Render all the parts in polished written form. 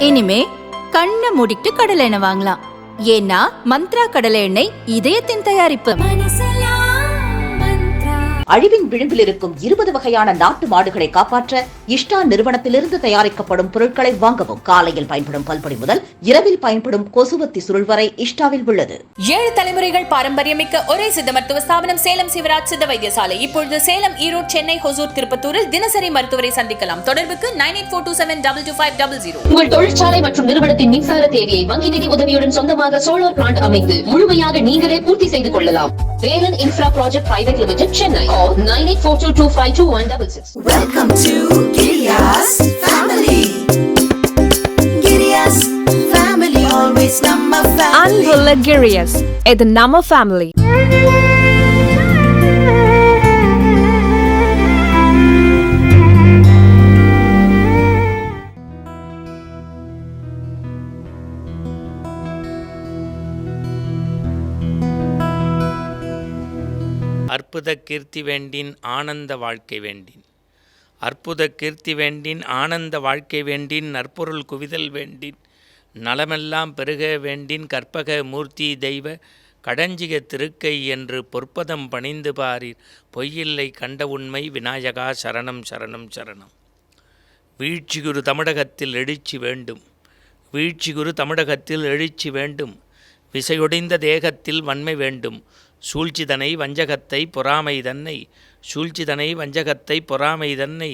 இனிமே கண்ணை மூடிட்டு கடலை எண்ணெய் வாங்கலாம். ஏன்னா மந்த்ரா கடலை எண்ணெய் இதயத்தின் தயாரிப்பு. அழிவின் விளிம்பில் இருக்கும் 20 வகையான நாட்டு மாடுகளை காப்பாற்ற இஷ்டா நிறுவனத்திலிருந்து தயாரிக்கப்படும் பொருட்களை வாங்கவும். காலையில் பயன்படும் பல்பொடி முதல் இரவில் பயன்படும் கொசுவத்தி சுருள் வரை இஷ்டாவில் உள்ளது. 7 தலைமுறைகள் பாரம்பரியமிக்க ஒரே சித்த மருத்துவ ஸ்தாபனம் சேலம் சிவராஜ் சித்த வைத்தியசாலை. இப்பொழுது சேலம், ஈரோடு, சென்னை, ஹொசூர், திருப்பத்தூரில் தினசரி மருத்துவரை சந்திக்கலாம். தொடர்புக்கு 9842722500. உங்கள் தொழிற்சாலை மற்றும் நிறுவனத்தின் மின்சார தேவையை வங்கி நிதி உதவியுடன் சொந்தமாக சோலார் பிளான்ட் அமைத்து முழுமையாக நீங்களே பூர்த்தி செய்து கொள்ளலாம். Velan infra project private limited, Chennai. 9842252166. Welcome to Giriya's family. Giriya's family, always number family. அன்புள்ள Giriya's, இது நம்ம family. அற்புத கீர்த்தி வேண்டின் ஆனந்த வாழ்க்கை வேண்டின், அற்புத கீர்த்தி வேண்டின் ஆனந்த வாழ்க்கை வேண்டின், நற்பொருள் குவிதல் வேண்டின், நலமெல்லாம் பெருக வேண்டின், கற்பக மூர்த்தி தெய்வ கடஞ்சிக திருக்கை என்று பொற்பதம் பணிந்து பாரீர், பொய்யில்லை கண்ட உண்மை விநாயகா சரணம் சரணம் சரணம். வீழ்ச்சிகுரு தமிழகத்தில் எழுச்சி வேண்டும், வீழ்ச்சிகுரு தமிழகத்தில் எழுச்சி வேண்டும், விசையொடிந்த தேகத்தில் வன்மை வேண்டும், சூழ்ச்சிதனை வஞ்சகத்தை பொறாமை தன்னை, சூழ்ச்சிதனை வஞ்சகத்தை பொறாமை தன்னை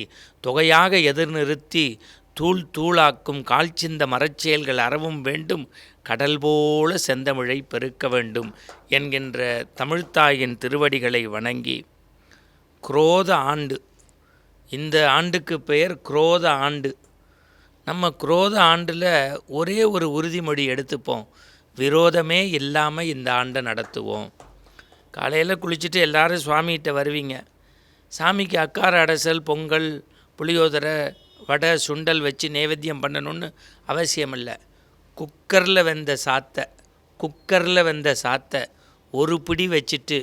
தொகையாக எதிர்நிறுத்தி தூள் தூளாக்கும் கால்சிந்த மரச்செயல்கள் அறவும் வேண்டும், கடல் போல செந்தமிழை பெருக்க வேண்டும் என்கின்ற தமிழ்த்தாயின் திருவடிகளை வணங்கி, குரோத ஆண்டு, இந்த ஆண்டுக்கு பெயர் குரோத ஆண்டு. நம்ம குரோத ஆண்டில் ஒரே ஒரு உறுதிமொழி எடுத்துப்போம், விரோதமே இல்லாமல் இந்த ஆண்டை நடத்துவோம். காலையில் குளிச்சுட்டு எல்லோரும் சுவாமிகிட்ட வருவீங்க. சாமிக்கு அக்கார அடசல், பொங்கல், புளியோதரை, வடை, சுண்டல் வச்சு நைவேத்தியம் பண்ணணும்னு அவசியம் இல்லை. குக்கரில் வெந்த சாத்தை ஒரு பிடி வச்சுட்டு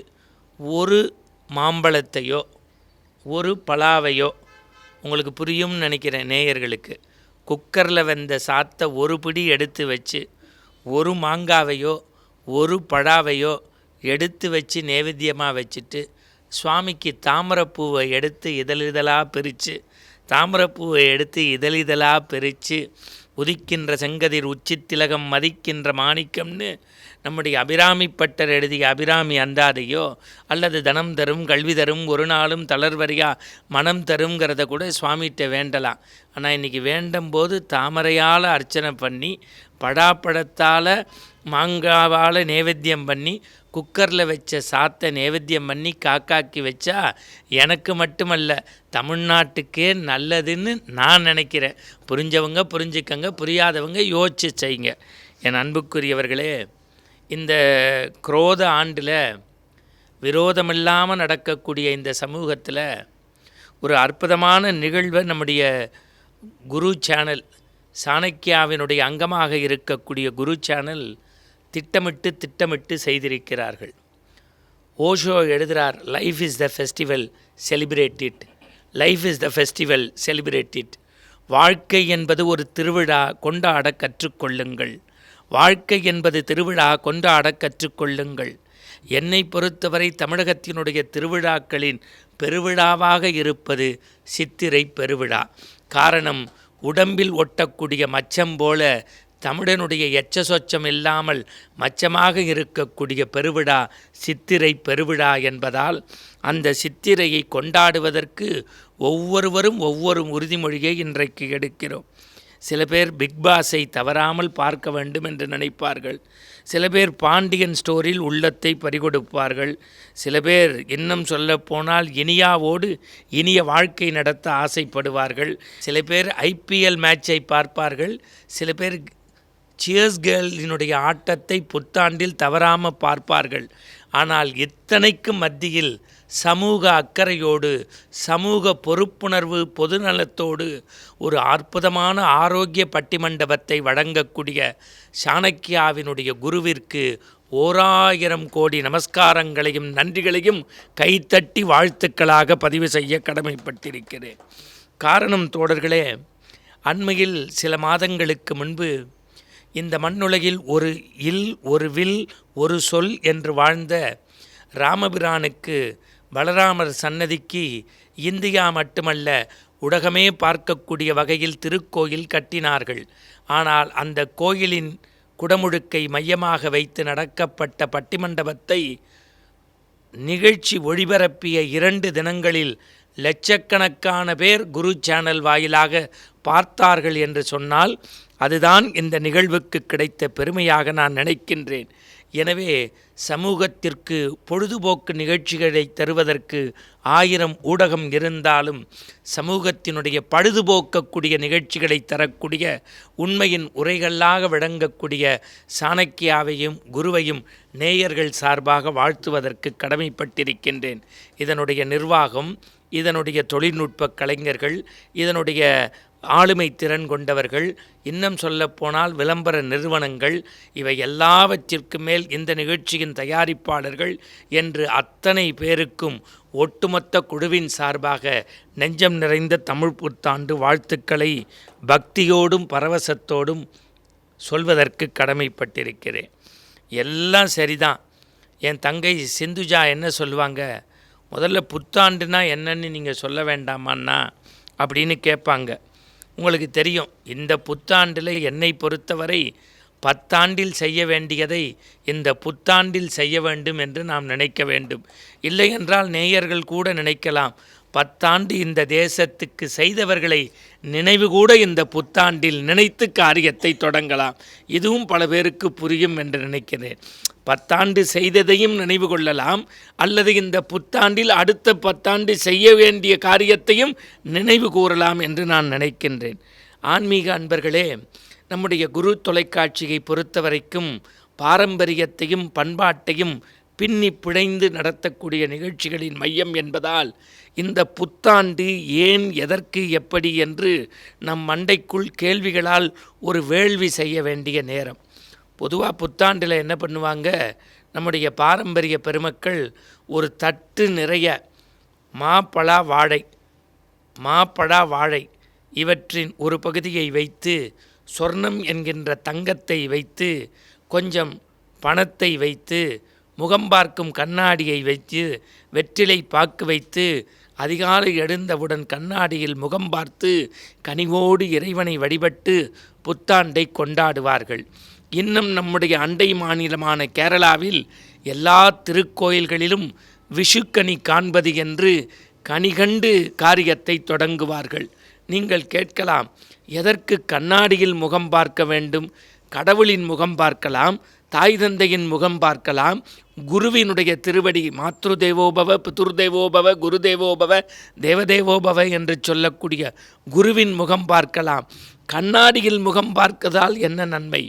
ஒரு மாம்பழத்தையோ ஒரு பலாவையோ, உங்களுக்கு புரியும்னு நினைக்கிறேன் நேயர்களுக்கு, குக்கரில் வெந்த சாத்தை ஒரு பிடி எடுத்து வச்சு ஒரு மாங்காவையோ ஒரு பழாவையோ எடுத்து வச்சு நைவேத்தியமாக வச்சுட்டு சுவாமிக்கு தாமரைப்பூவை எடுத்து இதழிதழாக பிரித்து உதிக்கின்ற செங்கதிர் உச்சித்திலகம் மதிக்கின்ற மாணிக்கம்னு நம்முடைய அபிராமி பட்டர் எழுதிய அபிராமி அந்தாதையோ அல்லது தனம் தரும், கல்வி தரும், ஒரு நாளும் தளர்வரியா மனம் தருங்கிறத கூட சுவாமிகிட்ட வேண்டலாம். ஆனால் இன்றைக்கி வேண்டும்போது தாமரையால் அர்ச்சனை பண்ணி, படாப்பழத்தால் மாங்காவால் நைவேத்தியம் பண்ணி, குக்கரில் வச்ச சாத்தை நைவேத்தியம் பண்ணி காக்காக்கி வச்சா எனக்கு மட்டுமல்ல தமிழ்நாட்டுக்கே நல்லதுன்னு நான் நினைக்கிறேன். புரிஞ்சவங்க புரிஞ்சுக்கங்க, புரியாதவங்க யோசிச்சு செய்யுங்க. என் அன்புக்குரியவர்களே, இந்த குரோத ஆண்டில் விரோதமில்லாமல் நடக்கக்கூடிய இந்த சமூகத்தில் ஒரு அற்புதமான நிகழ்வை நம்முடைய குரு சேனல், சாணக்கியாவினுடைய அங்கமாக இருக்கக்கூடிய குரு சேனல் திட்டமிட்டு செய்திருக்கிறார்கள். ஓஷோ எழுதுகிறார், life is the festival, celebrate it. Life is the festival, celebrate it. வாழ்க்கை என்பது ஒரு திருவிழா, கொண்டாட கற்றுக்கொள்ளுங்கள். வாழ்க்கை என்பது திருவிழா, கொண்டாட கற்றுக்கொள்ளுங்கள். என்னை பொறுத்தவரை தமிழகத்தினுடைய திருவிழாக்களின் பெருவிழாவாக இருப்பது சித்திரை பெருவிழா. காரணம், உடம்பில் ஒட்டக்கூடிய மச்சம் போல தமிழனுடைய எச்ச சொச்சம் இல்லாமல் மச்சமாக இருக்கக்கூடிய பெருவிழா சித்திரை பெருவிழா என்பதால் அந்த சித்திரையை கொண்டாடுவதற்கு ஒவ்வொருவரும் ஒவ்வொரு உறுதிமொழியை இன்றைக்கு எடுக்கிறோம். சில பேர் பிக்பாஸை தவறாமல் பார்க்க வேண்டும் என்று நினைப்பார்கள். சில பேர் பாண்டியன் ஸ்டோரில் உள்ளத்தை பறிகொடுப்பார்கள். சில பேர் இன்னும் சொல்லப்போனால் இனியாவோடு இனிய வாழ்க்கை நடத்த ஆசைப்படுவார்கள். சில பேர் ஐபிஎல் மேட்சை பார்ப்பார்கள். சில பேர் சியர்ஸ் கேர்ளினுடைய ஆட்டத்தை புத்தாண்டில் தவறாமல் பார்ப்பார்கள். ஆனால் இத்தனைக்கும் மத்தியில் சமூக அக்கறையோடு, சமூக பொறுப்புணர்வு, பொதுநலத்தோடு ஒரு அற்புதமான ஆரோக்கிய பட்டிமண்டபத்தை வழங்கக்கூடிய சாணக்கியாவினுடைய குருவிற்கு 1000 கோடி நமஸ்காரங்களையும் நன்றிகளையும் கைத்தட்டி வாழ்த்துக்களாக பதிவு செய்ய கடமைப்பட்டிருக்கிறேன். காரணம் தோழர்களே, அண்மையில் சில மாதங்களுக்கு முன்பு இந்த மண்ணுலகில் ஒரு இல் ஒரு வில் ஒரு சொல் என்று வாழ்ந்த ராமபிரானுக்கு பலராமர் சன்னதிக்கு இந்தியா மட்டுமல்ல உலகமே பார்க்கக்கூடிய வகையில் திருக்கோயில் கட்டினார்கள். ஆனால் அந்த கோயிலின் குடமுழுக்கை மையமாக வைத்து நடக்கப்பட்ட பட்டிமண்டபத்தை நிகழ்ச்சி ஒளிபரப்பிய 2 தினங்களில் லட்சக்கணக்கான பேர் குரு சேனல் வாயிலாக பார்த்தார்கள் என்று சொன்னால் அதுதான் இந்த நிகழ்வுக்கு கிடைத்த பெருமையாக நான் நினைக்கின்றேன். எனவே சமூகத்திற்கு பொழுதுபோக்கு நிகழ்ச்சிகளை தருவதற்கு 1000 ஊடகம் இருந்தாலும் சமூகத்தினுடைய பழுதுபோக்கக்கூடிய நிகழ்ச்சிகளை தரக்கூடிய உண்மையின் உரைகளாக விளங்கக்கூடிய சாணக்கியாவையும் குருவையும் நேயர்கள் சார்பாக வாழ்த்துவதற்கு கடமைப்பட்டிருக்கின்றேன். இதனுடைய நிர்வாகம், இதனுடைய தொழில்நுட்ப கலைஞர்கள், இதனுடைய ஆளுமை திறன் கொண்டவர்கள், இன்னும் சொல்லப்போனால் விளம்பர நிறுவனங்கள், இவை எல்லாவற்றிற்கு மேல் இந்த நிகழ்ச்சியின் தயாரிப்பாளர்கள் என்று அத்தனை பேருக்கும் ஒட்டுமொத்த குழுவின் சார்பாக நெஞ்சம் நிறைந்த தமிழ் புத்தாண்டு வாழ்த்துக்களை பக்தியோடும் பரவசத்தோடும் சொல்வதற்கு கடமைப்பட்டிருக்கிறேன். எல்லாம் சரிதான். என் தங்கை சிந்துஜா என்ன சொல்லுவாங்க, முதல்ல புத்தாண்டுனா என்னன்னு நீங்கள் சொல்ல வேண்டாமான்னா அப்படின்னு கேட்பாங்க. உங்களுக்கு தெரியும், இந்த புத்தாண்டில் என்னை பொறுத்தவரை 10 ஆண்டில் செய்ய வேண்டியதை இந்த புத்தாண்டில் செய்ய வேண்டும் என்று நாம் நினைக்க வேண்டும். இல்லை என்றால் நேயர்கள் கூட நினைக்கலாம், 10 ஆண்டு இந்த தேசத்துக்கு செய்தவர்களை நினைவு கூட இந்த புத்தாண்டில் நினைத்து காரியத்தை தொடங்கலாம். இதுவும் பல பேருக்கு புரியும் என்று நினைக்கிறேன். 10 ஆண்டு செய்ததையும் நினைவு கொள்ளலாம், அல்லது இந்த புத்தாண்டில் அடுத்த 10 ஆண்டு செய்ய வேண்டிய காரியத்தையும் நினைவு கூறலாம் என்று நான் நினைக்கின்றேன். ஆன்மீக அன்பர்களே, நம்முடைய குரு தொலைக்காட்சியை பொறுத்தவரைக்கும் பாரம்பரியத்தையும் பண்பாட்டையும் பின்னி பிழைந்து நடத்தக்கூடிய நிகழ்ச்சிகளின் மையம் என்பதால் இந்த புத்தாண்டு ஏன், எதற்கு, எப்படி என்று நம் மண்டைக்குள் கேள்விகளால் ஒரு வேள்வி செய்ய வேண்டிய நேரம். பொதுவாக புத்தாண்டில் என்ன பண்ணுவாங்க, நம்முடைய பாரம்பரிய பெருமக்கள் ஒரு தட்டு நிறைய மாப்பழா வாழை இவற்றின் ஒரு பகுதியை வைத்து, சொர்ணம் என்கின்ற தங்கத்தை வைத்து, கொஞ்சம் பணத்தை வைத்து, முகம் பார்க்கும் கண்ணாடியை வைத்து, வெற்றிலை பாக்கு வைத்து, அதிகாலை எழுந்தவுடன் கண்ணாடியில் முகம் பார்த்து கனிவோடு இறைவனை வழிபட்டு புத்தாண்டை கொண்டாடுவார்கள். இன்னும் நம்முடைய அண்டை மாநிலமான கேரளாவில் எல்லா திருக்கோயில்களிலும் விஷுக்கனி காண்பது என்று கனிகண்டு காரியத்தை தொடங்குவார்கள். நீங்கள் கேட்கலாம், எதற்கு கண்ணாடியில் முகம் பார்க்க வேண்டும்? கடவுளின் முகம் பார்க்கலாம், தாய் தந்தையின் முகம் பார்க்கலாம், குருவினுடைய திருவடி மாத்ருதேவோபவ பிதுர்தேவோபவ குருதேவோபவ தேவதேவோபவ என்று சொல்லக்கூடிய குருவின் முகம் பார்க்கலாம். கண்ணாடியில் முகம் பார்க்கதால் என்ன நன்மை?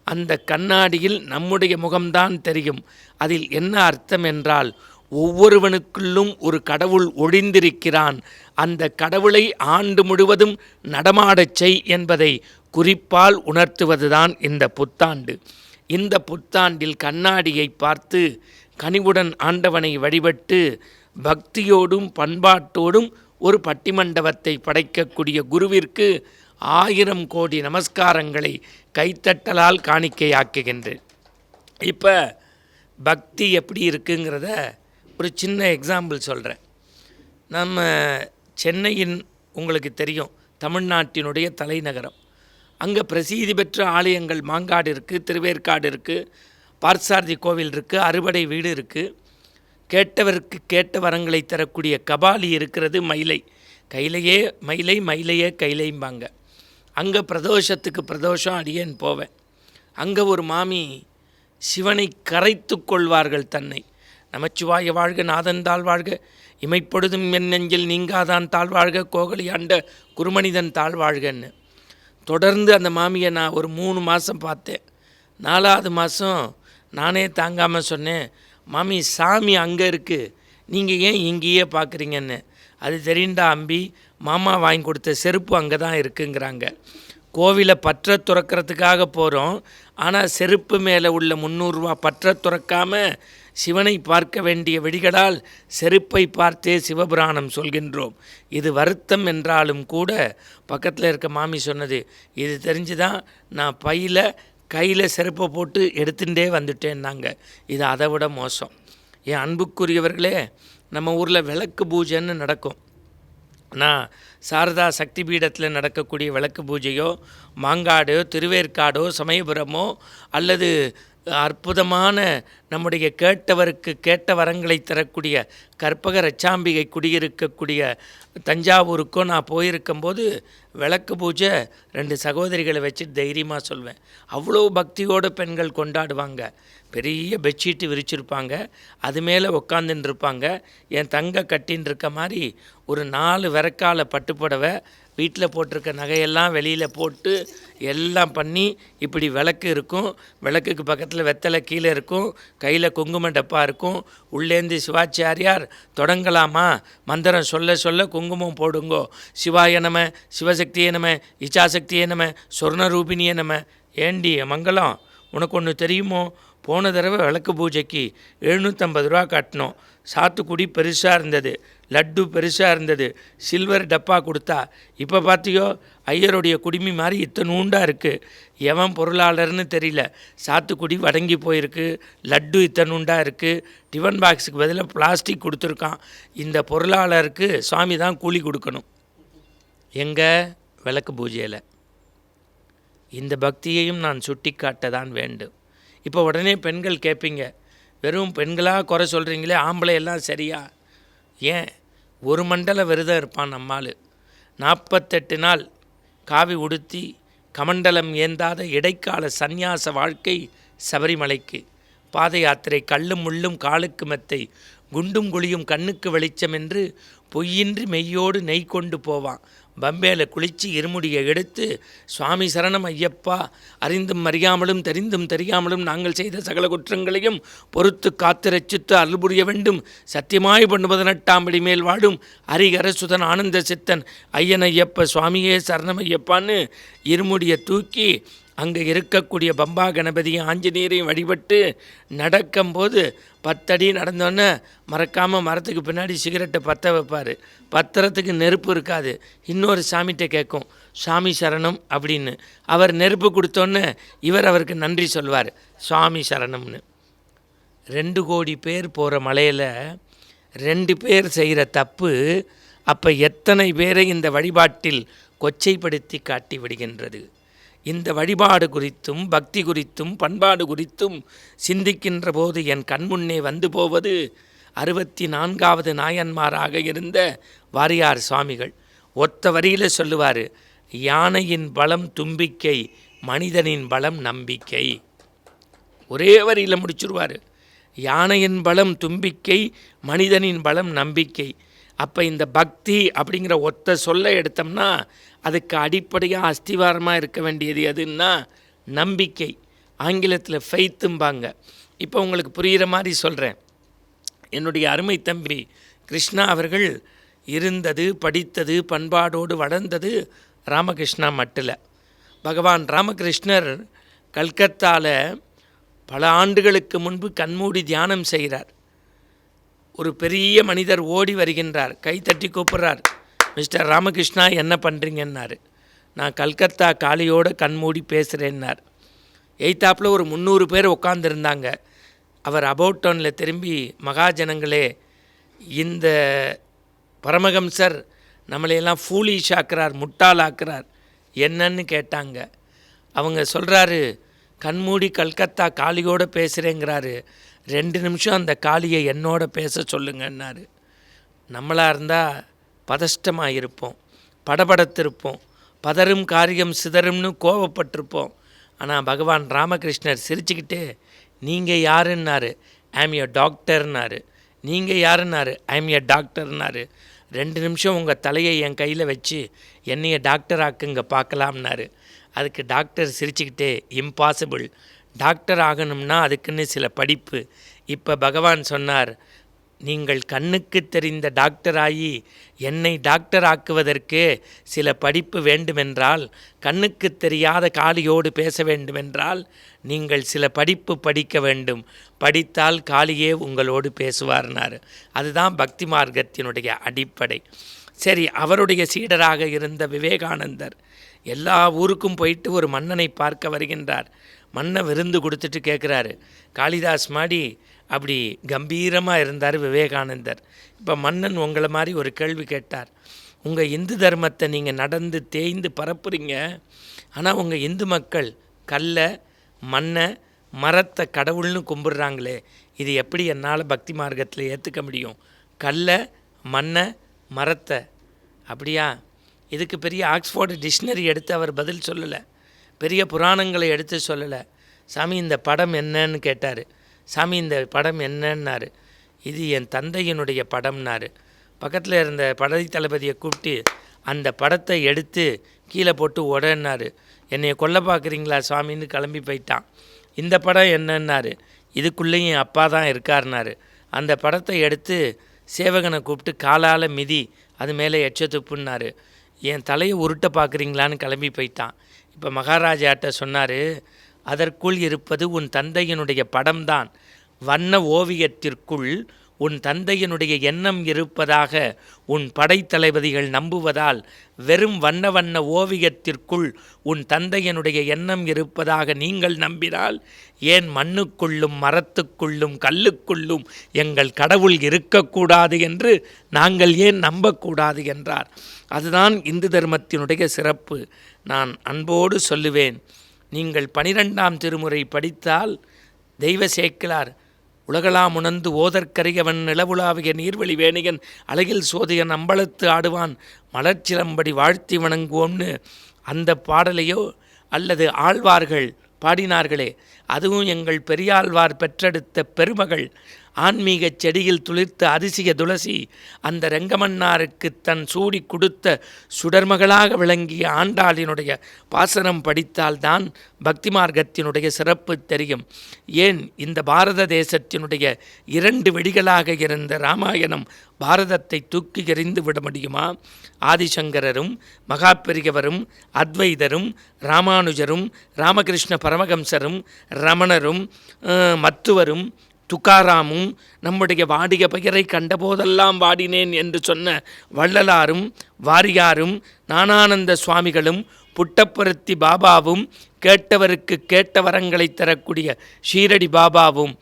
அந்த கண்ணாடியில் நம்முடைய முகம்தான் தெரியும். அதில் என்ன அர்த்தம் என்றால், ஒவ்வொருவனுக்குள்ளும் ஒரு கடவுள் ஒளிந்திருக்கிறான், அந்த கடவுளை ஆண்டு முழுவதும் நடமாடச் செய் என்பதை குறிப்பால் உணர்த்துவதுதான் இந்த புத்தாண்டு. இந்த புத்தாண்டில் கண்ணாடியை பார்த்து கனிவுடன் ஆண்டவனை வழிபட்டு பக்தியோடும் பண்பாட்டோடும் ஒரு பட்டிமண்டபத்தை படைக்கக்கூடிய குருவிற்கு 1000 கோடி நமஸ்காரங்களை கைத்தட்டலால் காணிக்கையாக்குகின்றேன். இப்போ பக்தி எப்படி இருக்குங்கிறத ஒரு சின்ன எக்ஸாம்பிள் சொல்கிறேன். நம்ம சென்னையின், உங்களுக்கு தெரியும், தமிழ்நாட்டினுடைய தலைநகரம். அங்கே பிரசித்தி பெற்ற ஆலயங்கள் மாங்காடு இருக்குது, திருவேற்காடு இருக்குது, பார்த்தசாரதி கோவில் இருக்குது, அறுபடை வீடு இருக்குது, கேட்டவருக்கு கேட்ட வரங்களை தரக்கூடிய கபாலி இருக்கிறது, மயிலை கையிலையே மயிலையே கையிலைம்பாங்க. அங்கே பிரதோஷத்துக்கு பிரதோஷம் அடியேன் போவேன். அங்கே ஒரு மாமி சிவனை கரைத்து கொள்வார்கள் தன்னை. நமச்சிவாய வாழ்க, நாதன் தாழ் வாழ்க, இமைப்பொழுதும் என் நெஞ்சில் நீங்காதான் தாழ்வாழ்க, கோகலி ஆண்ட குருமனிதன் தாழ்வாழ்கன்னு. தொடர்ந்து அந்த மாமியை நான் ஒரு 3 மாதம் பார்த்தேன். 4ஆவது மாதம் நானே தாங்காமல் சொன்னேன், மாமி சாமி அங்கே இருக்குது, நீங்கள் ஏன் இங்கேயே பார்க்குறீங்கன்னு. அது தெரியுண்டா அம்பி, மாமா வாங்கி கொடுத்த செருப்பு அங்கே தான் இருக்குங்கிறாங்க. கோவிலை பற்ற துறக்கிறதுக்காக போகிறோம், ஆனால் செருப்பு மேலே உள்ள 300 ரூபா பற்ற துறக்காமல் சிவனை பார்க்க வேண்டிய விழிகளால் செருப்பை பார்த்தே சிவபுராணம் சொல்கின்றோம். இது வருத்தம் என்றாலும் கூட பக்கத்தில் இருக்க மாமி சொன்னது, இது தெரிஞ்சுதான் நான் கையில் செருப்பை போட்டு எடுத்துகிட்டே வந்துட்டேன்னாங்க. இது அதை விட மோசம். என் அன்புக்குரியவர்களே, நம்ம ஊரில் விளக்கு பூஜைன்னு நடக்கும். நான் சாரதா சக்தி பீடத்தில் நடக்கக்கூடிய விளக்கு பூஜையோ, மாங்காடோ, திருவேற்காடோ, சமயபுரமோ அல்லது அற்புதமான நம்முடைய கேட்டவருக்கு கேட்ட வரங்களை தரக்கூடிய கற்பக ரச்சாம்பிகை குடியிருக்கக்கூடிய தஞ்சாவூருக்கோ நான் போயிருக்கும்போது விளக்கு பூஜை 2 சகோதரிகளை வச்சு தைரியமாக சொல்வேன். அவ்வளோ பக்தியோடு பெண்கள் கொண்டாடுவாங்க. பெரிய பெட்ஷீட்டு விரிச்சிருப்பாங்க, அது மேலே உட்காந்துன்னு இருப்பாங்க. என் தங்க கட்டின்னு இருக்க மாதிரி ஒரு 4 விரக்கால பட்டுப்புடவை, வீட்டில் போட்டிருக்க நகையெல்லாம் வெளியில் போட்டு எல்லாம் பண்ணி இப்படி விளக்கு இருக்கும். விளக்குக்கு பக்கத்தில் வெத்தலை கீழே இருக்கும், கையில் குங்கும டப்பா இருக்கும். உள்ளேந்து சிவாச்சாரியார் தொடங்கலாமா, மந்திரம் சொல்ல சொல்ல குங்குமம் போடுங்கோ, சிவாய நம, சிவசக்தியே நம, இச்சாசக்தியே நம, சொர்ணரூபிணியே நம. ஏண்டி மங்களம், உனக்கு ஒன்று தெரியுமோ? போன தடவை விளக்கு பூஜைக்கு 750 ரூபா கட்டினோம். சாத்துக்குடி பெருசாக இருந்தது, லட்டு பெருசாக இருந்தது, சில்வர் டப்பா கொடுத்தா. இப்போ பார்த்தியோ ஐயருடைய குடிமி மாதிரி இத்தனூண்டாக இருக்குது. எவன் பொருளாளர்னு தெரியல. சாத்துக்குடி வடங்கி போயிருக்கு, லட்டு இத்தனூண்டாக இருக்குது, டிஃபன் பாக்ஸுக்கு பதிலாக பிளாஸ்டிக் கொடுத்துருக்கான். இந்த பொருளாளருக்கு சுவாமி தான் கூலி கொடுக்கணும். எங்கே விளக்கு பூஜையில் இந்த பக்தியையும் நான் சுட்டி காட்ட தான் வேண்டும். இப்போ உடனே பெண்கள் கேட்பீங்க, வெறும் பெண்களாக குறை சொல்கிறீங்களே, ஆம்பளை எல்லாம் சரியா? ஏன், ஒரு மண்டல விரதம் இருப்பான் நம்மால். 48 நாள் காவி உடுத்தி கமண்டலம் ஏந்தாத இடைக்கால சந்நியாச வாழ்க்கை சபரிமலைக்கு. பாத யாத்திரை கல்லும் முள்ளும் காலுக்கு மெத்தை, குண்டும் குழியும் கண்ணுக்கு வெளிச்சம் என்று பொய்யின்றி மெய்யோடு நெய் கொண்டு போவான். பம்பேல குளித்து இருமுடியை எடுத்து, சுவாமி சரணம் ஐயப்பா, அறிந்தும் அறியாமலும் தெரிந்தும் தெரியாமலும் நாங்கள் செய்த சகல குற்றங்களையும் பொறுத்து காத்து ரட்சித்து அருள் புரிய வேண்டும், சத்தியமாய் 18ஆம் படி மேல் வாடும் ஹரிகரசுதன் ஆனந்த சித்தன் ஐயன் ஐயப்ப சுவாமியே சரணம் ஐயப்பான்னு இருமுடியை தூக்கி அங்கே இருக்கக்கூடிய பம்பா கணபதியும் ஆஞ்சநேயரையும் வழிபட்டு நடக்கும்போது 10 அடி நடந்தோன்னே மறக்காமல் மரத்துக்கு பின்னாடி சிகரெட்டை பற்ற வைப்பார். பத்திரத்துக்கு நெருப்பு இருக்காது. இன்னொரு சாமிகிட்ட கேட்கும், சாமி சரணம் அப்படின்னு. அவர் நெருப்பு கொடுத்தோன்னே இவர் அவருக்கு நன்றி சொல்வார், சுவாமி சரணம்னு. 2 கோடி பேர் போகிற மலையில் 2 பேர் செய்கிற தப்பு அப்போ எத்தனை பேரை இந்த வழிபாட்டில் கொச்சைப்படுத்தி காட்டி விடுகின்றது. இந்த வழிபாடு குறித்தும் பக்தி குறித்தும் பண்பாடு குறித்தும் சிந்திக்கின்ற போது என் கண்முன்னே வந்து போவது 64வது நாயன்மாராக இருந்த வாரியார் சுவாமிகள். ஒத்த வரியில் சொல்லுவார், யானையின் பலம் தும்பிக்கை, மனிதனின் பலம் நம்பிக்கை. ஒரே வரியில் முடிச்சுருவார். யானையின் பலம் தும்பிக்கை, மனிதனின் பலம் நம்பிக்கை. அப்போ இந்த பக்தி அப்படிங்கிற ஒத்த சொல்ல எடுத்தோம்னா அதுக்கு அடிப்படையாக அஸ்திவாரமாக இருக்க வேண்டியது எதுன்னா நம்பிக்கை. ஆங்கிலத்தில் ஃபெய்த்தும்பாங்க. இப்போ உங்களுக்கு புரிகிற மாதிரி சொல்கிறேன். என்னுடைய அருமை தம்பி கிருஷ்ணா அவர்கள் இருந்தது, படித்தது, பண்பாடோடு வளர்ந்தது ராமகிருஷ்ணா மட்டில். பகவான் ராமகிருஷ்ணர் கல்கத்தாவில் பல ஆண்டுகளுக்கு முன்பு கண்மூடி தியானம் செய்கிறார். ஒரு பெரிய மனிதர் ஓடி வருகின்றார், கை தட்டி கூப்பிட்றார், மிஸ்டர் ராமகிருஷ்ணா என்ன பண்ணுறீங்கன்னாரு. நான் கல்கத்தா காளியோடு கண்மூடி பேசுகிறேன்னார். எய்த்தாப்பில் ஒரு 300 பேர் உட்காந்துருந்தாங்க. அவர் அபவுட் டவுனில் திரும்பி, மகாஜனங்களே, இந்த பரமஹம்சர் நம்மளையெல்லாம் ஃபூலிஷ் ஆக்குறார், முட்டாள் ஆக்குறார், என்னன்னு கேட்டாங்க. அவங்க சொல்கிறாரு, கண்மூடி கல்கத்தா காளியோடு பேசுகிறேங்கிறாரு, 2 நிமிஷம் அந்த காளியை என்னோட பேச சொல்லுங்கன்னாரு. நம்மளாக இருந்தால் பதஷ்டமாக இருப்போம், படபடத்திருப்போம், பதறும் காரியம் சிதறும்னு கோவப்பட்டிருப்போம். ஆனால் பகவான் ராமகிருஷ்ணர் சிரிச்சுக்கிட்டே, நீங்கள் யாருன்னாரு, ஐம் எ டாக்டர்னாரு. நீங்கள் யாருன்னாரு, ஐம் எ டாக்டர்னாரு. 2 நிமிஷம் உங்கள் தலையை என் கையில் வச்சு என்னைய டாக்டர் ஆக்குங்க பார்க்கலாம்னாரு. அதுக்கு டாக்டர் சிரிச்சுக்கிட்டே, இம்பாசிபிள், டாக்டர் ஆகணும்னா அதுக்குன்னு சில படிப்பு. இப்போ பகவான் சொன்னார், நீங்கள் கண்ணுக்கு தெரிந்த டாக்டராகி என்னை டாக்டர் ஆக்குவதற்கு சில படிப்பு வேண்டுமென்றால், கண்ணுக்கு தெரியாத காளியோடு பேச வேண்டுமென்றால் நீங்கள் சில படிப்பு படிக்க வேண்டும். படித்தால் காளியே உங்களோடு பேசுவார்னார். அதுதான் பக்தி மார்க்கத்தினுடைய அடிப்படை. சரி, அவருடைய சீடராக இருந்த விவேகானந்தர் எல்லா ஊருக்கும் போயிட்டு ஒரு மன்னனை பார்க்க வருகின்றார். மன்னை விருந்து கொடுத்துட்டு கேட்குறாரு, காளிதாஸ் மாதிரி அப்படி கம்பீரமாக இருந்தார் விவேகானந்தர். இப்போ மன்னன் உங்களை மாதிரி ஒரு கேள்வி கேட்டார். உங்கள் இந்து தர்மத்தை நீங்கள் நடந்து தேய்ந்து பரப்புறீங்க, ஆனால் உங்கள் இந்து மக்கள் கல்லை மண்ணை மரத்தை கடவுள்னு கும்பிட்றாங்களே, இது எப்படி என்னால் பக்தி மார்க்கத்தில் ஏற்றுக்க முடியும்? கல்லை மண்ணை மரத்தை அப்படியா? இதுக்கு பெரிய ஆக்ஸ்ஃபோர்டு டிக்ஷனரி எடுத்து அவர் பதில் சொல்லலை, பெரிய புராணங்களை எடுத்து சொல்லலை. சாமி இந்த படம் என்னன்னு கேட்டார். சாமி இந்த படம் என்னன்னாரு. இது என் தந்தையினுடைய படம்னாரு. பக்கத்தில் இருந்த படை தளபதியை கூப்பிட்டு அந்த படத்தை எடுத்து கீழே போட்டு உடனாரு. என்னை கொல்ல பார்க்குறீங்களா சாமின்னு கிளம்பி போயிட்டான். இந்த படம் என்னன்னாரு. இதுக்குள்ளேயும் என் அப்பா தான் இருக்காருனாரு. அந்த படத்தை எடுத்து சேவகனை கூப்பிட்டு காலால் மிதி, அது மேலே எச்சத்துப்புன்னாரு. என் தலையை உருட்ட பார்க்குறீங்களான்னு கிளம்பி போயிட்டான். இப்போ மகாராஜாட்ட சொன்னார், அதற்குள் இருப்பது உன் தந்தையினுடைய படம்தான். வண்ண ஓவியத்திற்குள் உன் தந்தையினுடைய எண்ணம் இருப்பதாக உன் படைத்தளபதிகள் நம்புவதால், வெறும் வண்ண வண்ண ஓவியத்திற்குள் உன் தந்தையினுடைய எண்ணம் இருப்பதாக நீங்கள் நம்பினால், ஏன் மண்ணுக்குள்ளும் மரத்துக்குள்ளும் கல்லுக்குள்ளும் எங்கள் கடவுள் இருக்கக்கூடாது என்று நாங்கள் ஏன் நம்பக்கூடாது என்றார். அதுதான் இந்து தர்மத்தினுடைய சிறப்பு. நான் அன்போடு சொல்லுவேன், நீங்கள் 12ஆம் திருமுறை படித்தால் தெய்வ சேக்கிழார் உலகலாம் உணர்ந்து ஓதற்கரியவன் நிலவுலாவிய நீர்வழி வேணியன் அழகில் சோதியன் அம்பலத்து ஆடுவான் மலர்ச்சிலம்படி வாழ்த்தி வணங்குவோம்னு அந்த பாடலையோ அல்லது ஆழ்வார்கள் பாடினார்களே, அதுவும் எங்கள் பெரியாழ்வார் பெற்றெடுத்த பெருமகள் ஆன்மீக செடியில் துளிர்த்த அதிசய துளசி, அந்த ரெங்கமன்னாருக்கு தன் சூடி கொடுத்த சுடர்மகளாக விளங்கிய ஆண்டாளினுடைய பாசனம் படித்தால்தான் பக்தி மார்க்கத்தினுடைய சிறப்பு தெரியும். ஏன் இந்த பாரத தேசத்தினுடைய 2 வெடிகளாக இருந்த இராமாயணம் பாரதத்தை தூக்கி எறிந்து விட முடியுமா? ஆதிசங்கரரும் மகாபெரியவரும் அத்வைதரும் ராமானுஜரும் ராமகிருஷ்ண பரமஹம்சரும் ரமணரும் மத்துவரும் துக்காராமும் நம்முடைய வாடிய பெயரை கண்டபோதெல்லாம் வாடினேன் என்று சொன்ன வள்ளலாரும் வாரியாரும் ஞானானந்த சுவாமிகளும் புட்டப்பருத்தி பாபாவும் கேட்டவருக்கு கேட்ட வரங்களை தரக்கூடிய ஷீரடி பாபாவும்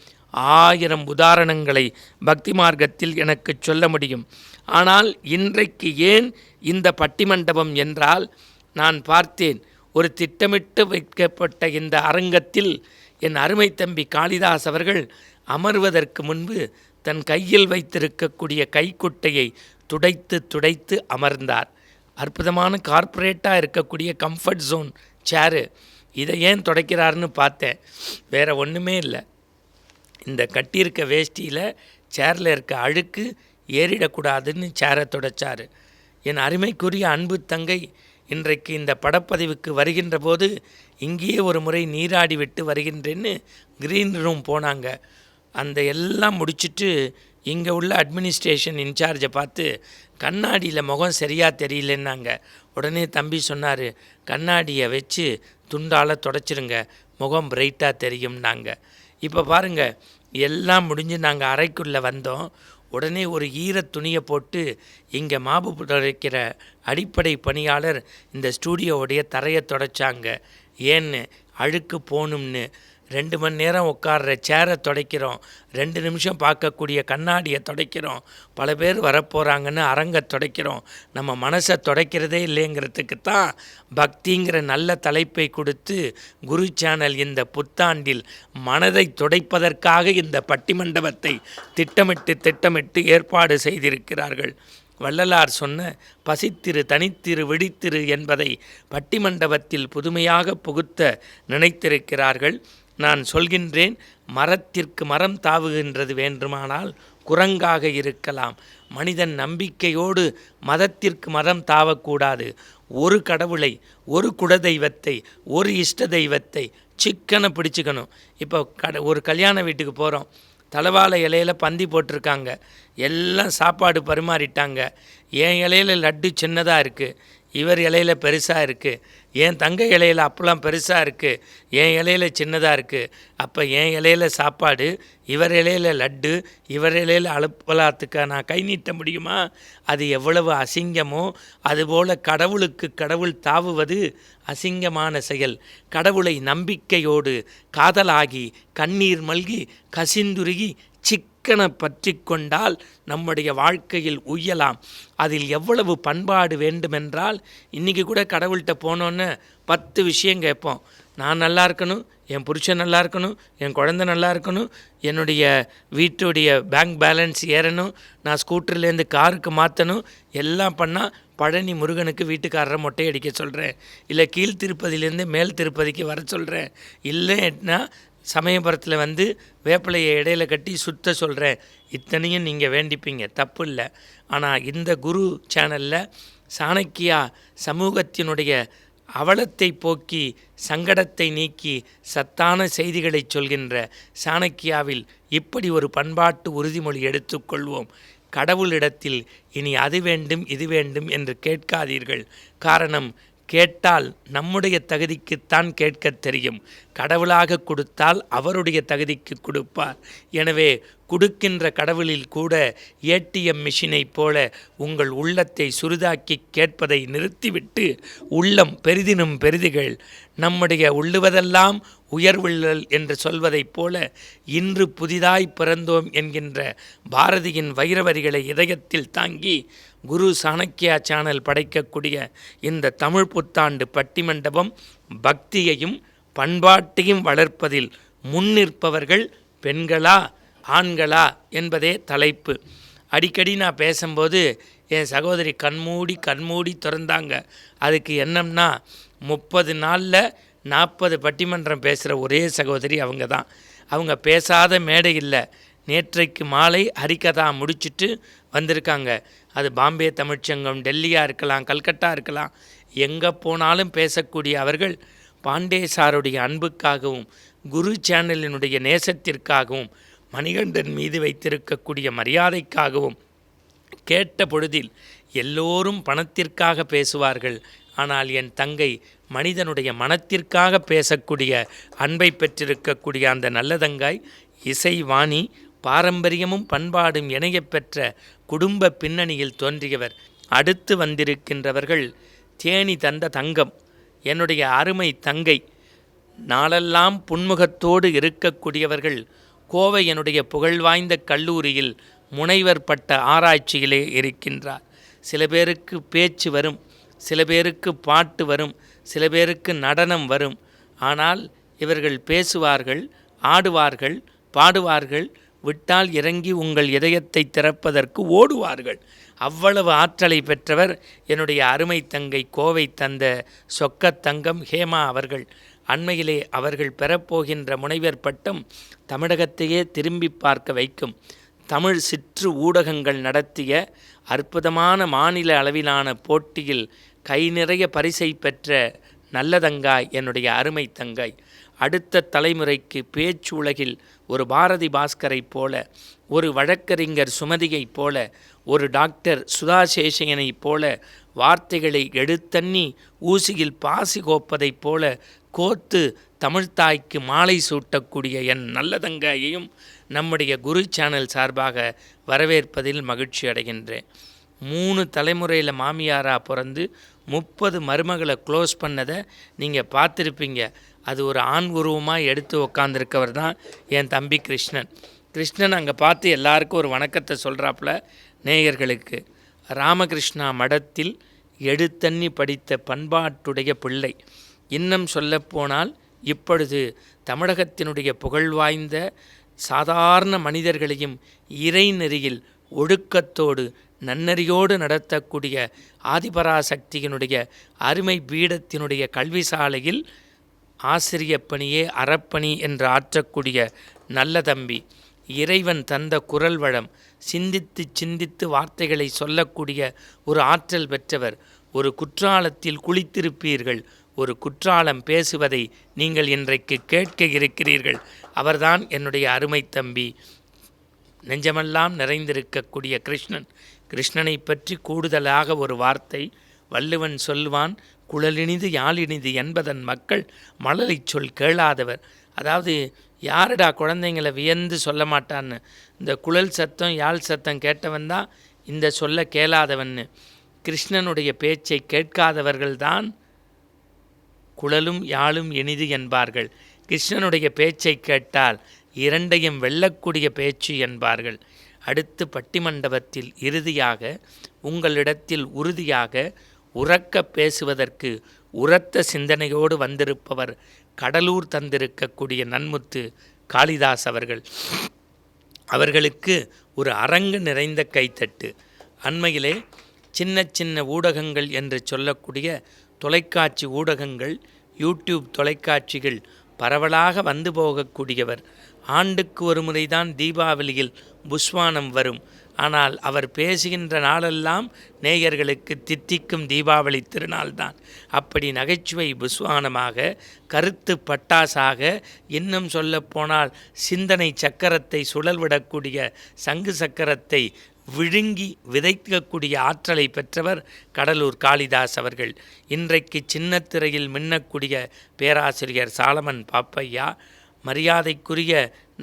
1000 உதாரணங்களை பக்தி மார்க்கத்தில் எனக்கு சொல்ல முடியும். ஆனால் இன்றைக்கு ஏன் இந்த பட்டிமண்டபம் என்றால், நான் பார்த்தேன் ஒரு திட்டமிட்டு வைக்கப்பட்ட இந்த அரங்கத்தில் என் அருமை தம்பி காளிதாஸ் அவர்கள் அமர்வதற்கு முன்பு தன் கையில் வைத்திருக்கக்கூடிய கைக்குட்டையை துடைத்து துடைத்து அமர்ந்தார். அற்புதமான கார்ப்பரேட்டாக இருக்கக்கூடிய கம்ஃபர்ட் ஜோன் சேரு. இதை ஏன் துடைக்கிறாருன்னு பார்த்தேன், வேறு ஒன்றுமே இல்லை. இந்த கட்டியிருக்க வேஷ்டியில் சேரில் இருக்க அழுக்கு ஏறிடக்கூடாதுன்னு சேரை துடைச்சார். என் அருமைக்குரிய அன்பு தங்கை இன்றைக்கு இந்த படப்பதிவுக்கு வருகின்ற போது இங்கேயே ஒரு முறை நீராடி விட்டு வருகின்றேன்னு க்ரீன் ரூம் போனாங்க. அந்த எல்லாம் முடிச்சுட்டு இங்கே உள்ள அட்மினிஸ்ட்ரேஷன் இன்சார்ஜை பார்த்து கண்ணாடியில் முகம் சரியாக தெரியலன்னாங்க. உடனே தம்பி சொன்னார், கண்ணாடியை வச்சு துண்டால் தொடச்சிருங்க, முகம் பிரைட்டாக தெரியும்னாங்க. இப்போ பாருங்கள், எல்லாம் முடிஞ்சு நாங்கள் அறைக்குள்ளே வந்தோம். உடனே ஒரு ஈரத் துணியை போட்டு இங்கே மாபு துடைக்கிற அடிப்படை பணியாளர் இந்த ஸ்டூடியோவுடைய தரையை துடைச்சாங்க. ஏன்னு அழுக்கு போகணும்னு. 2 மணி நேரம் உட்கார்ற சேரை துடைக்கிறோம், 2 நிமிஷம் பார்க்கக்கூடிய கண்ணாடியை துடைக்கிறோம், பல பேர் வரப்போகிறாங்கன்னு அரங்கை துடைக்கிறோம். நம்ம மனசை துடைக்கிறதே இல்லைங்கிறதுக்கு தான் பக்திங்கிற நல்ல தலைப்பை கொடுத்து குரு சேனல் இந்த புத்தாண்டில் மனதை துடைப்பதற்காக இந்த பட்டிமண்டபத்தை திட்டமிட்டு ஏற்பாடு செய்திருக்கிறார்கள். வள்ளலார் சொன்ன பசித்திரு தனித்திரு விழித்திரு என்பதை பட்டிமண்டபத்தில் புதுமையாக புகுத்த நினைத்திருக்கிறார்கள். நான் சொல்கின்றேன், மரத்திற்கு மரம் தாவுகின்றது வேண்டுமானால் குரங்காக இருக்கலாம். மனிதன் நம்பிக்கையோடு மதத்திற்கு மரம் தாவக்கூடாது. ஒரு கடவுளை, ஒரு குலதெய்வத்தை, ஒரு இஷ்ட தெய்வத்தை சிக்கனை பிடிச்சிக்கணும். இப்போ ஒரு கல்யாண வீட்டுக்கு போகிறோம், தலவாழை இலையில பந்தி போட்டிருக்காங்க, எல்லாம் சாப்பாடு பரிமாறிட்டாங்க. என் இலையில லட்டு சின்னதாக இருக்குது, இவர் இலையில பெருசாக இருக்குது. என் தங்க இலையில அப்பெல்லாம் பெருசாக இருக்குது, என் இலையில சின்னதாக இருக்குது. அப்போ என் இலையில சாப்பாடு, இவர் இலையில லட்டு, இவர் இலையில அலுப்பலாத்துக்கு நான் கை நீட்ட முடியுமா? அது எவ்வளவு அசிங்கமோ அதுபோல் கடவுளுக்கு கடவுள் தாவுவது அசிங்கமான செயல். கடவுளை நம்பிக்கையோடு காதலாகி கண்ணீர் மல்கி கசிந்துருகி சிக்கன பற்றி கொண்டால் நம்முடைய வாழ்க்கையில் உய்யலாம். அதில் எவ்வளவு பண்பாடு வேண்டுமென்றால், இன்றைக்கி கூட கடவுள்கிட்ட போனோன்னு 10 விஷயம் கேட்போம். நான் நல்லா இருக்கணும், என் புருஷன் நல்லா இருக்கணும், என் குழந்தை நல்லா இருக்கணும், என்னுடைய வீட்டுடைய பேங்க் பேலன்ஸ் ஏறணும், நான் ஸ்கூட்டர்லேருந்து காருக்கு மாற்றணும். எல்லாம் பண்ணால் பழனி முருகனுக்கு வீட்டுக்காரரை மொட்டை அடிக்க சொல்கிறேன், இல்லை கீழ் திருப்பதியிலேருந்து மேல் திருப்பதிக்கு வர சொல்கிறேன், இல்லைன்னா சமயபுரத்தில் வந்து வேப்பிலையை இடையில கட்டி சுத்த சொல்கிறேன். இத்தனையும் நீங்கள் வேண்டிப்பீங்க, தப்பு இல்லை. ஆனால் இந்த குரு சேனலில் சாணக்கியா சமூகத்தினுடைய அவலத்தை போக்கி சங்கடத்தை நீக்கி சத்தான செய்திகளை சொல்கின்ற சாணக்கியாவில் இப்படி ஒரு பண்பாட்டு உறுதிமொழி எடுத்துக்கொள்வோம். கடவுளிடத்தில் இனி அது வேண்டும் இது வேண்டும் என்று கேட்காதீர்கள். காரணம், கேட்டால் நம்முடைய தகுதிக்குத்தான் கேட்க தெரியும். கடவுளாக கொடுத்தால் அவருடைய தகுதிக்கு கொடுப்பார். எனவே கொடுக்கின்ற கடவுளில் கூட ஏடிஎம் மிஷினை போல உங்கள் உள்ளத்தை சுருதாக்கி கேட்பதை நிறுத்திவிட்டு உள்ளம் பெரிதினும் பெரிதிகள் நம்முடைய உள்ளுவதெல்லாம் உயர்வுள்ளல் என்று சொல்வதைப் போல இன்று புதிதாய் பிறந்தோம் என்கின்ற பாரதியின் வைரவரிகளை இதயத்தில் தாங்கி குரு சாணக்கியா சேனல் படைக்கக்கூடிய இந்த தமிழ் புத்தாண்டு பட்டிமண்டபம் பக்தியையும் பண்பாட்டையும் வளர்ப்பதில் முன்னிற்பவர்கள் பெண்களா ஆண்களா என்பதே தலைப்பு. அடிக்கடி நான் பேசும்போது என் சகோதரி கண்மூடி திறந்தாங்க. அதுக்கு என்னம்னா 30 நாளில் 40 பட்டிமன்றம் பேசுகிற ஒரே சகோதரி அவங்க தான். அவங்க பேசாத மேடை இல்லை. நேற்றைக்கு மாலை ஹரிகதா முடிச்சுட்டு வந்திருக்காங்க. அது பாம்பே தமிழ்ச்சங்கம், டெல்லியாக இருக்கலாம், கல்கட்டா இருக்கலாம், எங்கே போனாலும் பேசக்கூடிய அவர்கள் பாண்டேசாருடைய அன்புக்காகவும் குரு சேனலினுடைய நேசத்திற்காகவும் மணிகண்டன் மீது வைத்திருக்கக்கூடிய மரியாதைக்காகவும் கேட்ட பொழுதில் எல்லோரும் பணத்திற்காக பேசுவார்கள், ஆனால் என் தங்கை மனிதனுடைய மனத்திற்காக பேசக்கூடிய அன்பை பெற்றிருக்கக்கூடிய அந்த நல்ல தங்காய் இசைவாணி, பாரம்பரியமும் பண்பாடும் இணையப் பெற்ற குடும்ப பின்னணியில் தோன்றியவர். அடுத்து வந்திருக்கின்றவர்கள் தேனி தந்த தங்கம், என்னுடைய அருமை தங்கை. நாளெல்லாம் புன்முகத்தோடு இருக்கக்கூடியவர்கள். கோவை என்னுடைய புகழ்வாய்ந்த கல்லூரியில் முனைவர் பட்ட ஆராய்ச்சியிலே இருக்கின்றார். சில பேருக்கு பேச்சு வரும், சில பேருக்கு பாட்டு வரும், சில பேருக்கு நடனம் வரும். ஆனால் இவர்கள் பேசுவார்கள், ஆடுவார்கள், பாடுவார்கள், விட்டால் இறங்கி உங்கள் இதயத்தை திறப்பதற்கு ஓடுவார்கள். அவ்வளவு ஆற்றலை பெற்றவர் என்னுடைய அருமை தங்கை கோவை தந்த சொக்கத்தங்கம் ஹேமா அவர்கள். அண்மையிலே அவர்கள் பெறப்போகின்ற முனைவர் பட்டம் தமிழகத்தையே திரும்பி பார்க்க வைக்கும். தமிழ் சிற்று ஊடகங்கள் நடத்திய அற்புதமான மாநில அளவிலான போட்டியில் கை நிறைய பரிசை பெற்ற நல்லதங்காய் என்னுடைய அருமை தங்காய். அடுத்த தலைமுறைக்கு பேச்சு உலகில் ஒரு பாரதி பாஸ்கரைப் போல, ஒரு வழக்கறிஞர் சுமதியைப் போல, ஒரு டாக்டர் சுதா சேஷையனைப் போல வார்த்தைகளை எடுத்தண்ணி ஊசியில் பாசி கோப்பதைப் போல கோத்து தமிழ்த்தாய்க்கு மாலை சூட்டக்கூடிய என் நல்லதங்காயையும் நம்முடைய குரு சேனல் சார்பாக வரவேற்பதில் மகிழ்ச்சி அடைகின்றேன். 3 தலைமுறையில் மாமியாராக பிறந்து 30 மருமகளை க்ளோஸ் பண்ணதை நீங்கள் பார்த்துருப்பீங்க. அது ஒரு ஆண் உருவமாக எடுத்து உக்காந்துருக்கவர் தான் என் தம்பி கிருஷ்ணன். கிருஷ்ணன் அங்கே பார்த்து எல்லாருக்கும் ஒரு வணக்கத்தை சொல்கிறாப்புல நேயர்களுக்கு. ராமகிருஷ்ணா மடத்தில் எடுத்தண்ணி படித்த பண்பாட்டுடைய பிள்ளை. இன்னும் சொல்லப்போனால் இப்பொழுது தமிழகத்தினுடைய புகழ்வாய்ந்த சாதாரண மனிதர்களையும் இறைநெறியில் ஒழுக்கத்தோடு நன்னறியோடு நடத்தக்கூடிய ஆதிபராசக்தியினுடைய அருமை பீடத்தினுடைய கல்வி சாலையில் ஆசிரிய பணியே அறப்பணி என்று ஆற்றக்கூடிய நல்ல தம்பி. இறைவன் தந்த குரல் வளம், சிந்தித்து சிந்தித்து வார்த்தைகளை சொல்லக்கூடிய ஒரு ஆற்றல் பெற்றவர். ஒரு குற்றாலத்தில் குளித்திருப்பீர்கள், ஒரு குற்றாலம் பேசுவதை நீங்கள் இன்றைக்கு கேட்க இருக்கிறீர்கள். அவர்தான் என்னுடைய அருமை தம்பி நெஞ்சமெல்லாம் நிறைந்திருக்கக்கூடிய கிருஷ்ணனை பற்றி கூடுதலாக ஒரு வார்த்தை வள்ளுவன் சொல்வான், குழலினிது யாழினிது என்பதன் மக்கள் மழலைச் சொல் கேளாதவர். அதாவது யாருடா குழந்தைங்களை வியந்து சொல்ல மாட்டான்னு, இந்த குழல் சத்தம் யாழ் சத்தம் கேட்டவன் தான் இந்த சொல்ல கேளாதவன்னு. கிருஷ்ணனுடைய பேச்சை கேட்காதவர்கள்தான் குழலும் யாழும் இனிது என்பார்கள். கிருஷ்ணனுடைய பேச்சை கேட்டால் இரண்டையும் வெல்லக்கூடிய பேச்சு என்பார்கள். அடுத்து பட்டிமண்டபத்தில் இறுதியாக உங்களிடத்தில் உறுதியாக உரக்க பேசுவதற்கு உரத்த சிந்தனையோடு வந்திருப்பவர் கடலூர் தந்திருக்கக்கூடிய நன்முத்து காளிதாஸ் அவர்கள். அவர்களுக்கு ஒரு அரங்கு நிறைந்த கைத்தட்டு. அண்மையிலே சின்ன சின்ன ஊடகங்கள் என்று சொல்லக்கூடிய தொலைக்காட்சி ஊடகங்கள், யூடியூப் தொலைக்காட்சிகள் பரவலாக வந்து போகக்கூடியவர். ஆண்டுக்கு ஒரு முறைதான் தீபாவளியில் புஸ்வானம் வரும். ஆனால் அவர் பேசுகின்ற நாளெல்லாம் நேயர்களுக்கு தித்திக்கும் தீபாவளி திருநாள்தான். அப்படி நகைச்சுவை புஸ்வானமாக, கருத்து பட்டாசாக, இன்னும் சொல்லப்போனால் சிந்தனை சக்கரத்தை சுழல்விடக்கூடிய சங்கு சக்கரத்தை விழுங்கி விதைக்கக்கூடிய ஆற்றலை பெற்றவர் கடலூர் காளிதாஸ் அவர்கள். இன்றைக்கு சின்னத்திரையில் மின்னக்கூடிய பேராசிரியர் சாலமன் பாப்பையா, மரியாதைக்குரிய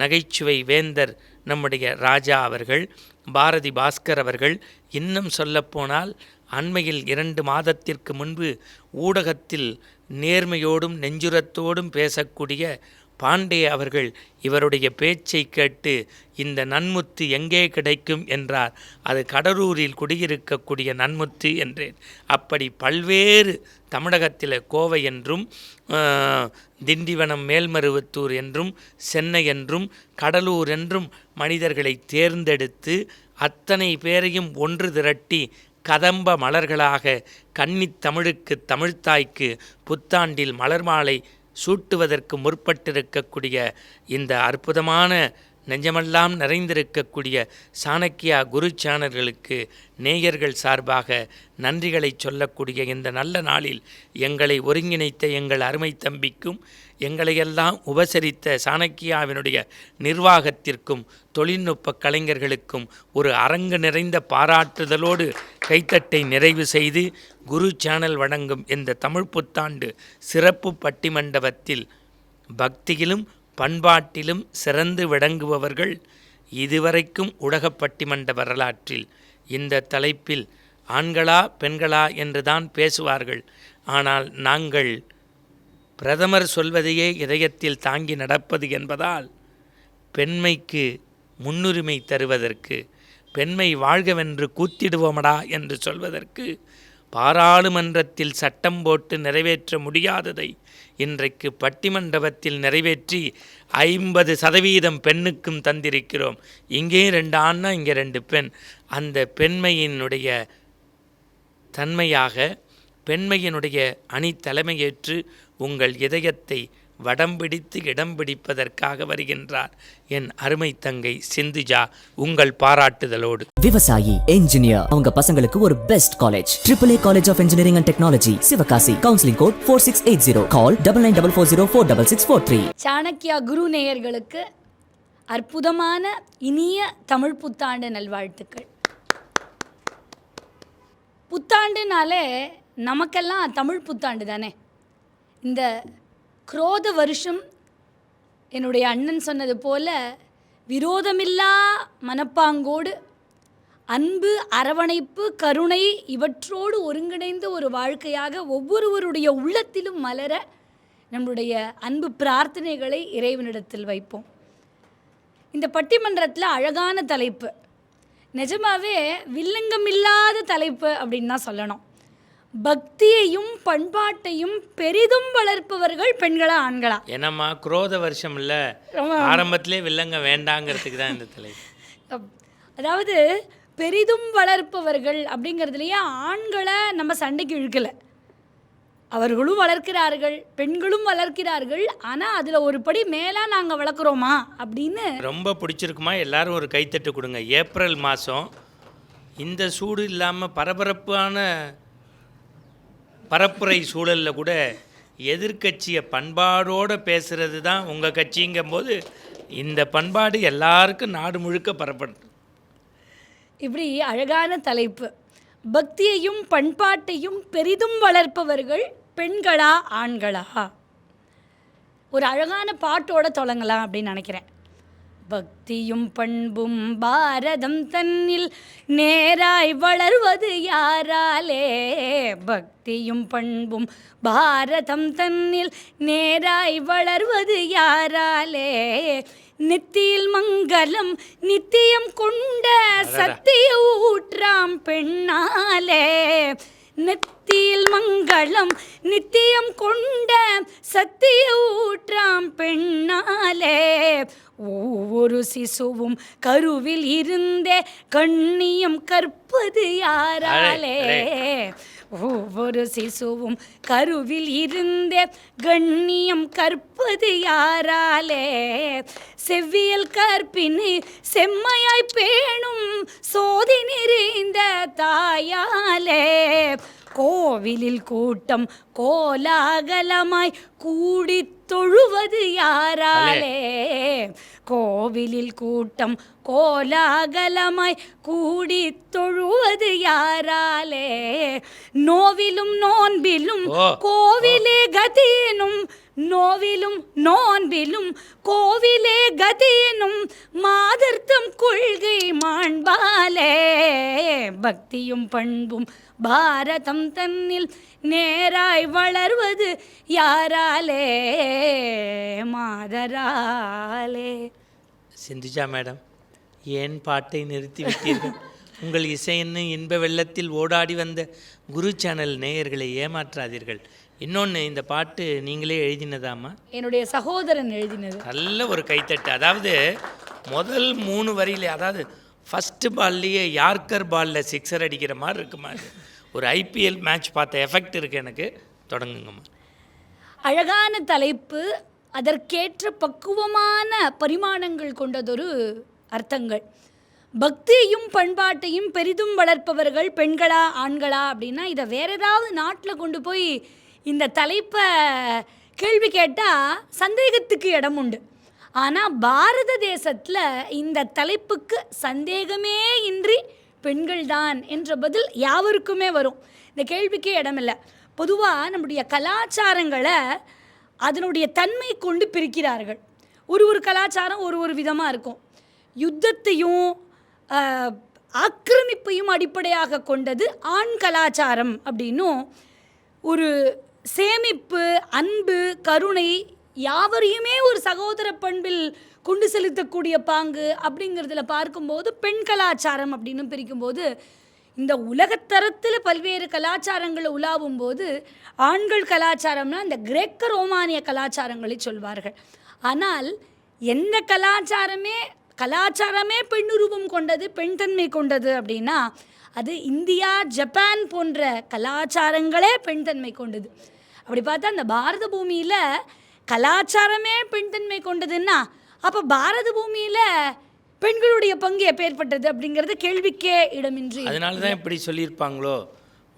நகைச்சுவை வேந்தர் நம்முடைய ராஜா அவர்கள், பாரதி பாஸ்கர் அவர்கள், இன்னும் சொல்லப்போனால் அண்மையில் 2 மாதத்திற்கு முன்பு ஊடகத்தில் நேர்மையோடும் நெஞ்சுரத்தோடும் பேசக்கூடிய பாண்டே அவர்கள் இவருடைய பேச்சை கேட்டு இந்த நன்முத்து எங்கே கிடைக்கும் என்றார். அது கடலூரில் குடியிருக்கக்கூடிய நன்முத்து என்றேன். அப்படி பல்வேறு தமிழகத்தில் கோவை என்றும் திண்டிவனம் மேல்மருவத்தூர் என்றும் சென்னை என்றும் கடலூர் என்றும் மனிதர்களை தேர்ந்தெடுத்து அத்தனை பேரையும் ஒன்று திரட்டி கதம்ப மலர்களாக கன்னித் தமிழுக்கு தமிழ்த்தாய்க்கு புத்தாண்டில் மலர் மாலை சூட்டுவதற்கு முற்பட்டிருக்கக்கூடிய இந்த அற்புதமான நெஞ்சமெல்லாம் நிறைந்திருக்கக்கூடிய சாணக்கியா குரு சேனல்களுக்கு நேயர்கள் சார்பாக நன்றிகளை சொல்லக்கூடிய இந்த நல்ல நாளில் எங்களை ஒருங்கிணைத்த எங்கள் அருமை தம்பிக்கும், எங்களையெல்லாம் உபசரித்த சாணக்கியாவினுடைய நிர்வாகத்திற்கும் தொழில்நுட்ப கலைஞர்களுக்கும் ஒரு அரங்கு நிறைந்த பாராட்டுதலோடு கைத்தட்டை நிறைவு செய்து குரு சேனல் வழங்கும் இந்த தமிழ் புத்தாண்டு சிறப்பு பட்டிமண்டபத்தில் பக்தியிலும் பண்பாட்டிலும் சிறந்து விளங்குபவர்கள் இதுவரைக்கும் உலக பட்டிமன்ற வரலாற்றில் இந்த தலைப்பில் ஆண்களா பெண்களா என்றுதான் பேசுவார்கள். ஆனால் நாங்கள் பிரதமர் சொல்வதையே இதயத்தில் தாங்கி நடப்பது என்பதால் பெண்மைக்கு முன்னுரிமை தருவதற்கு, பெண்மை வாழ்கவென்று கூத்திடுவோமடா என்று சொல்வதற்கு பாராளுமன்றத்தில் சட்டம் போட்டு நிறைவேற்ற முடியாததை இன்றைக்கு பட்டிமண்டபத்தில் நிறைவேற்றி 50% பெண்ணுக்கும் தந்திருக்கிறோம். இங்கே 2 ஆண்னா இங்கே 2 பெண். அந்த பெண்மையினுடைய தன்மையாக பெண்மையினுடைய அணி தலைமையேற்று உங்கள் இதயத்தை வடம் பிடித்து இடம் பிடிப்பதற்காக வருகின்றார் என் அருமை தங்கை சிந்துஜா. உங்கள் பாராட்டுதலோடு. விவசாயி, என்ஜினியர், அவங்க பசங்களுக்கு ஒரு best college AAA college of engineering and technology, Sivakasi. Counselling code 4680. Call 9944046643. Chanakya Guru நேயர்களுக்கு அற்புதமான இனிய தமிழ் புத்தாண்டு நல்வாழ்த்துக்கள். புத்தாண்டுனாலே நமக்கெல்லாம் தமிழ் புத்தாண்டு தானே. இந்த குரோத வருஷம் என்னுடைய அண்ணன் சொன்னது போல விரோதமில்லா மனப்பாங்கோடு அன்பு, அரவணைப்பு, கருணை இவற்றோடு ஒருங்கிணைந்த ஒரு வாழ்க்கையாக ஒவ்வொருவருடைய உள்ளத்திலும் மலர நம்முடைய அன்பு பிரார்த்தனைகளை இறைவனிடத்தில் வைப்போம். இந்த பட்டிமன்றத்தில் அழகான தலைப்பு, நிஜமாவே வில்லங்கமில்லாத தலைப்பு அப்படின்னு தான் சொல்லணும். பக்தியையும் பண்பாட்டையும் பெரிதும் வளர்ப்பவர்கள் பெண்களா ஆண்களா? என்னம்மா குரோத வருஷம் இல்லை, ஆரம்பத்திலே வில்லங்க வேண்டாங்கிறதுக்கு தான் இந்த தலைப்பு. அதாவது பெரிதும் வளர்ப்பவர்கள் அப்படிங்கிறதுலையே ஆண்களை நம்ம சண்டைக்கு இழுக்கலை. அவர்களும் வளர்க்கிறார்கள், பெண்களும் வளர்க்கிறார்கள். ஆனால் அதில் ஒரு படி மேலே நாங்கள் வளர்க்குறோமா அப்படின்னு ரொம்ப பிடிச்சிருக்குமா? எல்லாரும் ஒரு கைத்தட்டு கொடுங்க. ஏப்ரல் மாதம் இந்த சூடு இல்லாமல் பரபரப்பான பரப்புரை சூழலில் கூட எதிர்கட்சியை பண்பாடோடு பேசுகிறது தான் உங்கள் கட்சிங்கும் போது இந்த பண்பாடு எல்லாருக்கும் நாடு முழுக்க பரப்பணும். இப்படி அழகான தலைப்பு. பக்தியையும் பண்பாட்டையும் பெரிதும் வளர்ப்பவர்கள் பெண்களா ஆண்களா? ஒரு அழகான பாட்டோட தொடங்கலாம் அப்படின்னு நினைக்கிறேன். பக்தியும் பண்பும் பாரதம் தன்னில் நேராய் வளர்வது யாராலே? பக்தியும் பண்பும் பாரதம் தன்னில் நேராய் வளர்வது யாராலே? நித்தியில் மங்களம் நித்தியம் கொண்ட சத்திய ஊற்றாம் பெண்ணாலே. நெத்தியில் மங்களம் நித்தியம் கொண்ட சத்திய ஊற்றாம் பெண்ணாலே. ஒவ்வொரு சிசுவும் கருவில் இருந்தே கண்ணியம் கற்பது யாராலே? ஒவ்வொரு சிசுவும் கருவில் இருந்தே கண்ணியம் கற்பது யாராலே? செவ்வியல் கற்பினை செம்மையாய் பேணும் சோதி நிறைந்த தாயாலே. கோவிலில் கூட்டம் கோலாகலமாய் கூடி தொழுவது யாராலே? கோவிலில் கூட்டம் கோலாகலமாய் கூடி தொழுவது யாராலே? நோவிலும் நோன்பிலும் கோவிலே கதியினும் நோவிலும் நோன்பிலும் கோவிலே கதியினும் மாதர்த்தம் கொள்கை மாண்பாலே. பக்தியும் பண்பும் பாரதம் தன்னில் நேராய் வளர்வது யாராலே? மாதராலே. சிந்துஜா மேடம், ஏன் பாட்டை நிறுத்திவிட்டீர்கள்? உங்கள் இசைன்னு இன்ப வெள்ளத்தில் ஓடாடி வந்த குரு சேனல் நேயர்களை ஏமாற்றாதீர்கள். இன்னொன்று, இந்த பாட்டு நீங்களே எழுதினதாமா? என்னுடைய சகோதரன் எழுதினது. நல்ல ஒரு கைத்தட்டு. அதாவது முதல் 3 வரியிலே, அதாவது ஃபஸ்ட்டு பால்லையே யார்கர் பாலில் 6 அடிக்கிற மாதிரி இருக்குமா? ஒரு ஐபிஎல் மேட்ச் பார்த்த எஃபெக்ட் இருக்குது எனக்கு. தொடங்குங்கம்மா. அழகான தலைப்பு, அதற்கேற்ற பக்குவமான பரிமாணங்கள் கொண்டதொரு அர்த்தங்கள். பக்தியையும் பண்பாட்டையும் பெரிதும் வளர்ப்பவர்கள் பெண்களா ஆண்களா அப்படின்னா, இதை வேற ஏதாவது நாட்டில் கொண்டு போய் இந்த தலைப்பை கேள்வி கேட்டால் சந்தேகத்துக்கு இடம் உண்டு. ஆனால் பாரத தேசத்தில் இந்த தலைப்புக்கு சந்தேகமே இன்றி பெண்கள்தான் என்ற பதில் யாவருக்குமே வரும். இந்த கேள்விக்கே இடமில்லை. பொதுவாக நம்முடைய கலாச்சாரங்களை அதனுடைய தன்மை கொண்டு பிரிக்கிறார்கள். ஒரு கலாச்சாரம் ஒரு விதமாக இருக்கும். யுத்தத்தையும் ஆக்கிரமிப்பையும் அடிப்படையாக கொண்டது ஆண் கலாச்சாரம் அப்படின்னும், ஒரு சேமிப்பு, அன்பு, கருணை, யாவரையுமே ஒரு சகோதர பண்பில் கொண்டு செலுத்தக்கூடிய பாங்கு அப்படிங்கிறதுல பார்க்கும்போது பெண் கலாச்சாரம் அப்படின்னு பிரிக்கும்போது, இந்த உலகத்தரத்தில் பல்வேறு கலாச்சாரங்களை உலாவும் போது ஆண்கள் கலாச்சாரம்னா இந்த கிரேக்க ரோமானிய கலாச்சாரங்களை சொல்வார்கள். ஆனால் எந்த கலாச்சாரமே பெண்ணுருவம் கொண்டது, பெண் தன்மை கொண்டது அப்படின்னா அது இந்தியா, ஜப்பான் போன்ற கலாச்சாரங்களே பெண் தன்மை கொண்டது. அப்படி பார்த்தா அந்த பாரத பூமியில் கலாச்சாரமே பெண் தன்மை கொண்டதுன்னா அப்போ பாரத பூமியில் பெண்களுடைய பங்கு எப்பேற்பட்டது அப்படிங்கிறது கேள்விக்கே இடமின்றி. அதனால தான் இப்படி சொல்லியிருப்பாங்களோ,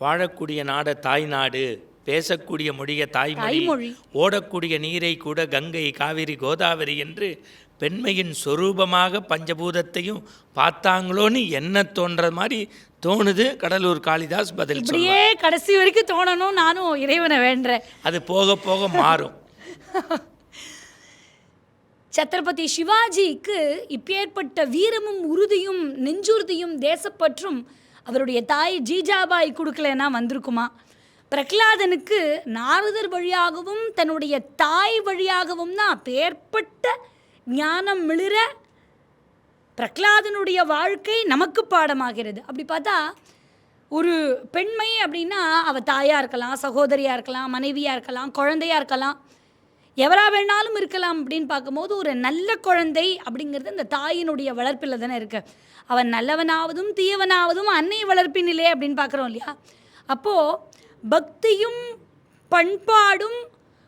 வாழக்கூடிய நாட தாய் நாடு, பேசக்கூடிய மொழிய தாய்மொழி, ஓடக்கூடிய நீரை கூட கங்கை, காவிரி, கோதாவரி என்று பெண்மையின் சொரூபமாக பஞ்சபூதத்தையும் பார்த்தாங்களோன்னு என்ன தோன்ற மாதிரி தோணுது. கடலூர் காளிதாஸ் பதில் இப்படியே கடைசி வரைக்கும் தோணணும், நானும் இறைவனை வேண்டேன். அது போக போக மாறும். சத்ரபதி சிவாஜிக்கு இப்பேற்பட்ட வீரமும் உறுதியும் நெஞ்சுறுதியும் தேசப்பற்றும் அவருடைய தாய் ஜீஜாபாய் கொடுக்கலன்னா வந்திருக்குமா? பிரகலாதனுக்கு நாரதர் வழியாகவும் தன்னுடைய தாய் வழியாகவும் தான் அப்பேற்பட்ட ஞானம் மிளிர பிரகலாதனுடைய வாழ்க்கை நமக்கு பாடமாகிறது. அப்படி பார்த்தா ஒரு பெண்மை அப்படின்னா அவள் தாயாக இருக்கலாம், சகோதரியாக இருக்கலாம், மனைவியாக இருக்கலாம், குழந்தையாக இருக்கலாம், எவராக வேணாலும் இருக்கலாம். அப்படின்னு பார்க்கும்போது ஒரு நல்ல குழந்தை அப்படிங்கிறது அந்த தாயினுடைய வளர்ப்பில் தானே இருக்கு. அவன் நல்லவனாவதும் தீயவனாவதும் அன்னை வளர்ப்பினிலே அப்படின்னு பார்க்குறோம் இல்லையா? அப்போது பக்தியும் பண்பாடும்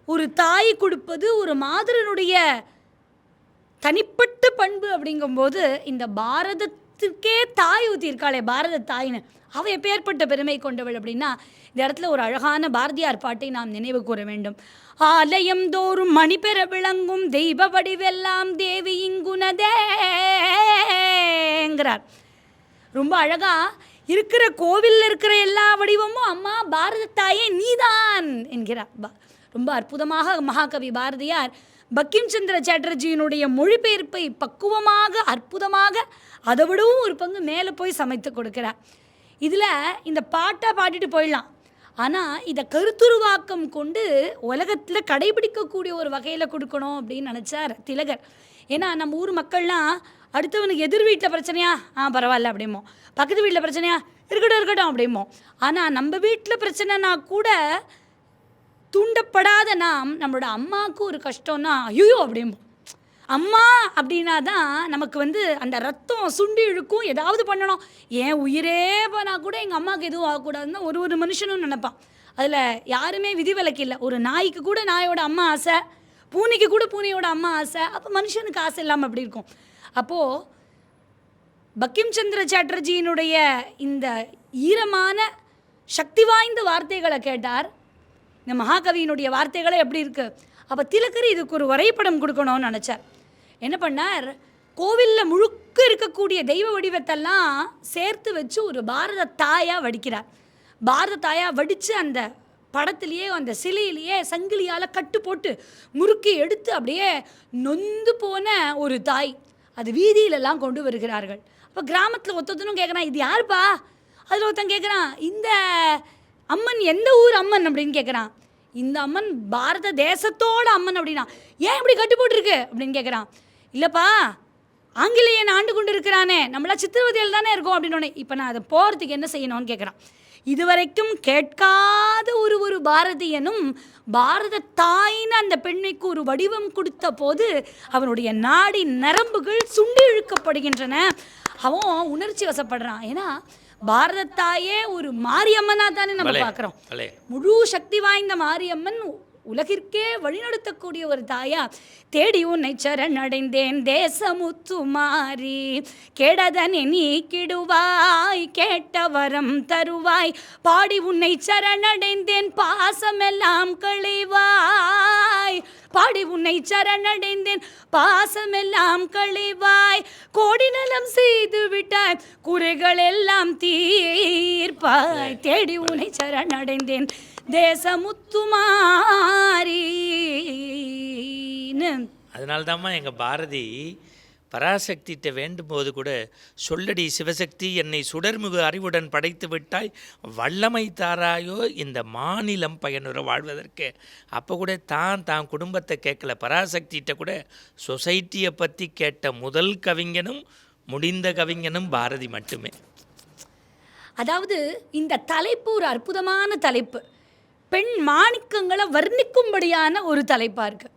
ஒரு தாய் கொடுப்பது ஒரு மாதரனுடைய தனிப்பட்ட பண்பு. அப்படிங்கும்போது இந்த பாரத பாரதத்துக்கே தாய் ஊற்றியிருக்காளே பாரத தாயின்னு, அவள் எப்பேற்பட்ட பெருமை கொண்டவள் அப்படின்னா, இந்த இடத்துல ஒரு அழகான பாரதியார் பாட்டை நாம் நினைவு கூற வேண்டும். ஆலயம் தோறும் மணிபெற விளங்கும் தெய்வ வடிவெல்லாம் தேவி இங்குனதேங்கிறார். ரொம்ப அழகா இருக்கிற கோவிலில் இருக்கிற எல்லா வடிவமும் அம்மா பாரத தாயே நீதான் என்கிறார். ரொம்ப அற்புதமாக மகாகவி பாரதியார் பங்கிம் சந்திர சாட்டர்ஜியினுடைய மொழிபெயர்ப்பை பக்குவமாக அற்புதமாக அதை விடவும் ஒரு பங்கு மேலே போய் சமைத்து கொடுக்கிறார். இதில் இந்த பாட்டை பாடிட்டு போயிடலாம், ஆனால் இதை கருத்துருவாக்கம் கொண்டு உலகத்தில் கடைபிடிக்கக்கூடிய ஒரு வகையில் கொடுக்கணும் அப்படின்னு நினச்சார் திலகர். ஏன்னா நம்ம ஊர் மக்கள்லாம் அடுத்தவனுக்கு எதிர் வீட்டில் பிரச்சனையா பரவாயில்ல அப்படிமோ, பக்கத்து வீட்டில் பிரச்சனையா இருக்கட்டும் அப்படிமோ. ஆனால் நம்ம வீட்டில் பிரச்சனைனா கூட தூண்டப்படாத நாம் நம்மளோட அம்மாவுக்கு ஒரு கஷ்டம்னா ஐயோ அப்படிமோ. அம்மா அப்படின்னா தான் நமக்கு அந்த ரத்தம் சுண்டி இழுக்கும், ஏதாவது பண்ணணும். ஏன் உயிரே போனால் கூட எங்கள் அம்மாவுக்கு எதுவும் ஆகக்கூடாதுன்னு ஒரு மனுஷனும் நினைப்பான். அதில் யாருமே விதிவிலக்கு இல்லை. ஒரு நாய்க்கு கூட நாயோட அம்மா ஆசை, பூனைக்கு கூட பூனையோட அம்மா ஆசை. அப்போ மனுஷனுக்கு ஆசை இல்லாமல் அப்படி இருக்கும். அப்போது பங்கிம் சந்திர சாட்டர்ஜியினுடைய இந்த ஈரமான சக்தி வாய்ந்த வார்த்தைகளை கேட்டார். இந்த மகாகவியினுடைய வார்த்தைகளை எப்படி இருக்குது. அப்போ திலகர் இதுக்கு ஒரு வரைபடம் கொடுக்கணும்னு நினச்சார். என்ன பண்ணார், கோவிலில் முழுக்க இருக்கக்கூடிய தெய்வ வடிவத்தெல்லாம் சேர்த்து வச்சு ஒரு பாரத தாயாக வடிக்கிறார். பாரத தாயாக வடித்து அந்த படத்துலேயே அந்த சிலையிலேயே சங்கிலியால் கட்டு போட்டு முறுக்கி எடுத்து அப்படியே நொந்து போன ஒரு தாய் அது வீதியிலெல்லாம் கொண்டு வருகிறார்கள். அப்போ கிராமத்தில் ஒருத்தனும் கேட்குறான், இது யாருப்பா? அதில் ஒருத்தன் கேட்குறான், இந்த அம்மன் எந்த ஊர் அம்மன் அப்படின்னு கேட்குறான். இந்த அம்மன் பாரத தேசத்தோட அம்மன் அப்படின்னா. ஏன் இப்படி கட்டு போட்டிருக்கு அப்படின்னு கேட்குறான். இல்லைப்பா, ஆங்கிலேயன் ஆண்டு கொண்டு இருக்கிறானே, நம்மளாம் சித்திரவதையில் தானே இருக்கோம் அப்படின்னோடனே, இப்போ நான் அதை போகிறதுக்கு என்ன செய்யணும்னு கேட்குறான். இதுவரைக்கும் கேட்காத ஒரு பாரதியனும் பாரத தாயின்னு அந்த பெண்மைக்கு ஒரு வடிவம் கொடுத்த போது அவனுடைய நாடி நரம்புகள் சுண்டி இழுக்கப்படுகின்றன. அவன் உணர்ச்சி வசப்படுறான். ஏன்னா பாரத தாயே ஒரு மாரியம்மனா தானே நம்ம பார்க்குறோம். முழு சக்தி வாய்ந்த மாரியம்மன் உலகிற்கே வழிநடத்தக்கூடிய ஒரு தாயா. தேடி உன்னை சரணடைந்தேன் தேசமுத்து மாறி, கேடதனை நீக்கிடுவாய் கேட்ட வரம் தருவாய், பாடி உன்னை சரணடைந்தேன் பாசமெல்லாம் களைவாய், பாடி உன்னை சரணடைந்தேன் பாசமெல்லாம் களைவாய், கோடி நலம் செய்து விட்டாய் குறைகள் எல்லாம் தீர்ப்பாய், தேடி உன்னை சரணடைந்தேன் தேசமுத்துமாரின்னு. அதனால்தாம்மா எங்கள் பாரதி பராசக்திகிட்ட வேண்டும் போது கூட, சொல்லடி சிவசக்தி என்னை சுடர்முக அறிவுடன் படைத்து விட்டாய், வல்லமை தாராயோ இந்த மாநிலம் பயனுற வாழ்வதற்கு. அப்போ கூட தான் குடும்பத்தை கேட்கல, பராசக்திகிட்ட கூட சொசைட்டியை பற்றி கேட்ட முதல் கவிஞனும் முடிந்த கவிஞனும் பாரதி மட்டுமே. அதாவது இந்த தலைப்பு ஒரு அற்புதமான தலைப்பு, பெண் மாணிக்கங்களை வர்ணிக்கும்படியான ஒரு தலைப்பாக இருக்குது.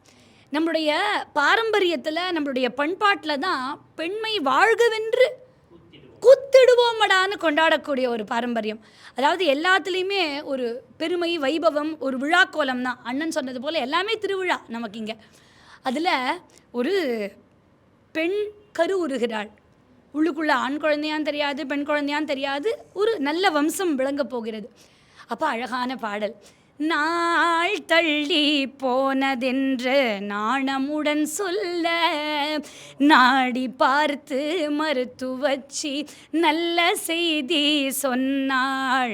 நம்மளுடைய பாரம்பரியத்தில் நம்மளுடைய பண்பாட்டில் தான் பெண்மை வாழ்கவென்று கூத்திடுவோமடான்னு கொண்டாடக்கூடிய ஒரு பாரம்பரியம். அதாவது எல்லாத்துலேயுமே ஒரு பெருமை வைபவம் ஒரு விழாக்கோலம் தான். அண்ணன் சொன்னது போல் எல்லாமே திருவிழா நமக்கு இங்கே. அதில் ஒரு பெண் கரு உருகிறாள், உள்ளுக்குள்ளே ஆண் குழந்தையான்னு தெரியாது பெண் குழந்தையான்னு தெரியாது, ஒரு நல்ல வம்சம் விளங்க போகிறது. அப்போ அழகான பாடல். நாள் தள்ளி போனதென்று நாணமுடன் சொல்ல, நாடி பார்த்து மருத்துவச்சி நல்ல செய்தி சொன்னாள்,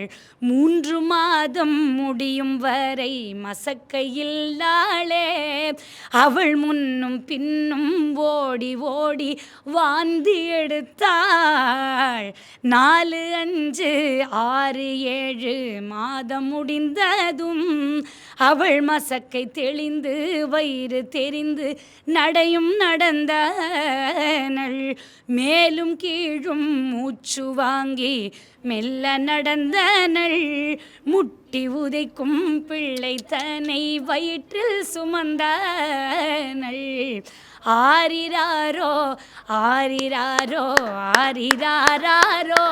3 மாதம் முடியும் வரை மசக்கையில்லாளே, அவள் முன்னும் பின்னும் ஓடி ஓடி வாந்தி எடுத்தாள், 4, 5, 6, 7 மாதம் முடிந்ததும் அவள் மசக்கை தெளிந்து வயிறு தெரிந்து நடையும் நடந்தனள், மேலும் கீழும் மூச்சு வாங்கி மெல்ல நடந்தனள், முட்டி உதைக்கும் பிள்ளை தன்னை வயிற்றில் சுமந்தனள், ஆரிராரோ ஆரிராரோ ஆரிராரோ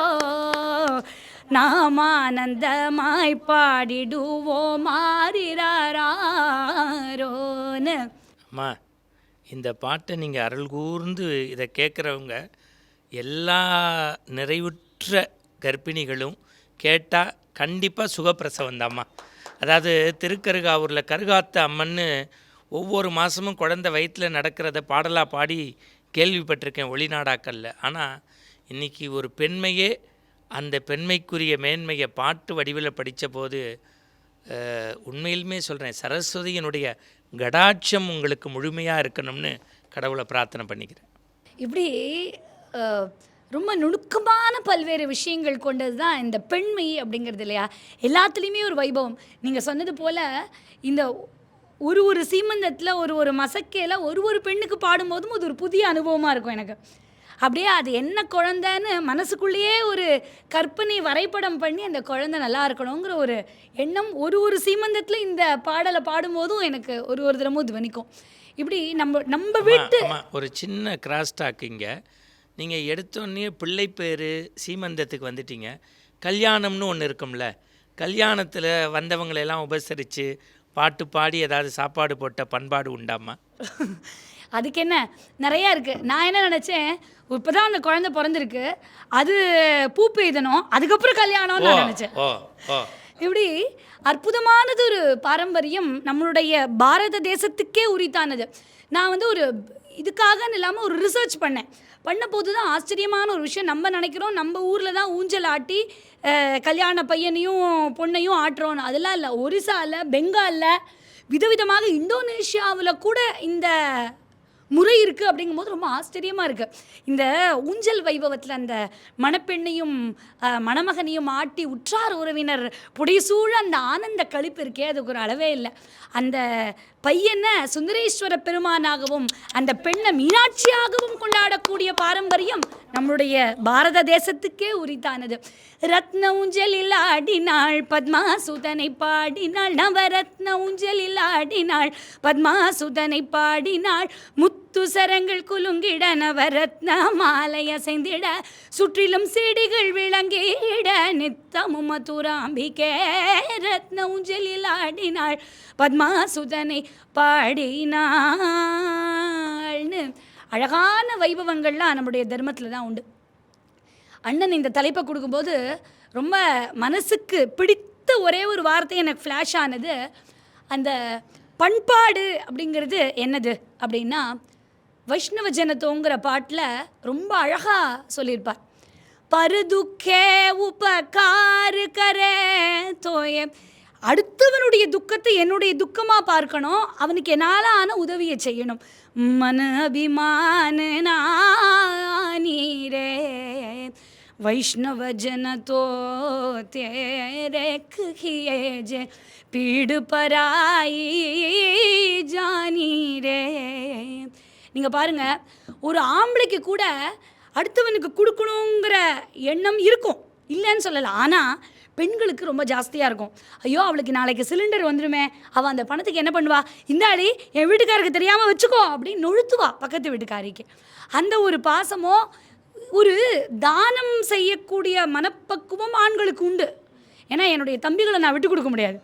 நாம் ஆனந்தமாய் பாடிடுவோம் ஆரிராரோன்னு. அம்மா, இந்த பாட்டை நீங்கள் அருள் கூர்ந்து இதை கேட்குறவங்க எல்லா நிறைவுற்ற கர்ப்பிணிகளும் கேட்டால் கண்டிப்பாக சுகப்பிரசவம் தாம்மா. அதாவது திருக்கருகாவூரில் கருகாத்த அம்மன்னு ஒவ்வொரு மாதமும் குழந்தை வயிற்றில் நடக்கிறத பாடலாக பாடி கேள்விப்பட்டிருக்கேன் வெளிநாடாக்கல்ல. ஆனால் இன்றைக்கி ஒரு பெண்மையே அந்த பெண்மைக்குரிய மேன்மையை பாட்டு வடிவில் படித்த போது உண்மையிலுமே சொல்கிறேன், சரஸ்வதியினுடைய கடாட்சம் உங்களுக்கு முழுமையாக இருக்கணும்னு கடவுளை பிரார்த்தனை பண்ணிக்கிறேன். இப்படி ரொம்ப நுணுக்கமான பல்வேறு விஷயங்கள் கொண்டது தான் இந்த பெண்மை அப்படிங்கிறது இல்லையா? எல்லாத்துலேயுமே ஒரு வைபவம். நீங்கள் சொன்னது போல் இந்த ஒரு சீமந்தத்தில் ஒரு மசக்கையில் ஒரு பெண்ணுக்கு பாடும்போதும் அது ஒரு புதிய அனுபவமாக இருக்கும் எனக்கு. அப்படியே அது என்ன குழந்தைன்னு மனசுக்குள்ளேயே ஒரு கற்பனை வரைபடம் பண்ணி அந்த குழந்தை நல்லா இருக்கணுங்கிற ஒரு எண்ணம் ஒரு சீமந்தத்தில் இந்த பாடலை பாடும்போதும் எனக்கு ஒரு தினமும் துவனிக்கும். இப்படி நம்ம வீட்டு ஒரு சின்ன கிராஸ் டாக்குங்க. நீங்கள் எடுத்தோடனே பிள்ளை பேர் சீமந்தத்துக்கு வந்துட்டீங்க. கல்யாணம்னு ஒன்று இருக்கும்ல, கல்யாணத்தில் வந்தவங்களெல்லாம் உபசரித்து பாட்டு பாடி ஏதாவது சாப்பாடு போட்ட பண்பாடு உண்டாமா? அதுக்கு என்ன, நிறையா இருக்குது. நான் என்ன நினச்சேன், இப்போ தான் அந்த குழந்தை பிறந்திருக்கு, அது பூ பெய்தணும், அதுக்கப்புறம் கல்யாணம்னு நான் நினச்சேன். இப்படி அற்புதமானது ஒரு பாரம்பரியம் நம்மளுடைய பாரத தேசத்துக்கே உரித்தானது. நான் ஒரு இதுக்காகன்னு இல்லாமல் ஒரு ரிசர்ச் பண்ண போது தான் ஆச்சரியமான ஒரு விஷயம். நம்ம நினைக்கிறோம் நம்ம ஊரில் தான் ஊஞ்சல் ஆட்டி கல்யாண பையனையும் பொண்ணையும் ஆட்டுறோன்னு. அதெல்லாம் இல்லை. ஒரிசாவில், பெங்காலில், விதவிதமாக இந்தோனேஷியாவில் கூட இந்த முறை இருக்குது. அப்படிங்கும்போது ரொம்ப ஆச்சரியமாக இருக்குது. இந்த ஊஞ்சல் வைபவத்தில் அந்த மணப்பெண்ணையும் மணமகனையும் ஆட்டி உற்றார் உறவினர் புடைசூழ அந்த ஆனந்த கழிப்பு இருக்கே, அதுக்கு ஒரு அளவே இல்லை. அந்த பையனை சுந்தரேஸ்வர பெருமானாகவும் அந்த பெண்ணை மீனாட்சியாகவும் கொண்டாடக்கூடிய பாரம்பரியம் நம்முடைய பாரத தேசத்துக்கே உரித்தானது. ரத்ன ஊஞ்சலில் ஆடினாள் பத்மாசுதனை பாடினாள், நவரத்ன ஊஞ்சலில் ஆடினாள் பத்மாசுதனை பாடினாள், முத்து சரங்கள் குலுங்கிட நவரத்ன மாலை அசைந்திட, சுற்றிலும் செடிகள் விளங்கிட நித்தமும் மதுராம்பிகே ரத்ன ஊஞ்சலில் ஆடினாள் பத்மாசுதனை பாடினாள்னு அழகான வைபவங்கள்லாம் நம்முடைய தர்மத்தில் தான் உண்டு. அண்ணன் இந்த தலைப்பை கொடுக்கும்போது ரொம்ப மனசுக்கு பிடித்த ஒரே ஒரு வார்த்தை எனக்கு ஃப்ளாஷ் ஆனது. அந்த பண்பாடு அப்படிங்கிறது என்னது அப்படின்னா, வைஷ்ணவ ஜனத்தோங்கிற பாட்டில் ரொம்ப அழகாக சொல்லியிருப்பார். பருதுக்கே உபகார் கரே தோயே, அடுத்தவனுடைய துக்கத்தை என்னுடைய துக்கமாக பார்க்கணும், அவனுக்கு என்னால் ஆன உதவியை செய்யணும். மன அபிமான நீரே வைஷ்ணவ ஜனத்தோ தேரே கியே ஜே பீடு பராயி ஜானீரே. நீங்கள் பாருங்கள், ஒரு ஆம்பளைக்கு கூட அடுத்தவனுக்கு கொடுக்கணுங்கிற எண்ணம் இருக்கும், இல்லைன்னு சொல்லலை. ஆனால் பெண்களுக்கு ரொம்ப ஜாஸ்தியாக இருக்கும். ஐயோ அவளுக்கு நாளைக்கு சிலிண்டர் வந்துடுமே, அவள் அந்த பணத்துக்கு என்ன பண்ணுவா, இந்தாடி என் வீட்டுக்காருக்கு தெரியாமல் வச்சுக்கோ அப்படின்னு நொழுத்துவா பக்கத்து வீட்டுக்காரிக்கு. அந்த ஒரு பாசமோ ஒரு தானம் செய்யக்கூடிய மனப்பக்குவம் ஆண்களுக்கு உண்டு. ஏன்னா என்னுடைய தம்பிகளை நான் விட்டு கொடுக்க முடியாது.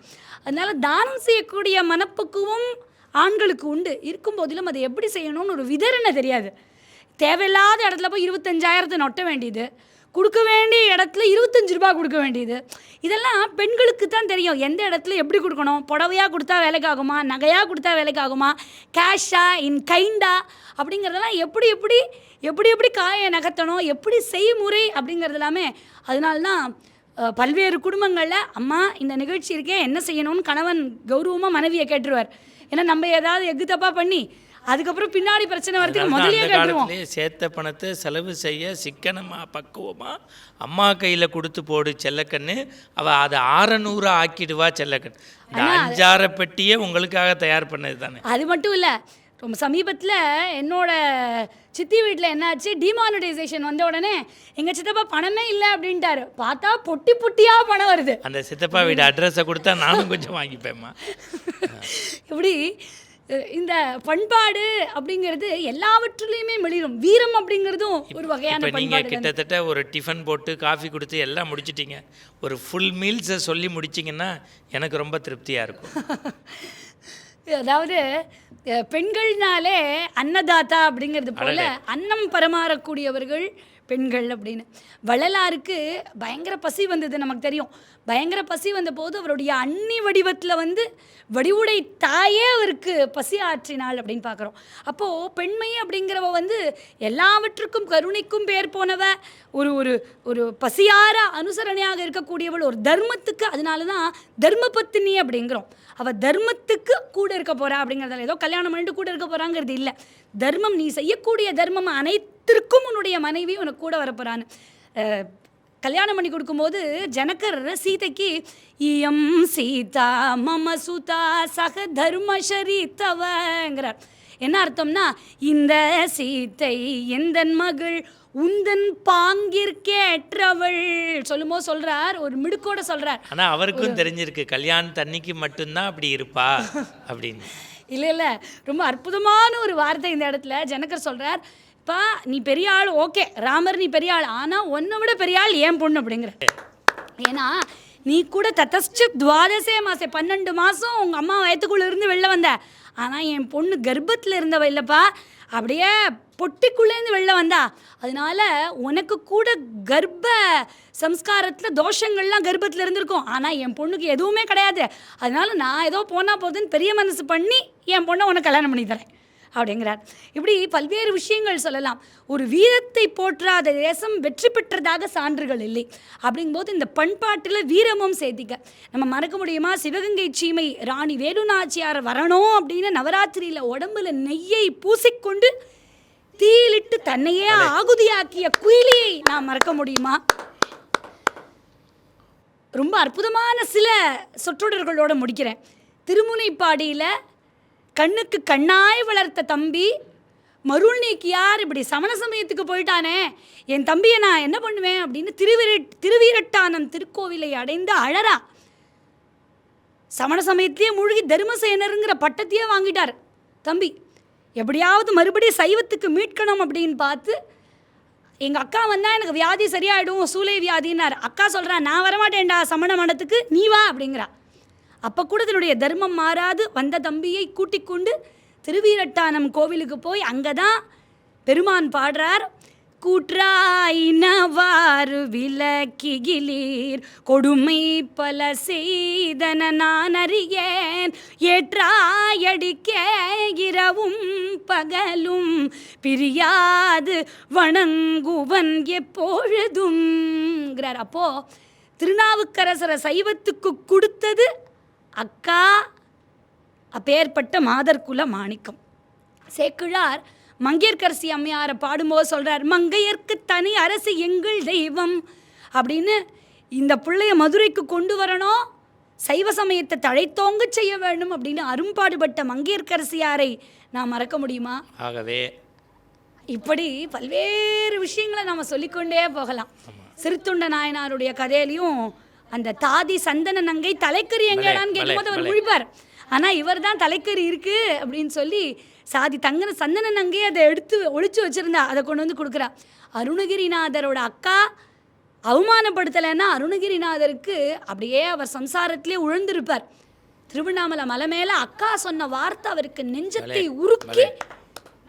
அதனால் தானம் செய்யக்கூடிய மனப்பக்குவம் ஆண்களுக்கு உண்டு. இருக்கும் போதிலும் அதை எப்படி செய்யணும்னு ஒரு விதரணை தெரியாது. தேவையில்லாத இடத்துல போய் 25,000 நொட்ட வேண்டியது, கொடுக்க வேண்டிய இடத்துல 25 ரூபா கொடுக்க வேண்டியது, இதெல்லாம் பெண்களுக்கு தான் தெரியும். எந்த இடத்துல எப்படி கொடுக்கணும், புடவையாக கொடுத்தா வேலைக்காகுமா, நகையாக கொடுத்தா வேலைக்காகுமா, கேஷா இன் கைண்டா அப்படிங்கிறதெல்லாம் எப்படி எப்படி எப்படி எப்படி காயை நகர்த்தணும், எப்படி செய்முறை அப்படிங்கிறது எல்லாமே. அதனால்தான் பல்வேறு குடும்பங்களில் அம்மா இந்த நிகழ்ச்சி இருக்கேன் என்ன செய்யணும்னு கணவன் கௌரவமாக மனைவியை கேட்டுருவார். ஏன்னா நம்ம ஏதாவது எக்கு தப்பாக பண்ணி அதுக்கப்புறம் பின்னாடி பிரச்சனை வரதுக்கு முதலியே கேட்டுருவோம். சேர்த்த பணத்தை செலவு செய்ய சிக்கனமாக பக்குவமாக அம்மா கையில் கொடுத்து போடு செல்லக்கண்ணு, அவள் அதை 600 ஆக்கிடுவா செல்லக்கண். இந்த 5-6 பெட்டியே உங்களுக்காக தயார் பண்ணது தானே. அது மட்டும் இல்லை, ரொம்ப சமீபத்தில் என்னோட சித்தி வீட்டில் என்னாச்சு, டிமானிட்டைசேஷன் வந்த உடனே எங்கள் சித்தப்பா பணமே இல்லை அப்படின்ட்டாரு. பார்த்தா பொட்டி பொட்டியாக பணம் வருது. அந்த சித்தப்பா வீடு அட்ரஸை கொடுத்தா நானும் கொஞ்சம் வாங்கிப்பேம்மா. இப்படி இந்த பண்பாடு அப்படிங்கிறது எல்லாவற்றிலையுமே மிளிரும். வீரம் அப்படிங்கிறதும் ஒரு வகையான பண்பாடு. நீங்கள் கிட்டத்தட்ட ஒரு டிஃபன் போட்டு காஃபி கொடுத்து எல்லாம் முடிச்சிட்டிங்க. ஒரு ஃபுல் மீல்ஸை சொல்லி முடிச்சிங்கன்னா எனக்கு ரொம்ப திருப்தியாக இருக்கும். அதாவது பெண்கள்னாலே அன்னதாத்தா அப்படிங்கிறது போல அன்னம் பரமாறக்கூடியவர்கள் பெண்கள் அப்படின்னு. வள்ளலாருக்கு பயங்கர பசி வந்தது நமக்கு தெரியும். பயங்கர பசி வந்தபோது அவருடைய அன்னி வடிவத்தில் வடிவுடை தாயே அவருக்கு பசி ஆற்றினாள் அப்படின்னு பார்க்குறோம். அப்போது பெண்மை அப்படிங்கிறவ எல்லாவற்றுக்கும் கருணைக்கும் பேர் போனவ, ஒரு ஒரு ஒரு பசியார அனுசரணையாக இருக்கக்கூடியவள், ஒரு தர்மத்துக்கு. அதனால தான் தர்மபத்தினி அப்படிங்கிறோம். அவள் தர்மத்துக்கு கூட இருக்க போகிறா அப்படிங்கிறதால ஏதோ கல்யாணம் பண்ணிட்டு கூட இருக்க போகிறாங்கிறது இல்லை. தர்மம், நீ செய்யக்கூடிய தர்மம் அனைத்திற்கும் உன்னுடைய மனைவி உனக்கு கூட வரப்போகிறான்னு கல்யாணம் பண்ணி கொடுக்கும்போது ஜனகர் சீதைக்கு இயம் சீதா மம சுதா சக தர்மஷரீத்தவங்கிறார். என்ன அர்த்தம்னா, இந்த சீத்தை எந்தன் மகள் உந்தன் பாங்கிற்கேற்றவள் சொல்லும்போது சொல்றார், ஒரு மிடுக்கோட சொல்றார். ஆனா அவருக்கும் தெரிஞ்சிருக்கு கல்யாணம் தண்ணிக்கு மட்டும்தான் அப்படி இருப்பா அப்படின்னு. இல்லை, ரொம்ப அற்புதமான ஒரு வார்த்தை இந்த இடத்துல ஜனகர் சொல்றார். பா, நீ பெரிய ஆள், ஓகே, ராமர் நீ பெரிய ஆள், ஆனால் உன்னை விட பெரிய ஆள் ஏன் பொண்ணு அப்படிங்கிற. ஏன்னா நீ கூட தத்தஸ்சு துவாதசே மாசே 12 மாதம் உங்கள் அம்மா வயத்துக்குள்ளே இருந்து வெளில வந்த. ஆனால் என் பொண்ணு கர்ப்பத்தில் இருந்தவ இல்லைப்பா, அப்படியே பொட்டிக்குள்ளேருந்து வெளில வந்தா. அதனால உனக்கு கூட கர்ப்ப சம்ஸ்காரத்தில் தோஷங்கள்லாம் கர்ப்பத்தில் இருந்திருக்கும். ஆனால் என் பொண்ணுக்கு எதுவுமே கிடையாது. அதனால நான் ஏதோ போனால் போதுன்னு பெரிய மனசு பண்ணி என் பொண்ணை உனக்கு கல்யாணம் பண்ணி தரேன் அப்படிங்கிறார். இப்படி பல்வேறு விஷயங்கள் சொல்லலாம். ஒரு வீரத்தை போற்றாத தேசம் வெற்றி பெற்றதாக சான்றுகள் இல்லை. அப்படிங்கும்போது இந்த பண்பாட்டில் வீரமும் சேர்த்திக்க நம்ம மறக்க முடியுமா? சிவகங்கை சீமை ராணி வேலுநாச்சியார் வரணும் அப்படின்னு நவராத்திரியில் உடம்புல நெய்யை பூசிக்கொண்டு தீயிலிட்டு தன்னையே ஆகுதியாக்கிய குயிலியை நான் மறக்க முடியுமா? ரொம்ப அற்புதமான சில சொற்றொடர்களோடு முடிக்கிறேன். திருமுனைப்பாடியில் கண்ணுக்கு கண்ணாய் வளர்த்த தம்பி மருள் நீக்கியார் இப்படி சமண சமயத்துக்கு போயிட்டானே, என் தம்பியை நான் என்ன பண்ணுவேன் அப்படின்னு திருவீரட்டானம் திருக்கோவிலை அடைந்து அழறா. சமண சமயத்திலேயே மூழ்கி தர்மசேனருங்கிற பட்டத்தையே வாங்கிட்டார் தம்பி. எப்படியாவது மறுபடியும் சைவத்துக்கு மீட்கணும் அப்படின்னு பார்த்து, எங்கள் அக்கா வந்தால் எனக்கு வியாதி சரியாயிடும், சூளை வியாதினார். அக்கா சொல்கிறா, நான் வரமாட்டேன்டா சமண மடத்துக்கு, நீ வா அப்படிங்கிறா. அப்போ கூட தன்னுடைய தர்மம் மாறாது வந்த தம்பியை கூட்டிக் கொண்டு திருவீரட்டானம் கோவிலுக்கு போய் அங்கே தான் பெருமான் பாடுறார். கூற்றாயினவாறு விலக்கிகிலீர் கொடுமை பல செய்தன நான் அறியேன், ஏற்றாயடிக்கே இரவும் பகலும் பிரியாது வணங்குவன் எப்பொழுதும்ங்கிறார். அப்போது திருநாவுக்கரசரை சைவத்துக்கு கொடுத்தது அக்கா, அப்பேற்பட்ட மாதர்குல மாணிக்கம். சேக்கிழார் மங்கையர்க்கரசி அம்மையாரை பாடும்போது சொல்கிறார், மங்கையர்க்கு தனி அரசு எங்கள் தெய்வம் அப்படின்னு. இந்த பிள்ளைய மதுரைக்கு கொண்டு வரணும், சைவ சமயத்தை தழைத்தோங்க செய்ய வேண்டும் அப்படின்னு அரும்பாடுபட்ட மங்கையர்க்கரசியாரை நான் மறக்க முடியுமா? ஆகவே இப்படி பல்வேறு விஷயங்களை நாம் சொல்லிக்கொண்டே போகலாம். சிறுத்தொண்ட நாயனாருடைய கதையிலையும் அந்த தாதி சந்தன நங்கை தலைக்கறி எங்கேடான்னு கேட்கும்போது அவர் முழிப்பார். ஆனால் இவர் தான் தலைக்கறி இருக்குது அப்படின்னு சொல்லி சாதி சந்தன நங்கை அதை எடுத்து ஒழிச்சு வச்சுருந்தா, அதை கொண்டு வந்து கொடுக்குறா. அருணகிரிநாதரோட அக்கா அவமானப்படுத்தலைன்னா அருணகிரிநாதருக்கு அப்படியே அவர் சம்சாரத்திலே உழந்திருப்பார். திருவண்ணாமலை மலை மேலே அக்கா சொன்ன வார்த்தை அவருக்கு நெஞ்சத்தை உருக்கி,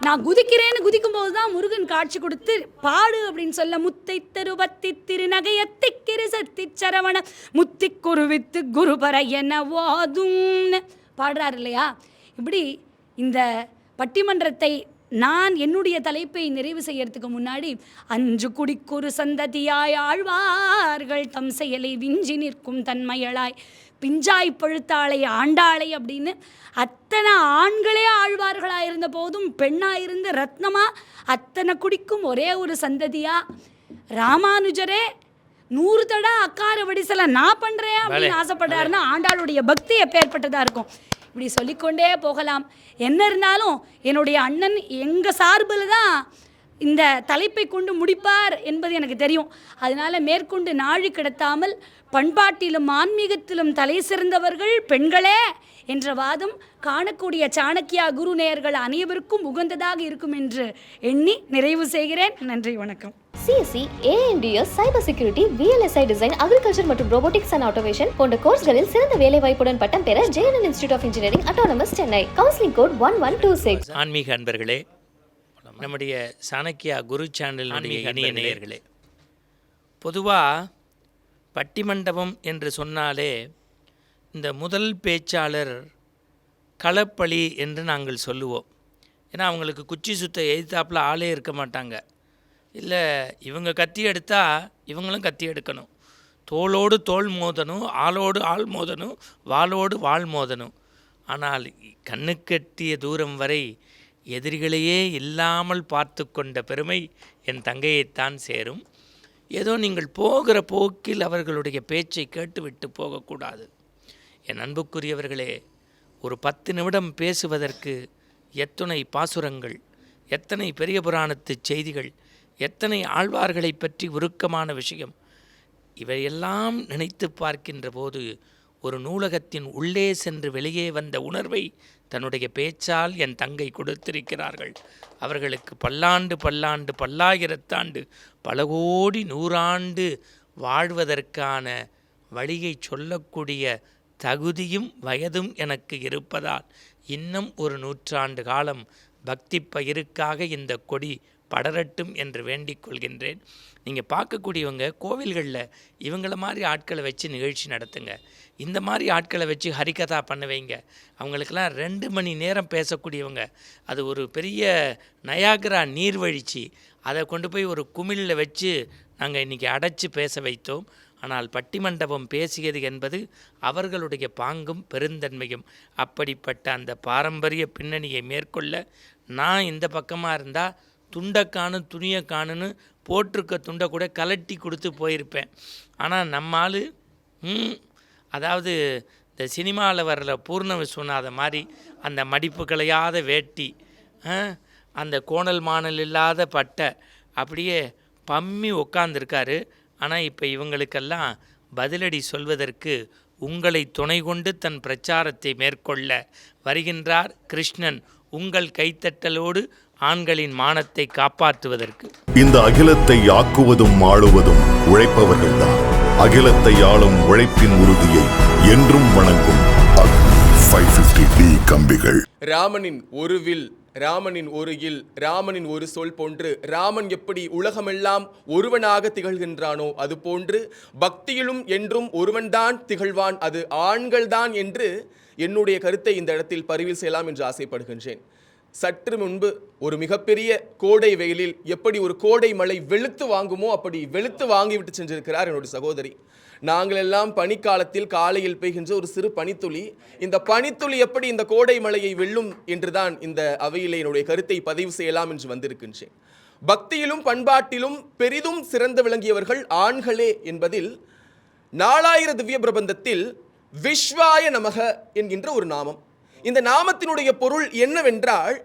நான் குதிக்கிறேன்னு குதிக்கும்போது தான் முருகன் காட்சி கொடுத்து பாடு அப்படின்னு சொல்ல, முத்தை தருவத்தி திருநகையத்தை கிரிசத்தி சரவண முத்தி குருவித்து குருபர என ஓதும்னு பாடுறாரு இல்லையா? இப்படி இந்த பட்டிமன்றத்தை நான் என்னுடைய தலைப்பை நிறைவு செய்யறதுக்கு முன்னாடி, அஞ்சு குடிக்கொரு சந்ததியாய் ஆழ்வார்கள் தம் செயலை விஞ்சி நிற்கும் தன்மையளாய் பிஞ்சாய் பழுத்தாளை ஆண்டாளை அப்படின்னு அத்தனை ஆண்களே ஆழ்வார்களாக இருந்த போதும் பெண்ணாயிருந்து ரத்னமா அத்தனை குடிக்கும் ஒரே ஒரு சந்ததியா ராமானுஜரே 100 தடா அக்கார வடிசலை நான் பண்ணுறேன் அப்படின்னு ஆசைப்படுறாருன்னா ஆண்டாளுடைய பக்தி எப்பேற்பட்டதாக இருக்கும். இப்படி சொல்லிக்கொண்டே போகலாம். என்ன இருந்தாலும் என்னுடைய அண்ணன் எங்கள் சார்பில் தான் இந்த தலைப்பை கொண்டு முடிப்பார் என்பது எனக்கு தெரியும். அதனால் மேற்கொண்டு நாழி கிடத்தாமல் பண்பாட்டிலும் ஆன்மீகத்திலும் தலை சிறந்தவர்கள் பெண்களே என்ற வாதம் காணக்கூடிய சாணக்கியா குரு நேயர்கள் அனைவருக்கும் உகந்ததாக இருக்கும் என்று எண்ணி நிறைவு செய்கிறேன். நன்றி, வணக்கம். CSE, AMDS, cyber security, VLSI design, agriculture மற்றும் ரோபோட்டிக்ஸ் அண்ட் ஆட்டோமேஷன் போன்ற கோர்ஸ்களில் சிறந்த வேலை வாய்ப்புடன் பட்டம் பெற JNN institute of engineering autonomous Chennai. Counselling code 1126. ஆன்மீக அன்பர்களே நம்முடைய சாணக்கியா குரு சேனலுடைய இணைய நேயர்களே, பொதுவாக பட்டிமண்டபம் என்று சொன்னாலே இந்த முதல் பேச்சாளர் களப்பளி என்று நாங்கள் சொல்லுவோம். ஏன்னா அவங்களுக்கு குச்சி சுத்த எதிர்த்தாப்பில் ஆளே இருக்க மாட்டாங்க. இல்லை இவங்க கத்தி எடுத்தால் இவங்களும் கத்தி எடுக்கணும், தோளோடு தோள் மோதணும், ஆளோடு ஆள் மோதணும், வாளோடு வாள் மோதணும். ஆனால் கண்ணுக்கெட்டிய தூரம் வரை எதிரிகளையே இல்லாமல் பார்த்து கொண்ட பெருமை என் தங்கையைத்தான் சேரும். ஏதோ நீங்கள் போகிற போக்கில் அவர்களுடைய பேச்சை கேட்டுவிட்டு போகக்கூடாது. என் அன்புக்குரியவர்களே, ஒரு 10 நிமிடம் பேசுவதற்கு எத்தனை பாசுரங்கள், எத்தனை பெரிய புராணத்து செய்திகள், எத்தனை ஆழ்வார்களை பற்றி உருக்கமான விஷயம், இவையெல்லாம் நினைத்து பார்க்கின்ற போது ஒரு நூலகத்தின் உள்ளே சென்று வெளியே வந்த உணர்வை தன்னுடைய பேச்சால் என் தங்கை கொடுத்திருக்கிறார்கள். அவர்களுக்கு பல்லாண்டு பல்லாண்டு பல்லாயிரத்தாண்டு பல கோடி நூறாண்டு வாழ்வதற்கான வழியை சொல்லக்கூடிய தகுதியும் வயதும் எனக்கு இருப்பதால் இன்னும் ஒரு 100 ஆண்டு காலம் பக்தி பயிருக்காக இந்த கொடி படரட்டும் என்று வேண்டிக் கொள்கின்றேன். நீங்கள் பார்க்கக்கூடியவங்க கோவில்களில் இவங்கள மாதிரி ஆட்களை வச்சு நிகழ்ச்சி நடத்துங்க. இந்த மாதிரி ஆட்களை வச்சு ஹரிகதா பண்ண வைங்க. அவங்களுக்கெல்லாம் 2 மணி நேரம் பேசக்கூடியவங்க. அது ஒரு பெரிய நயாகரா நீர்வழிச்சி, அதை கொண்டு போய் ஒரு குமிழில் வச்சு நாங்கள் இன்றைக்கி அடைச்சி பேச வைத்தோம். ஆனால் பட்டிமண்டபம் பேசியது என்பது அவர்களுடைய பாங்கும் பெருந்தன்மையும். அப்படிப்பட்ட அந்த பாரம்பரிய பின்னணியை மேற்கொள்ள நான் இந்த பக்கமாக இருந்தால் துண்டை துணியை காணுன்னு போட்டிருக்க துண்டை கூட கலட்டி கொடுத்து போயிருப்பேன். ஆனால் நம்மால் அதாவது இந்த சினிமாவில் வரல பூர்ண விஸ்வநாத மாதிரி அந்த மடிப்பு கலையாத வேட்டி, அந்த கோணல் மானல் இல்லாத பட்டை அப்படியே பம்மி உட்காந்துருக்காரு. ஆனால் இப்போ இவங்களுக்கெல்லாம் பதிலடி சொல்வதற்கு உங்களை துணை கொண்டு தன் பிரச்சாரத்தை மேற்கொள்ள வருகின்றார் கிருஷ்ணன், உங்கள் கைத்தட்டலோடு ஆண்களின் மானத்தை காப்பாற்றுவதற்கு. இந்த அகிலத்தை ஆக்குவதும் ஆளுவதும் உழைப்பவர்கள்தான். அகிலத்தை ஆளும் உழைப்பின் உறுதியை என்றும் வணங்கும் 550D கம்பிகள். ராமனின் ஒரு வில், ராமனின் ஒரு இல், ராமனின் ஒரு சொல் போன்று ராமன் எப்படி உலகமெல்லாம் ஒருவனாக திகழ்கின்றானோ அதுபோன்று பக்தியிலும் என்றும் ஒருவன்தான் திகழ்வான், அது ஆண்கள்தான் என்று என்னுடைய கருத்தை இந்த இடத்தில் பதிவு செய்யலாம் என்று ஆசைப்படுகின்றேன். சற்று முன்பு ஒரு மிகப்பெரிய கோடை வெயிலில் எப்படி ஒரு கோடை மழை வெளுத்து வாங்குமோ அப்படி வெளுத்து வாங்கிவிட்டு சென்றிருக்கிறார் என்னுடைய சகோதரி. நாங்கள் எல்லாம் பனிக்காலத்தில் காலையில் பெய்கின்ற ஒரு சிறு பனித்துளி, இந்த பனித்துளி எப்படி இந்த கோடை மழையை வெல்லும் என்றுதான் இந்த அவையிலே என்னுடைய கருத்தை பதிவு செய்யலாம் என்று வந்திருக்கின்றேன். பக்தியிலும் பண்பாட்டிலும் பெரிதும் சிறந்து விளங்கியவர்கள் ஆண்களே என்பதில் 4000 திவ்ய பிரபந்தத்தில் விஸ்வாய நமக என்கின்ற ஒரு நாமம். இந்த நாமத்தினுடைய பொருள் என்னவென்றால்,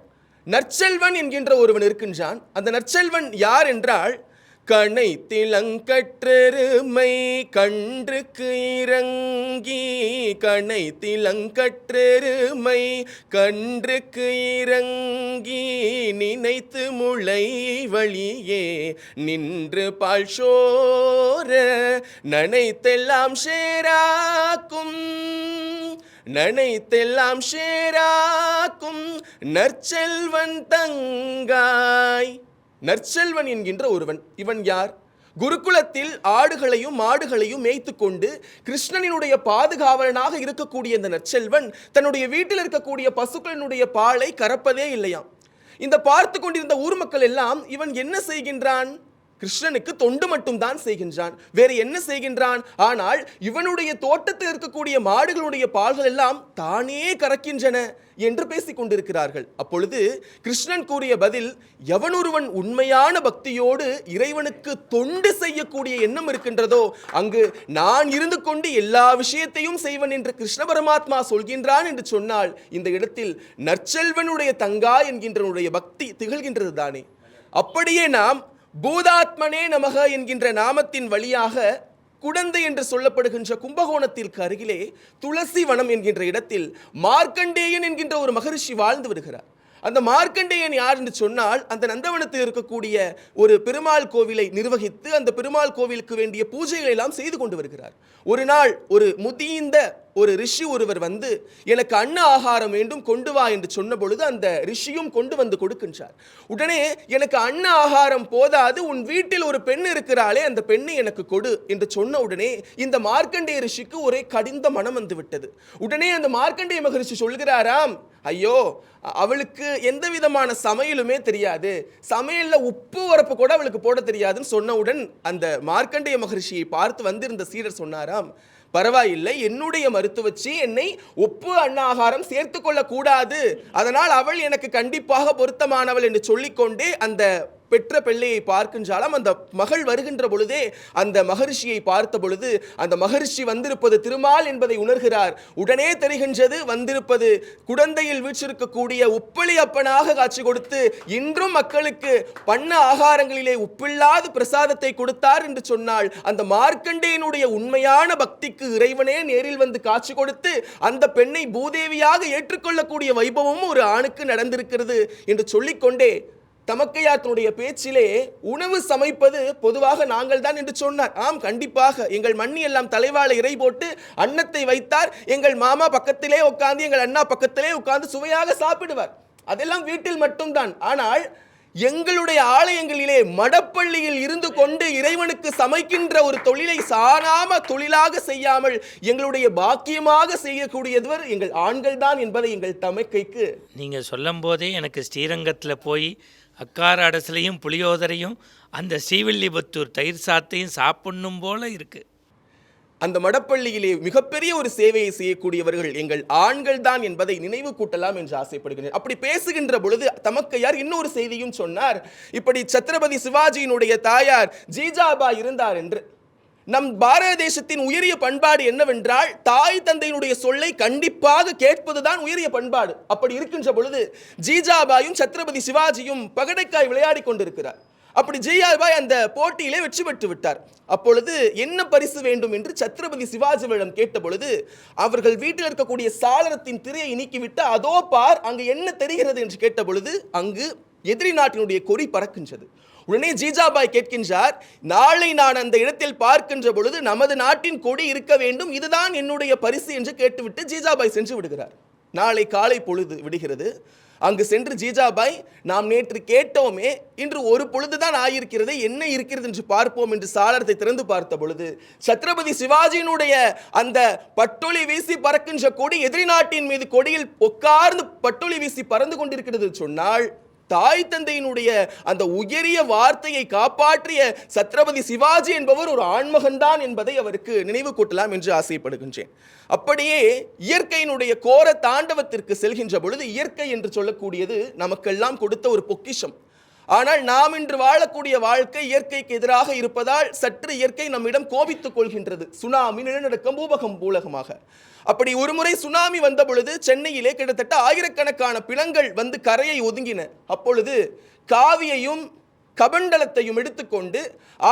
நற்செல்வன் என்கின்ற ஒருவன் இருக்கின்றான். அந்த நற்செல்வன் யார் என்றால், கணை திலங்கற்றெருமை கன்றுக்கு இறங்கி, கணை திலங்கற்றெருமை கன்றுக்கு இறங்கி, நினைத்து முளை வழியே நின்று பால் சோர, நனைத்தெல்லாம் சேராக்கும், நனைத்தெல்லாம் சேராக்கும் நற்செல்வன் தங்காய். நற்செல்வன் என்கின்ற ஒருவன், இவன் யார்? குருகுலத்தில் ஆடுகளையும் மாடுகளையும் மேய்த்து கொண்டு கிருஷ்ணனினுடைய பாதுகாவலனாக இருக்கக்கூடிய இந்த நற்செல்வன் தன்னுடைய வீட்டில் இருக்கக்கூடிய பசுக்களினுடைய பாலை கறப்பதே இல்லையாம். இந்த பார்த்து கொண்டிருந்த ஊர் மக்கள் எல்லாம், இவன் என்ன செய்கின்றான்? கிருஷ்ணனுக்கு தொண்டு மட்டும் தான் செய்கின்றான், வேறு என்ன செய்கின்றான்? ஆனால் இவனுடைய தோட்டத்தில் இருக்கக்கூடிய மாடுகளுடைய பால்கள் எல்லாம் தானே கறக்கின்றன என்று பேசிக் கொண்டிருக்கிறார்கள். அப்பொழுது கிருஷ்ணன் கூறிய பதில், எவனொருவன் உண்மையான பக்தியோடு இறைவனுக்கு தொண்டு செய்யக்கூடிய எண்ணம் இருக்கின்றதோ அங்கு நான் இருந்து கொண்டு எல்லா விஷயத்தையும் செய்வன் என்று கிருஷ்ண பரமாத்மா சொல்கின்றான் என்று சொன்னால், இந்த இடத்தில் நற்செல்வனுடைய தங்கா என்கின்ற பக்தி திகழ்கின்றது தானே. அப்படியே நாம் பூதாத்மனே நமக என்கின்ற நாமத்தின் வழியாக குடந்தை என்று சொல்லப்படுகின்ற கும்பகோணத்திற்கு அருகிலே துளசி வனம் என்கின்ற இடத்தில் மார்க்கண்டேயன் என்கின்ற ஒரு மகரிஷி வாழ்ந்து வருகிறார். அந்த மார்க்கண்டேயன் யார் என்று சொன்னால், அந்த நந்தவனத்தில் இருக்கக்கூடிய ஒரு பெருமாள் கோவிலை நிர்வகித்து அந்த பெருமாள் கோவிலுக்கு வேண்டிய பூஜைகளை எல்லாம் செய்து கொண்டு வருகிறார். ஒரு நாள் ஒரு முதிர்ந்த ஒரு ரிஷி ஒருவர் வந்து எனக்கு அன்ன ஆகாரம் வேண்டும் கொண்டு வா என்று சொன்ன பொழுது அந்த ரிஷியும் கொண்டு வந்து கொடுக்கின்றார். உடனே எனக்கு அன்ன ஆகாரம் போதாது, உன் வீட்டில் ஒரு பெண் இருக்கிறாளே அந்த பெண்ணை எனக்கு கொடு என்று சொன்ன உடனே இந்த மார்க்கண்டேய ரிஷிக்கு ஒரே கடிந்த மனம் வந்து விட்டது. உடனே அந்த மார்க்கண்டேய மகரிஷி சொல்கிறாராம், ஐயோ அவளுக்கு எந்த விதமான சமையலுமே தெரியாது, சமையல்ல உப்பு உரப்பு கூட அவளுக்கு போட தெரியாதுன்னு சொன்னவுடன் அந்த மார்க்கண்டேய மகரிஷியை பார்த்து வந்திருந்த சீடர் சொன்னாராம், பரவாயில்லை, என்னுடைய மருத்துவச்சி என்னை உப்பு அன்னாகாரம் சேர்த்து கொள்ள கூடாது, அதனால் அவள் எனக்கு கண்டிப்பாக பொருத்தமானவள் என்று சொல்லிக்கொண்டே அந்த பெற்ற பிள்ளையை பார்க்கின்றாலும் அந்த மகள் வருகின்ற பொழுதே அந்த மகரிஷியை பார்த்த பொழுது அந்த மகரிஷி வந்திருப்பது திருமால் என்பதை உணர்கிறார். உடனே தெரிகின்றது வந்திருப்பது குடந்தையில் வீற்றிருக்கக்கூடிய உப்பளி அப்பனாக காட்சி கொடுத்து இன்றும் மக்களுக்கு பண்ண ஆகாரங்களிலே உப்பில்லாத பிரசாதத்தை கொடுத்தார் என்று சொன்னால் அந்த மார்க்கண்டேயனுடைய உண்மையான பக்திக்கு இறைவனே நேரில் வந்து காட்சி கொடுத்து அந்த பெண்ணை பூதேவியாக ஏற்றுக்கொள்ளக்கூடிய வைபவமும் ஒரு ஆணுக்கு நடந்திருக்கிறது என்று சொல்லிக்கொண்டே தமக்கையார் தன்னுடைய பேச்சிலே உணவு சமைப்பது பொதுவாக நாங்கள் தான் என்று சொன்னார். ஆம், கண்டிப்பாக எங்கள் மண்ணி எல்லாம் தலைவாழை இறை போட்டு அன்னத்தை வைத்தார், எங்கள் மாமா பக்கத்திலே உட்கார்ந்து எங்கள் அண்ணா பக்கத்திலே உட்கார்ந்து சுவையாக சாப்பிடுவார், அதெல்லாம் வீட்டில் மட்டும்தான். ஆனால் எங்களுடைய ஆலயங்களிலே மடப்பள்ளியில் இருந்து கொண்டு இறைவனுக்கு சமைக்கின்ற ஒரு தொழிலை சாராம தொழிலாக செய்யாமல் எங்களுடைய பாக்கியமாக செய்யக்கூடியவர் எங்கள் ஆண்கள் தான் என்பதை எங்கள் தமக்கைக்கு நீங்கள் சொல்லும் போதே எனக்கு ஸ்ரீரங்கத்தில் போய் அக்கார அடசலையும் புளியோதரையும் அந்த ஸ்ரீவில்லிபுத்தூர் தயிர் சாத்தையும் சாப்பிடணும் போல இருக்கு. அந்த மடப்பள்ளியிலே மிகப்பெரிய ஒரு சேவையை செய்யக்கூடியவர்கள் எங்கள் ஆண்கள் தான் என்பதை நினைவு கூட்டலாம் என்று ஆசைப்படுகிறேன். அப்படி பேசுகின்ற பொழுது தமக்கையார் இன்னொரு செய்தியும் சொன்னார். இப்படி சத்ரபதி சிவாஜியினுடைய தாயார் ஜீஜாபாய் இருந்தார் என்று. நம் பாரத தேசத்தின் உயரிய பண்பாடு என்னவென்றால் தாய் தந்தையினுடைய சொல்லை கண்டிப்பாக கேட்பதுதான் உயரிய பண்பாடு. அப்படி இருக்கின்ற பொழுது ஜீஜாபாயும் சத்ரபதி சிவாஜியும் பகடைக்காய் விளையாடி கொண்டிருக்கிறார். அப்படி ஜீஜாபாய் அந்த போட்டியிலே வெற்றி பெற்று விட்டார். அப்பொழுது என்ன பரிசு வேண்டும் என்று சத்ரபதி சிவாஜியிடம் கேட்ட பொழுது அவர்கள் வீட்டில் இருக்கக்கூடிய சாளரத்தின் திரையை நீக்கிவிட்டு அதோ பார் அங்கு என்ன தெரிகிறது என்று கேட்ட பொழுது அங்கு எதிரி நாட்டினுடைய கொடி பறக்கின்றது. உடனே ஜீஜாபாய் கேட்கின்றார், நாளை நான் அந்த இடத்தில் பார்க்கின்ற பொழுது நமது நாட்டின் கொடி இருக்க வேண்டும், இதுதான் என்னுடைய பரிசு என்று கேட்டுவிட்டு ஜீஜாபாய் சென்று விடுகிறார். நாளை காலை பொழுது விடுகிறது. அங்கு சென்று ஜீஜாபாய், நாம் நேற்று கேட்டோமே, இன்று ஒரு பொழுதுதான் ஆகியிருக்கிறது, என்ன இருக்கிறது என்று பார்ப்போம் என்று சாளரத்தை திறந்து பார்த்த பொழுது சத்ரபதி சிவாஜியினுடைய அந்த பட்டொலி வீசி பறக்கின்ற கொடி எதிரி நாட்டின் மீது கொடியில் உட்கார்ந்து பட்டொலி வீசி பறந்து கொண்டிருக்கிறது சொன்னால் தாய் தந்தையினுடைய அந்த உயரிய வார்த்தையை காப்பாற்றிய சத்ரபதி சிவாஜி என்பவர் ஒரு ஆண்மகன்தான் என்பதை அவருக்கு நினைவு கூட்டலாம் என்று ஆசைப்படுகின்றேன். அப்படியே இயற்கையினுடைய கோர தாண்டவத்திற்கு செல்கின்ற பொழுது இயற்கை என்று சொல்லக்கூடியது நமக்கெல்லாம் கொடுத்த ஒரு பொக்கிஷம். ஆனால் நாம் இன்று வாழக்கூடிய வாழ்க்கை இயற்கைக்கு எதிராக இருப்பதால் சற்று இயற்கை நம்மிடம் கோபித்துக் கொள்கின்றது. சுனாமி, நிலநடுக்கம், பூகம்பம் மூலமாக. அப்படி ஒரு முறை சுனாமி வந்த பொழுது சென்னையிலே கிட்டத்தட்ட ஆயிரக்கணக்கான பிணங்கள் வந்து கரையை ஒதுங்கின. அப்பொழுது காவியையும் கபண்டலத்தையும் எடுத்துக்கொண்டு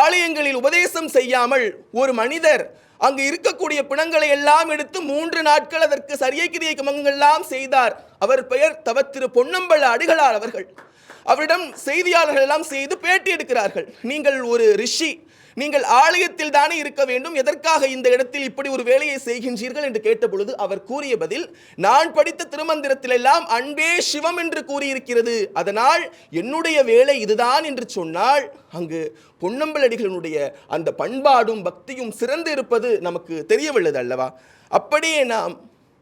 ஆலயங்களில் உபதேசம் செய்யாமல் ஒரு மனிதர் அங்கு இருக்கக்கூடிய பிணங்களை எல்லாம் எடுத்து 3 நாட்கள் அதற்கு சரியை கிரியை கமங்கெல்லாம் செய்தார். அவர் பெயர் தவத்திரு பொன்னம்பல அடிகளார் அவர்கள். அவரிடம் செய்தியாளர்கள் எல்லாம் செய்து பேட்டி எடுக்கிறார்கள். நீங்கள் ஒரு ரிஷி, நீங்கள் ஆலயத்தில் தானே இருக்க வேண்டும், எதற்காக இந்த இடத்தில் இப்படி ஒரு வேலையை செய்கின்றீர்கள் என்று கேட்ட பொழுது அவர் கூறிய பதில், நான் படித்த திருமந்திரத்தில் எல்லாம் அன்பே சிவம் என்று கூறியிருக்கிறது, அதனால் என்னுடைய வேலை இதுதான் என்று சொன்னால் அங்கு பொன்னம்பலடிகளுடைய அந்த பண்பாடும் பக்தியும் சிறந்து இருப்பது நமக்கு தெரியவில்லை அல்லவா? அப்படியே நாம்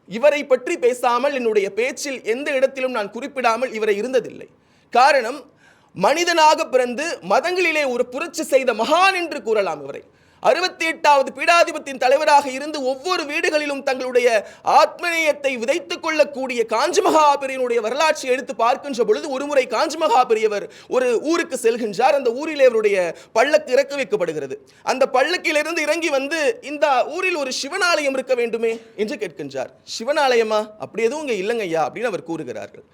இவரை பற்றி பேசாமல் என்னுடைய பேச்சில் எந்த இடத்திலும் நான் குறிப்பிடாமல் இவரை இருந்ததில்லை. காரணம், மனிதனாக பிறந்து மதங்களிலே ஒரு புரட்சி செய்த மகான் என்று கூறலாம் இவரை. 68வது பீடாதிபத்தின் தலைவராக இருந்து ஒவ்வொரு வீடுகளிலும் தங்களுடைய ஆத்மநேயத்தை விதைத்துக் கொள்ளக்கூடிய காஞ்சி மகாபெரியனுடைய வரலாற்றை எடுத்து பார்க்கின்ற பொழுது ஒருமுறை காஞ்சி மகாபெரியவர் ஒரு ஊருக்கு செல்கின்றார். அந்த ஊரிலே அவருடைய பல்லக்கு இறக்க வைக்கப்படுகிறது. அந்த பல்லக்கிலிருந்து இறங்கி வந்து இந்த ஊரில் ஒரு சிவனாலயம் இருக்க வேண்டுமே என்று கேட்கின்றார். சிவனாலயமா? அப்படி எதுவும் இங்கே இல்லைங்க ஐயா அப்படின்னு அவர் கூறுகிறார்கள்.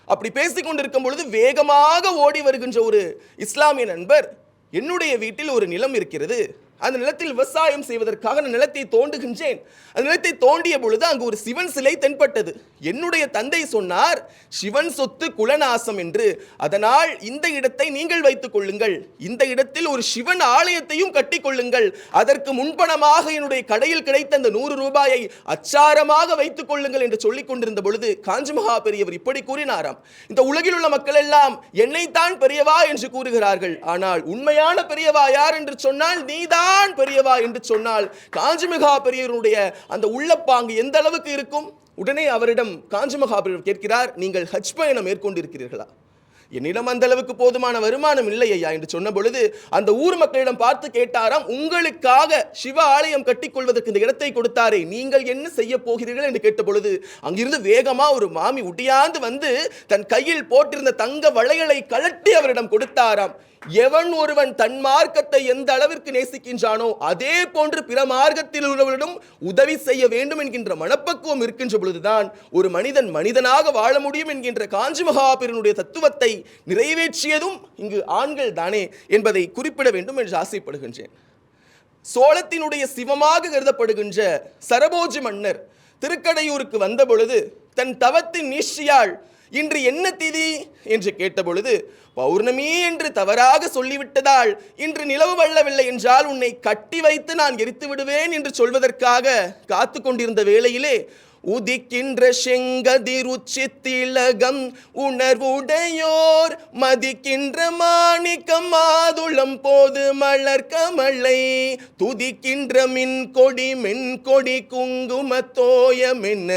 அப்படி பேசிக்கொண்டிருக்கும் பொழுது வேகமாக ஓடி வருகின்ற ஒரு இஸ்லாமிய நண்பர், என்னுடைய வீட்டில் ஒரு நிலம் இருக்கிறது, அந்த நிலத்தில் விவசாயம் செய்வதற்காக நான் நிலத்தை தோண்டுகின்றேன். அந்த நிலத்தை தோண்டிய பொழுது அங்கு ஒரு சிவன் சிலை தென்பட்டது. என்னுடைய தந்தை சொன்னார், சிவன் சொத்து குலநாசம் என்று. அதனால் இந்த இடத்தை நீங்கள் வைத்துக் கொள்ளுங்கள், இந்த இடத்தில் ஒரு சிவன் ஆலயத்தையும் கட்டிக் கொள்ளுங்கள், அதற்கு முன்பணமாக என்னுடைய கடையில் கிடைத்த அந்த 100 ரூபாயை அச்சாரமாக வைத்துக் கொள்ளுங்கள் என்று சொல்லிக் கொண்டிருந்த பொழுது காஞ்சி மகா பெரியவர் இப்படி கூறினாராம். இந்த உலகில் உள்ள மக்கள் எல்லாம் என்னைத்தான் பெரியவா என்று கூறுகிறார்கள், ஆனால் உண்மையான பெரியவா யார் என்று சொன்னால் நீதான் பெரியவா என்று சொன்னால் காஞ்சி மகா பெரியவருடைய அந்த உள்ளப்பாங்கு எந்த அளவுக்கு இருக்கும்? உடனே அவரிடம் காஞ்சி மகா பெரியவர் கேட்கிறார், நீங்கள் ஹஜ் பயணம் மேற்கொண்டிருக்கிறீர்களா? என்னிடம் அந்த அளவுக்கு போதுமான வருமானம் இல்லை ஐயா என்று சொன்ன பொழுது அந்த ஊர் மக்களிடம் பார்த்து கேட்டாராம், உங்களுக்காக சிவ ஆலயம் கட்டிக் கொள்வதற்கு இந்த இடத்தை கொடுத்தாரே, நீங்கள் என்ன செய்ய போகிறீர்கள் என்று கேட்ட பொழுது அங்கிருந்து வேகமா ஒரு மாமி உட்டியாந்து வந்து தன் கையில் போட்டிருந்த தங்க வளையலை கழட்டி அவரிடம் கொடுத்தாராம். எவன் ஒருவன் தன் மார்க்கத்தை எந்த அளவிற்கு நேசிக்கின்றானோ அதே போன்று பிற மார்க்கத்தில் உள்ளவரிடம் உதவி செய்ய வேண்டும் என்கின்ற மனப்பக்குவம் இருக்கின்ற பொழுதுதான் ஒரு மனிதன் மனிதனாக வாழ முடியும் என்கின்ற காஞ்சி மகாபெரியனுடைய தத்துவத்தை நிறைவேற்றியதும் இங்கு ஆண்கள் தானே என்பதை குறிப்பிட வேண்டும் என்று ஆசைப்படுகின்றேன். சோழத்தினுடைய சிவமாக கருதப்படுகின்ற சரபோஜி மன்னர் திருக்கடையூருக்கு வந்த பொழுது தன் தவத்தின் நீட்சியால் இன்று என்ன திதி என்று கேட்டபொழுது பௌர்ணமி என்று தவறாக சொல்லிவிட்டதால் இன்று நிலவு வள்ளவில்லை என்றால் உன்னை கட்டி வைத்து நான் எரித்து விடுவேன் என்று சொல்வதற்காக காத்து கொண்டிருந்த வேளையிலே உதிக்கின்ற செங்கதிருச்சி திலகம் உணர்வுடையோர் மதிக்கின்ற மாணிக்கம் மாதுளம் போது மலர் கமலை துதிக்கின்ற மின்கொடி மென்கொடி குங்கும தோயம் என்ன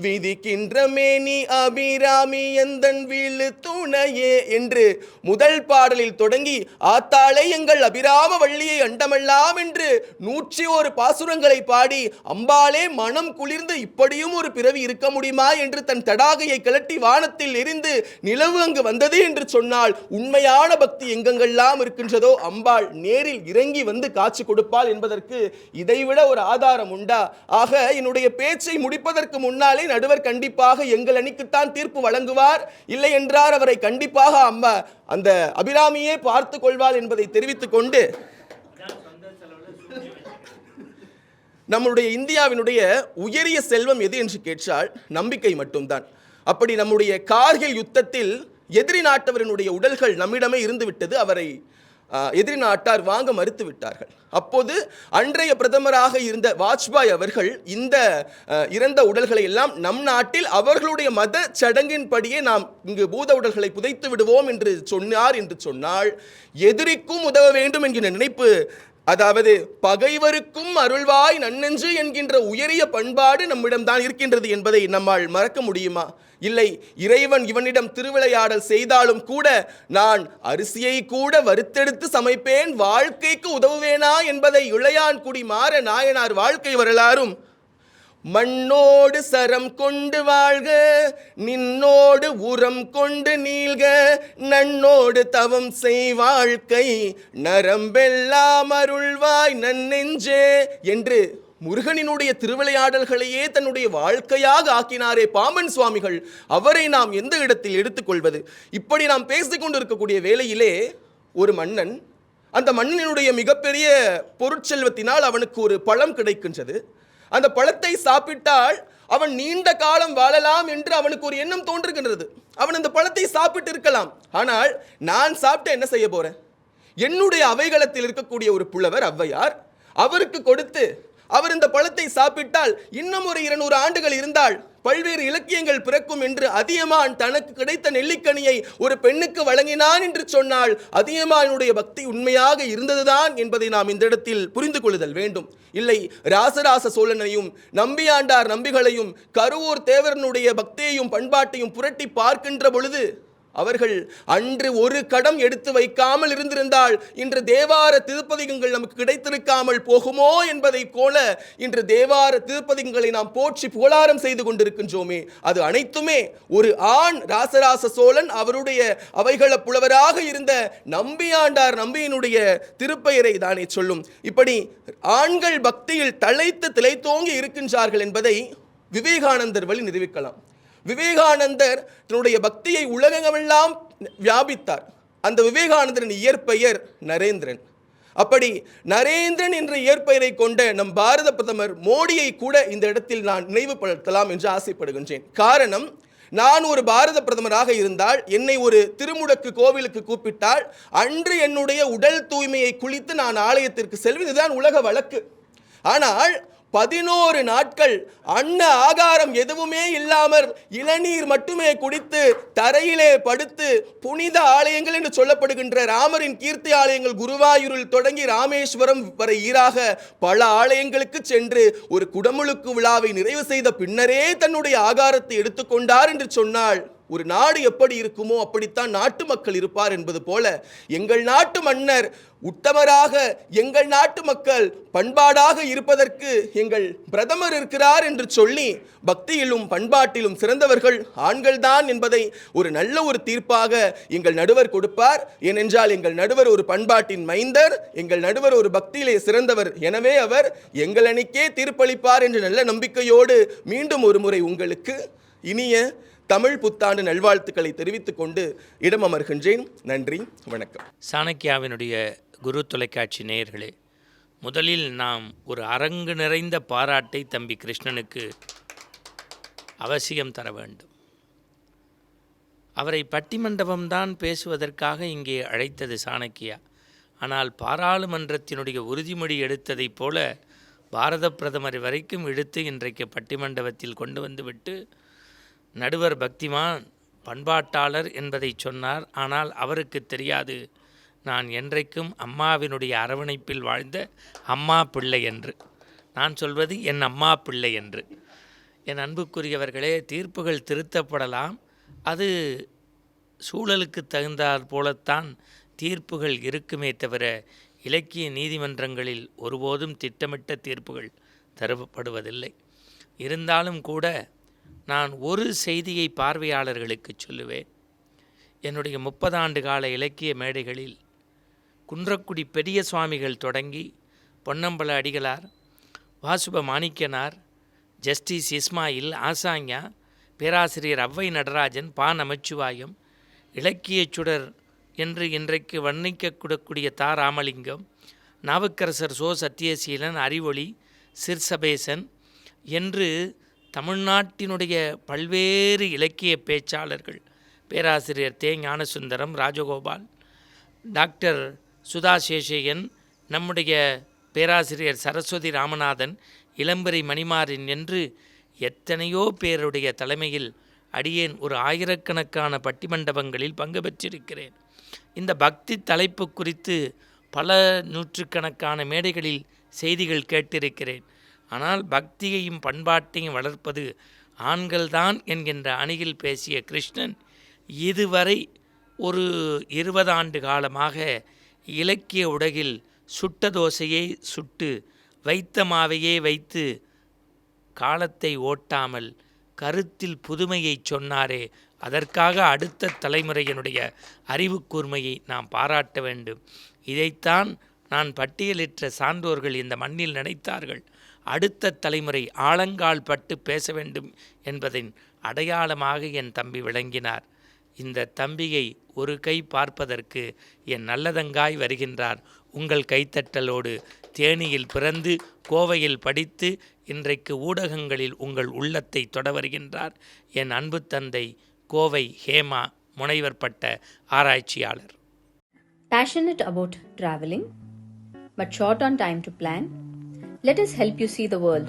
விதிக்கின்ற மேனி அபிராமி எந்தன் வீழு துணையே என்று முதல் பாடலில் தொடங்கி ஆத்தாளை எங்கள் அபிராம வள்ளியை அண்டமெல்லாம் என்று 101 பாசுரங்களை பாடி அம்பாளே மனம் குளிர்ந்து இப்படி ஒரு பிறவி இருக்க முடியுமா என்று தன் தடாகையை கலட்டி வானத்தில் எரிந்து நிலவு அங்கு வந்தது என்று சொன்னால் உண்மையான பக்தி எங்கெங்கெல்லாம் இருக்கின்றதோ அம்பாள் நேரில் இறங்கி வந்து காட்சி கொடுப்பாள் என்பதற்கு இதைவிட ஒரு ஆதாரம் உண்டா? ஆக என்னுடைய பேச்சை முடிப்பதற்கு முன்னாலே நடுவர் கண்டிப்பாக எங்கள் அணிக்குத்தான் தீர்ப்பு வழங்குவார், இல்லை என்றார் அவரை கண்டிப்பாக அம்மா அந்த அபிராமியே பார்த்து கொள்வாள் என்பதை தெரிவித்துக் கொண்டு நம்முடைய இந்தியாவினுடைய உயரிய செல்வம் எது என்று கேட்டால் நம்பிக்கை மட்டும்தான். அப்படி நம்முடைய கார்கில் யுத்தத்தில் எதிரி நாட்டவரினுடைய உடல்கள் நம்மிடமே இருந்துவிட்டது. அவரை எதிரி நாட்டார் வாங்க மறுத்து விட்டார்கள். அப்போது அன்றைய பிரதமராக இருந்த வாஜ்பாய் அவர்கள் இந்த இறந்த உடல்களை எல்லாம் நம் நாட்டில் அவர்களுடைய மத சடங்கின்படியே நாம் இங்கு பூத உடல்களை புதைத்து விடுவோம் என்று சொன்னார். என்று சொன்னால் எதிரிக்கும் உதவ வேண்டும் என்கிற நினைப்பு, அதாவது பகைவருக்கும் அருள்வாய் நன்னெஞ்சு என்கின்ற உயரிய பண்பாடு நம்மிடம்தான் இருக்கின்றது என்பதை நம்மால் மறக்க முடியுமா? இல்லை, இறைவன் இவனிடம் திருவிளையாடல் செய்தாலும் கூட நான் அரிசியை கூட வறுத்தெடுத்து சமைப்பேன், வாழ்க்கைக்கு உதவுவேனா என்பதை இளையான்குடி மாற நாயனார் வாழ்க்கை வரலாறும் மண்ணோடு சரம் கொண்டு வாழ்க நின்னோடு உரம் கொண்டு நீள்க நன்னோடு தவம் செய் வாழ்க்கை நரம்பெல்லாம் அருள்வாய் நன்னெஞ்சே என்று முருகனினுடைய திருவிளையாடல்களையே தன்னுடைய வாழ்க்கையாக ஆக்கினாரே பாம்பன் சுவாமிகள், அவரை நாம் எந்த இடத்தில் எடுத்துக்கொள்வது? இப்படி நாம் பேசிக்கொண்டிருக்கக்கூடிய வேளையிலே ஒரு மன்னன், அந்த மன்னனுடைய மிகப்பெரிய பொருட்செல்வத்தினால் அவனுக்கு ஒரு பழம் கிடைக்கின்றது. அந்த பழத்தை சாப்பிட்டால் அவன் நீண்ட காலம் வாழலாம் என்று அவனுக்கு ஒரு எண்ணம் தோன்றுகின்றது. அவன் அந்த பழத்தை சாப்பிட்டு இருக்கலாம், ஆனால் நான் சாப்பிட்டு என்ன செய்ய போறேன்? என்னுடைய அவைகளத்தில் இருக்கக்கூடிய ஒரு புலவர் ஔவையார், அவருக்கு கொடுத்து அவர் இந்த பழத்தை சாப்பிட்டால் இன்னும் ஒரு 200 ஆண்டுகள் இருந்தால் பல்வேறு இலக்கியங்கள் பிறக்கும் என்று அதியமான் தனக்கு கிடைத்த நெல்லிக்கனியை ஒரு பெண்ணுக்கு வழங்கினான் என்று சொன்னால் அதியமானுடைய பக்தி உண்மையாக இருந்ததுதான் என்பதை நாம் இந்த இடத்தில் புரிந்து கொள்ளுதல் வேண்டும். இல்லை, ராசராச சோழனையும் நம்பியாண்டார் நம்பிகளையும் கருவூர் தேவரனுடைய பக்தியையும் பண்பாட்டையும் புரட்டி பார்க்கின்ற பொழுது அவர்கள் அன்று ஒரு கடம் எடுத்து வைக்காமல் இருந்திருந்தால் இன்று தேவார திருப்பதிகங்கள் நமக்கு கிடைத்திருக்காமல் போகுமோ என்பதை போல இன்று தேவார திருப்பதிகங்களை நாம் போற்றி புகழாரம் செய்து கொண்டிருக்கின்றோமே, அது அனைத்துமே ஒரு ஆண் ராசராச சோழன் அவருடைய அவைகள புலவராக இருந்த நம்பியாண்டார் நம்பியினுடைய திருப்பெயரை தானே சொல்லும். இப்படி ஆண்கள் பக்தியில் தழைத்து திளைத்தோங்கி இருக்கின்றார்கள் என்பதை விவேகானந்தர் வழி நிரூபிக்கலாம். விவேகானந்தர் தன்னுடைய பக்தியை உலகமெல்லாம் வியாபித்தார். அந்த விவேகானந்தரின் இயற்பெயர் நரேந்திரன். அப்படி நரேந்திரன் என்ற இயற்பெயரை கொண்ட நம் பாரத பிரதமர் மோடியை கூட இந்த இடத்தில் நான் நினைவுபடுத்தலாம் என்று ஆசைப்படுகின்றேன். காரணம், நான் ஒரு பாரத பிரதமராக இருந்தால் என்னை ஒரு திருமுடக்கு கோவிலுக்கு கூப்பிட்டால் அன்று என்னுடைய உடல் தூய்மையை குளித்து நான் ஆலயத்திற்கு செல்வது, இதுதான் உலக வழக்கு. ஆனால் 11 நாட்கள் அன்ன ஆகாரம் எதுவுமே இல்லாமல் இளநீர் மட்டுமே குடித்து தரையிலே படுத்து புனித ஆலயங்கள் என்று சொல்லப்படுகின்ற ராமரின் கீர்த்தி ஆலயங்கள் குருவாயூரில் தொடங்கி ராமேஸ்வரம் வரை ஈராக பல ஆலயங்களுக்கு சென்று ஒரு குடமுழுக்கு விழாவை நிறைவு செய்த பின்னரே தன்னுடைய ஆகாரத்தை எடுத்துக்கொண்டார் என்று சொன்னால் ஒரு நாடு எப்படி இருக்குமோ அப்படித்தான் நாட்டு மக்கள் இருப்பார் என்பது போல எங்கள் நாட்டு மன்னர் உத்தமராக, எங்கள் நாட்டு மக்கள் பண்பாடாக இருப்பதற்கு எங்கள் பிரதமர் இருக்கிறார் என்று சொல்லி பக்தியிலும் பண்பாட்டிலும் சிறந்தவர்கள் ஆண்கள்தான் என்பதை ஒரு நல்ல ஒரு தீர்ப்பாக எங்கள் நடுவர் கொடுப்பார். ஏனென்றால் எங்கள் நடுவர் ஒரு பண்பாட்டின் மைந்தர், எங்கள் நடுவர் ஒரு பக்தியிலே சிறந்தவர். எனவே அவர் எங்கள் அணிக்கே தீர்ப்பளிப்பார் என்ற நல்ல நம்பிக்கையோடு மீண்டும் ஒரு முறை உங்களுக்கு இனிய தமிழ் புத்தாண்டு நல்வாழ்த்துக்களை தெரிவித்துக் கொண்டு இடம் அமர்கின்றேன். நன்றி, வணக்கம். சாணக்கியாவினுடைய குரு தொலைக்காட்சி நேயர்களே, முதலில் நாம் ஒரு அரங்கு நிறைந்த பாராட்டை தம்பி கிருஷ்ணனுக்கு அவசியம் தர வேண்டும். அவரை பட்டிமண்டபம்தான் பேசுவதற்காக இங்கே அழைத்தது சாணக்கியா. ஆனால் பாராளுமன்றத்தினுடைய உறுதிமொழி எடுத்ததைப் போல பாரத பிரதமர் வரைக்கும் எடுத்து இன்றைக்கு பட்டிமண்டபத்தில் கொண்டு வந்துவிட்டு நடுவர் பக்திமான் பண்பாட்டாளர் என்பதை சொன்னார். ஆனால் அவருக்கு தெரியாது நான் என்றைக்கும் அம்மாவினுடைய அரவணைப்பில் வாழ்ந்த அம்மா பிள்ளை என்று. நான் சொல்வது என் அம்மா பிள்ளை என்று. என் அன்புக்குரியவர்களே, தீர்ப்புகள் திருத்தப்படலாம், அது சூழலுக்கு தகுந்தாற் போலத்தான் தீர்ப்புகள் இருக்குமே தவிர இலக்கிய நீதிமன்றங்களில் ஒருபோதும் திட்டமிட்ட தீர்ப்புகள் தரப்படுவதில்லை. இருந்தாலும் கூட நான் ஒரு செய்தியை பார்வையாளர்களுக்கு சொல்லுவேன். என்னுடைய 30 ஆண்டு கால இலக்கிய மேடைகளில் குன்றக்குடி பெரிய சுவாமிகள் தொடங்கி பொன்னம்பல அடிகளார், வாசுப மாணிக்கனார், ஜஸ்டிஸ் இஸ்மாயில், ஆசாஞா, பேராசிரியர் அவ்வை நடராஜன், பா நமச்சிவாயம், இலக்கிய சுடர் என்று இன்றைக்கு வர்ணிக்கக்கூடக்கூடிய தா ராமலிங்கம், நாவுக்கரசர் சோ சத்தியசீலன், அறிவொளி, சிற்சபேசன் என்று தமிழ்நாட்டினுடைய பல்வேறு இலக்கிய பேச்சாளர்கள், பேராசிரியர் தே ஞானசுந்தரம், ராஜகோபால், டாக்டர் சுதா சேஷையன், நம்முடைய பேராசிரியர் சரஸ்வதி ராமநாதன், இளம்பரை மணிமாறன் என்று எத்தனையோ பேருடைய தலைமையில் அடியேன் ஒரு ஆயிரக்கணக்கான பட்டிமண்டபங்களில் பங்கு பெற்றிருக்கிறேன். இந்த பக்தி தலைப்பு குறித்து பல நூற்றுக்கணக்கான மேடைகளில் செய்திகள் கேட்டிருக்கிறேன். ஆனால் பக்தியையும் பண்பாட்டையும் வளர்ப்பது ஆண்கள்தான் என்கின்ற அணியில் பேசிய கிருஷ்ணன் இதுவரை ஒரு 20 ஆண்டு காலமாக இலக்கிய உலகில் சுட்ட தோசையை சுட்டு வைத்த மாவையே வைத்து காலத்தை ஓட்டாமல் கருத்தில் புதுமையை சொன்னாரே, அதற்காக அடுத்த தலைமுறையினுடைய அறிவு கூர்மையை நாம் பாராட்ட வேண்டும். இதைத்தான் நான் பட்டியலிட்ட சான்றோர்கள் இந்த மண்ணில் நினைத்தார்கள். அடுத்த தலைமுறை ஆழங்கால் பட்டு பேச வேண்டும் என்பதின் அடையாளமாக என் தம்பி விளங்கினார். இந்த தம்பியை ஒரு கை பார்ப்பதற்கு என் நல்லதங்காய் வருகின்றார். உங்கள் கைத்தட்டலோடு தேனியில் பிறந்து கோவையில் படித்து இன்றைக்கு ஊடகங்களில் உங்கள் உள்ளத்தை தொட வருகின்றார் என் அன்பு தந்தை கோவை ஹேமா, முனைவர் பட்ட ஆராய்ச்சியாளர். Passionate about traveling, but short on time to plan? Let us help you see the world.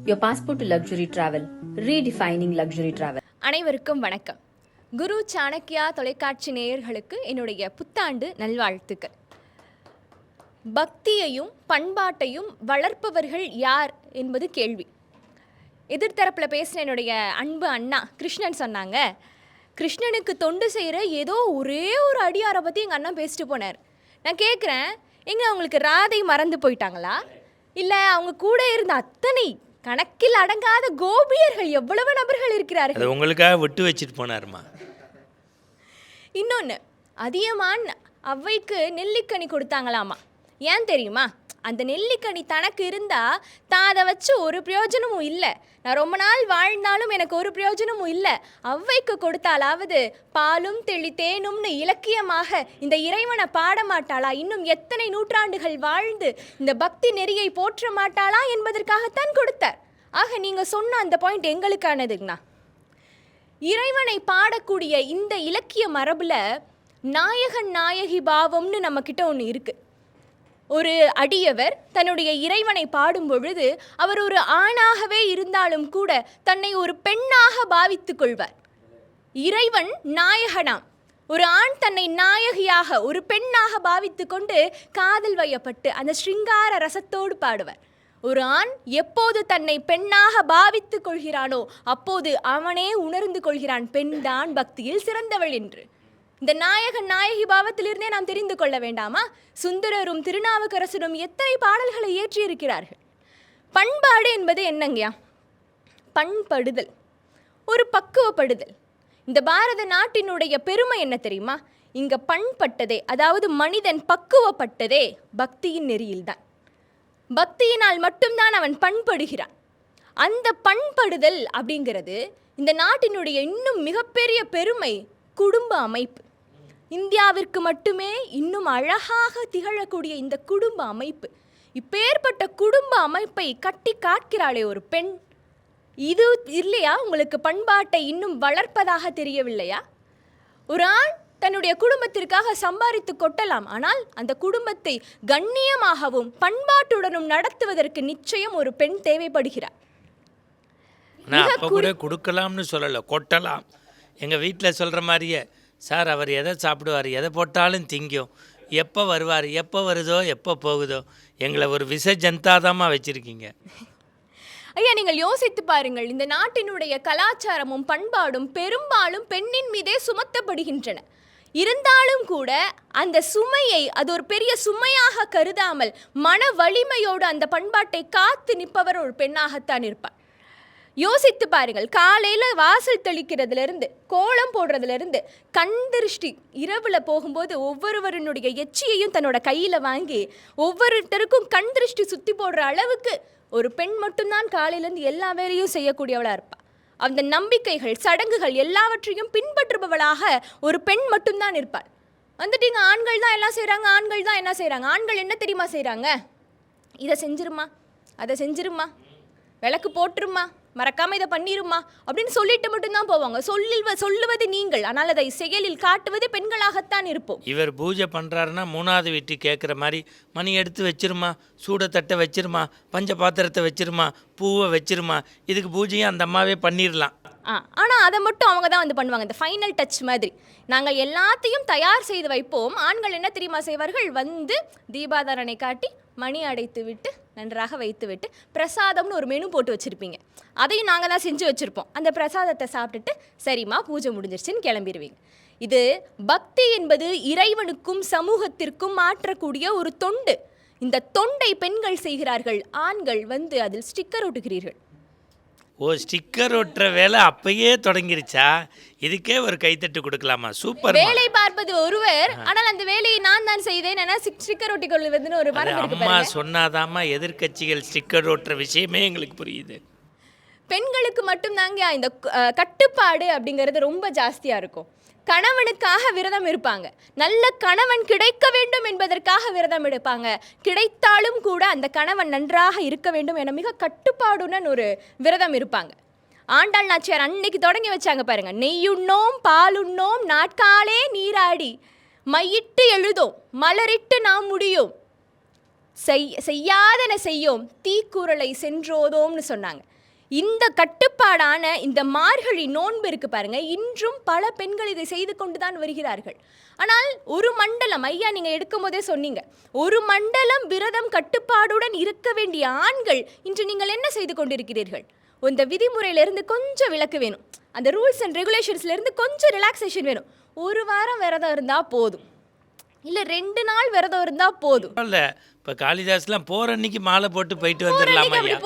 Your passport to luxury travel. Redefining luxury travel. அனைவருக்கும் வணக்கம். குரு சாணக்கியா தொலைக்காட்சி நேயர்களுக்கு என்னுடைய புத்தாண்டு நல்வாழ்த்துக்கள். பக்தியையும் பண்பாட்டையும் வளர்ப்பவர்கள் யார் என்பது கேள்வி. எதிர்த்தரப்பில் பேசின என்னுடைய அன்பு அண்ணா கிருஷ்ணன் சொன்னாங்க, கிருஷ்ணனுக்கு தொண்டு செய்கிற ஏதோ ஒரே ஒரு அடியாரை பற்றி எங்கள் அண்ணா பேசிட்டு போனார். நான் கேட்குறேன், எங்கே அவங்களுக்கு ராதை மறந்து போயிட்டாங்களா? இல்லை அவங்க கூட இருந்த அத்தனை கணக்கில் அடங்காத கோபியர்கள் எவ்வளவு நபர்கள் இருக்கிறார்கள், அது உங்களுக்காக விட்டு வச்சுட்டு போனாருமா. இன்னொன்று, அதியமான் அவ்வைக்கு நெல்லிக்கனி கொடுத்தாங்களாமா. ஏன் தெரியுமா? அந்த நெல்லிக்கனி தனக்கு இருந்தால் தான் அதை வச்சு ஒரு பிரயோஜனமும் இல்லை. நான் ரொம்ப நாள் வாழ்ந்தாலும் எனக்கு ஒரு பிரயோஜனமும் இல்லை. ஔவைக்கு கொடுத்தாலாவது பாலும் தேனும்னு இலக்கியமாக இந்த இறைவனை பாட மாட்டாளா? இன்னும் எத்தனை நூற்றாண்டுகள் வாழ்ந்து இந்த பக்தி நெறியை போற்ற மாட்டாளா என்பதற்காகத்தான் கொடுத்தார். ஆக நீங்கள் சொன்ன அந்த பாயிண்ட் எங்களுக்கானதுங்கண்ணா. இறைவனை பாடக்கூடிய இந்த இலக்கிய மரபில் நாயகன் நாயகி பாவம்னு நம்மக்கிட்ட ஒன்று இருக்குது. ஒரு அடியவர் தன்னுடைய இறைவனை பாடும் பொழுது அவர் ஒரு ஆணாகவே இருந்தாலும் கூட தன்னை ஒரு பெண்ணாக பாவித்து கொள்வார். இறைவன் நாயகனாம். ஒரு ஆண் தன்னை நாயகியாக ஒரு பெண்ணாக பாவித்து கொண்டு காதல் வயப்பட்டு அந்த ஸ்ருங்கார ரசத்தோடு பாடுவார். ஒரு ஆண் எப்போது தன்னை பெண்ணாக பாவித்து கொள்கிறானோ அப்போது அவனே உணர்ந்து கொள்கிறான் பெண்தான் பக்தியில் சிறந்தவள் என்று. இந்த நாயகன் நாயகி பாவத்திலிருந்தே நாம் தெரிந்து கொள்ள வேண்டாமா? சுந்தரரும் திருநாவுக்கரசரும் எத்தனை பாடல்களை இயற்றியிருக்கிறார்கள். பண்பாடு என்பது என்னங்கயா? பண்படுதல், ஒரு பக்குவப்படுதல். இந்த பாரத நாட்டினுடைய பெருமை என்ன தெரியுமா? இங்க பண்பட்டதே, அதாவது மனிதன் பக்குவப்பட்டதே பக்தியின் நெறியில்தான். பக்தியினால் மட்டும்தான் அவன் பண்படுகிறான். அந்த பண்படுதல் அப்படிங்கிறது இந்த நாட்டினுடைய இன்னும் மிகப்பெரிய பெருமை. குடும்ப அமைப்பு இந்தியாவிற்கு மட்டுமே இன்னும் அழகாக திகழக்கூடிய இந்த குடும்ப அமைப்பு, இப்பேற்பட்ட குடும்ப அமைப்பை கட்டி காக்கிறாளே ஒரு பெண், இது இல்லையா உங்களுக்கு பண்பாட்டை இன்னும் வளர்ப்பதாக தெரியவில்லையா? ஒரு ஆண் தன்னுடைய குடும்பத்திற்காக சம்பாதித்து கொட்டலாம், ஆனால் அந்த குடும்பத்தை கண்ணியமாகவும் பண்பாட்டுடனும் நடத்துவதற்கு நிச்சயம் ஒரு பெண் தேவைப்படுகிறார். கொடுக்கலாம்னு சொல்லலை, கொட்டலாம். எங்கள் வீட்டில் சொல்கிற மாதிரியே, சார் அவர் எதை சாப்பிடுவார், எதை போட்டாலும் திங்கும், எப்போ வருவார், எப்போ வருதோ எப்போ போகுதோ, எங்களை ஒரு விஷ ஜந்தாதாமா வச்சுருக்கீங்க. ஐயா, நீங்கள் யோசித்து பாருங்கள். இந்த நாட்டினுடைய கலாச்சாரமும் பண்பாடும் பெரும்பாலும் பெண்ணின் மீதே சுமத்தப்படுகின்றன. இருந்தாலும் கூட அந்த சுமையை அது ஒரு பெரிய சுமையாக கருதாமல் மன வலிமையோடு அந்த பண்பாட்டை காத்து நிற்பவர் ஒரு பெண்ணாகத்தான் இருப்பார். யோசித்து பாருங்கள். காலையில் வாசல் தெளிக்கிறதுலேருந்து கோலம் போடுறதுலேருந்து கண் திருஷ்டி இரவில் போகும்போது ஒவ்வொருவருடைய எச்சியையும் தன்னோட கையில் வாங்கி ஒவ்வொருத்தருக்கும் கண் திருஷ்டி சுற்றி போடுற அளவுக்கு ஒரு பெண் மட்டும்தான் காலையிலேருந்து எல்லா வேலையும் செய்யக்கூடியவளாக இருப்பாள். அந்த நம்பிக்கைகள் சடங்குகள் எல்லாவற்றையும் பின்பற்றுபவளாக ஒரு பெண் மட்டும்தான் இருப்பாள். வந்துட்டு இங்கே ஆண்கள் தான் எல்லாம் செய்கிறாங்க, ஆண்கள் தான் என்ன செய்கிறாங்க. ஆண்கள் என்ன தெரியுமா செய்கிறாங்க? இதை செஞ்சிருமா, அதை செஞ்சிருமா, விளக்கு போட்டுருமா, மறக்காமல் இதை பண்ணிருமா அப்படின்னு சொல்லிட்டு மட்டும்தான் போவாங்க. சொல்லுவது நீங்கள், ஆனால் அதை செயலில் காட்டுவது பெண்களாகத்தான் இருப்போம். இவர் பூஜை பண்ணுறாருன்னா மூணாவது வீட்டு கேட்குற மாதிரி மணி எடுத்து வச்சிருமா, சூடத்தட்டை வச்சிருமா, பஞ்ச பாத்திரத்தை வச்சிருமா, பூவை வச்சிருமா, இதுக்கு பூஜையும் அந்த அம்மாவே பண்ணிடலாம். ஆனால் அதை மட்டும் அவங்க தான் வந்து பண்ணுவாங்க. இந்த ஃபைனல் டச் மாதிரி நாங்கள் எல்லாத்தையும் தயார் செய்து வைப்போம். ஆண்கள் என்ன தெரியுமா செய்வார்கள்? வந்து தீபாதாரணை காட்டி மணி அடைத்து விட்டு நன்றாக வைத்து விட்டு பிரசாதம்னு ஒரு மெனு போட்டு வச்சுருப்பீங்க. அதையும் நாங்கள் தான் செஞ்சு வச்சுருப்போம். அந்த பிரசாதத்தை சாப்பிட்டுட்டு சரிம்மா பூஜை முடிஞ்சிருச்சுன்னு கிளம்பிடுவீங்க. இது பக்தி என்பது இறைவனுக்கும் சமூகத்திற்கும் மாற்றக்கூடிய ஒரு தொண்டு. இந்த தொண்டை பெண்கள் செய்கிறார்கள், ஆண்கள் வந்து அதில் ஸ்டிக்கர் ஒட்டுகிறீர்கள். ஓ, ஸ்டிக்கர் ஒட்டுற வேலை அப்பயே தொடங்கிருச்சா? இதுக்கே ஒரு கைத்தட்டு கொடுக்கலாமா? சூப்பர். வேலை பார்ப்பது ஒருவர், ஆனால் அந்த வேலையை நான் தான் செய்தேன். ஸ்டிக்கர் ஒட்டி கொள்வதுன்னு ஒரு மரபு. அம்மா சொன்னாதாம்மா எதிர்கட்சிகள் ஸ்டிக்கர் ஒட்டுற விஷயமே எங்களுக்கு புரியுது. பெண்களுக்கு மட்டும்தாங்க இந்த கட்டுப்பாடு அப்படிங்கிறது ரொம்ப ஜாஸ்தியாக இருக்கும். கணவனுக்காக விரதம் இருப்பாங்க, நல்ல கணவன் கிடைக்க வேண்டும் என்பதற்காக விரதம் எடுப்பாங்க. கிடைத்தாலும் கூட அந்த கணவன் நன்றாக இருக்க வேண்டும் என மிக கட்டுப்பாடுடன் ஒரு விரதம் இருப்பாங்க. ஆண்டாள் நாச்சியார் அன்னைக்கு தொடங்கி வச்சாங்க பாருங்க. நெய்யுண்ணோம் பாலுண்ணோம் நாட்காலே நீராடி மையிட்டு எழுதோம் மலரிட்டு நாம் முடியோம் செய்யாதன செய்யோம் தீக்குறளை சென்றோதோம்னு சொன்னாங்க. இந்த கட்டுப்பாடான இந்த மார்கழி நோன்பு இருக்கு பாருங்க, இன்றும் பல பெண்கள் இதை செய்து கொண்டு தான் வருகிறார்கள். ஆனால் ஒரு மண்டலம், ஐயா நீங்கள் எடுக்கும் போதே சொன்னீங்க, ஒரு மண்டலம் விரதம் கட்டுப்பாடுடன் இருக்க வேண்டிய ஆண்கள் இன்று நீங்கள் என்ன செய்து கொண்டிருக்கிறீர்கள்? இந்த விதிமுறையிலிருந்து கொஞ்சம் விலக்கு வேணும், அந்த ரூல்ஸ் அண்ட் ரெகுலேஷன்ஸ்லேருந்து கொஞ்சம் ரிலாக்ஸேஷன் வேணும். ஒரு வாரம் விரதம் இருந்தால் போதும், இல்லை 2 நாள் விரதம் இருந்தால் போதும். இல்லை, இப்போ காளிதாஸ்லாம் போகிற அன்னைக்கு மாலை போட்டு போயிட்டு வந்துடலாமா? அப்படி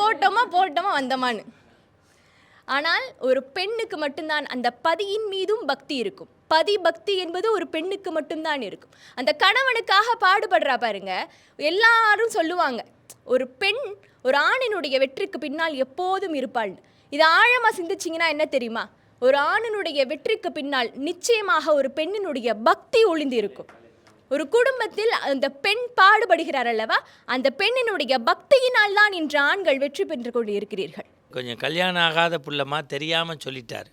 போட்டோமா வந்தமான்னு. ஆனால் ஒரு பெண்ணுக்கு மட்டும்தான் அந்த பதியின் மீதும் பக்தி இருக்கும். பதி பக்தி என்பது ஒரு பெண்ணுக்கு மட்டும்தான் இருக்கும். அந்த கணவனுக்காக பாடுபடுறா பாருங்க. எல்லாரும் சொல்லுவாங்க, ஒரு பெண் ஒரு ஆணினுடைய வெற்றிக்கு பின்னால் எப்போதும் இருப்பாள். இது ஆழமாக சிந்திச்சிங்கன்னா என்ன தெரியுமா? ஒரு ஆணினுடைய வெற்றிக்கு பின்னால் நிச்சயமாக ஒரு பெண்ணினுடைய பக்தி ஒளிந்து இருக்கும். ஒரு குடும்பத்தில் அந்த பெண் பாடுபடுகிறார் அல்லவா, அந்த பெண்ணினுடைய பக்தியினால் தான் இன்று ஆண்கள் வெற்றி பெற்று கொண்டு இருக்கிறீர்கள். கொஞ்சம் கல்யாணம் ஆகாத புள்ளமா தெரியாமல் சொல்லிட்டார்.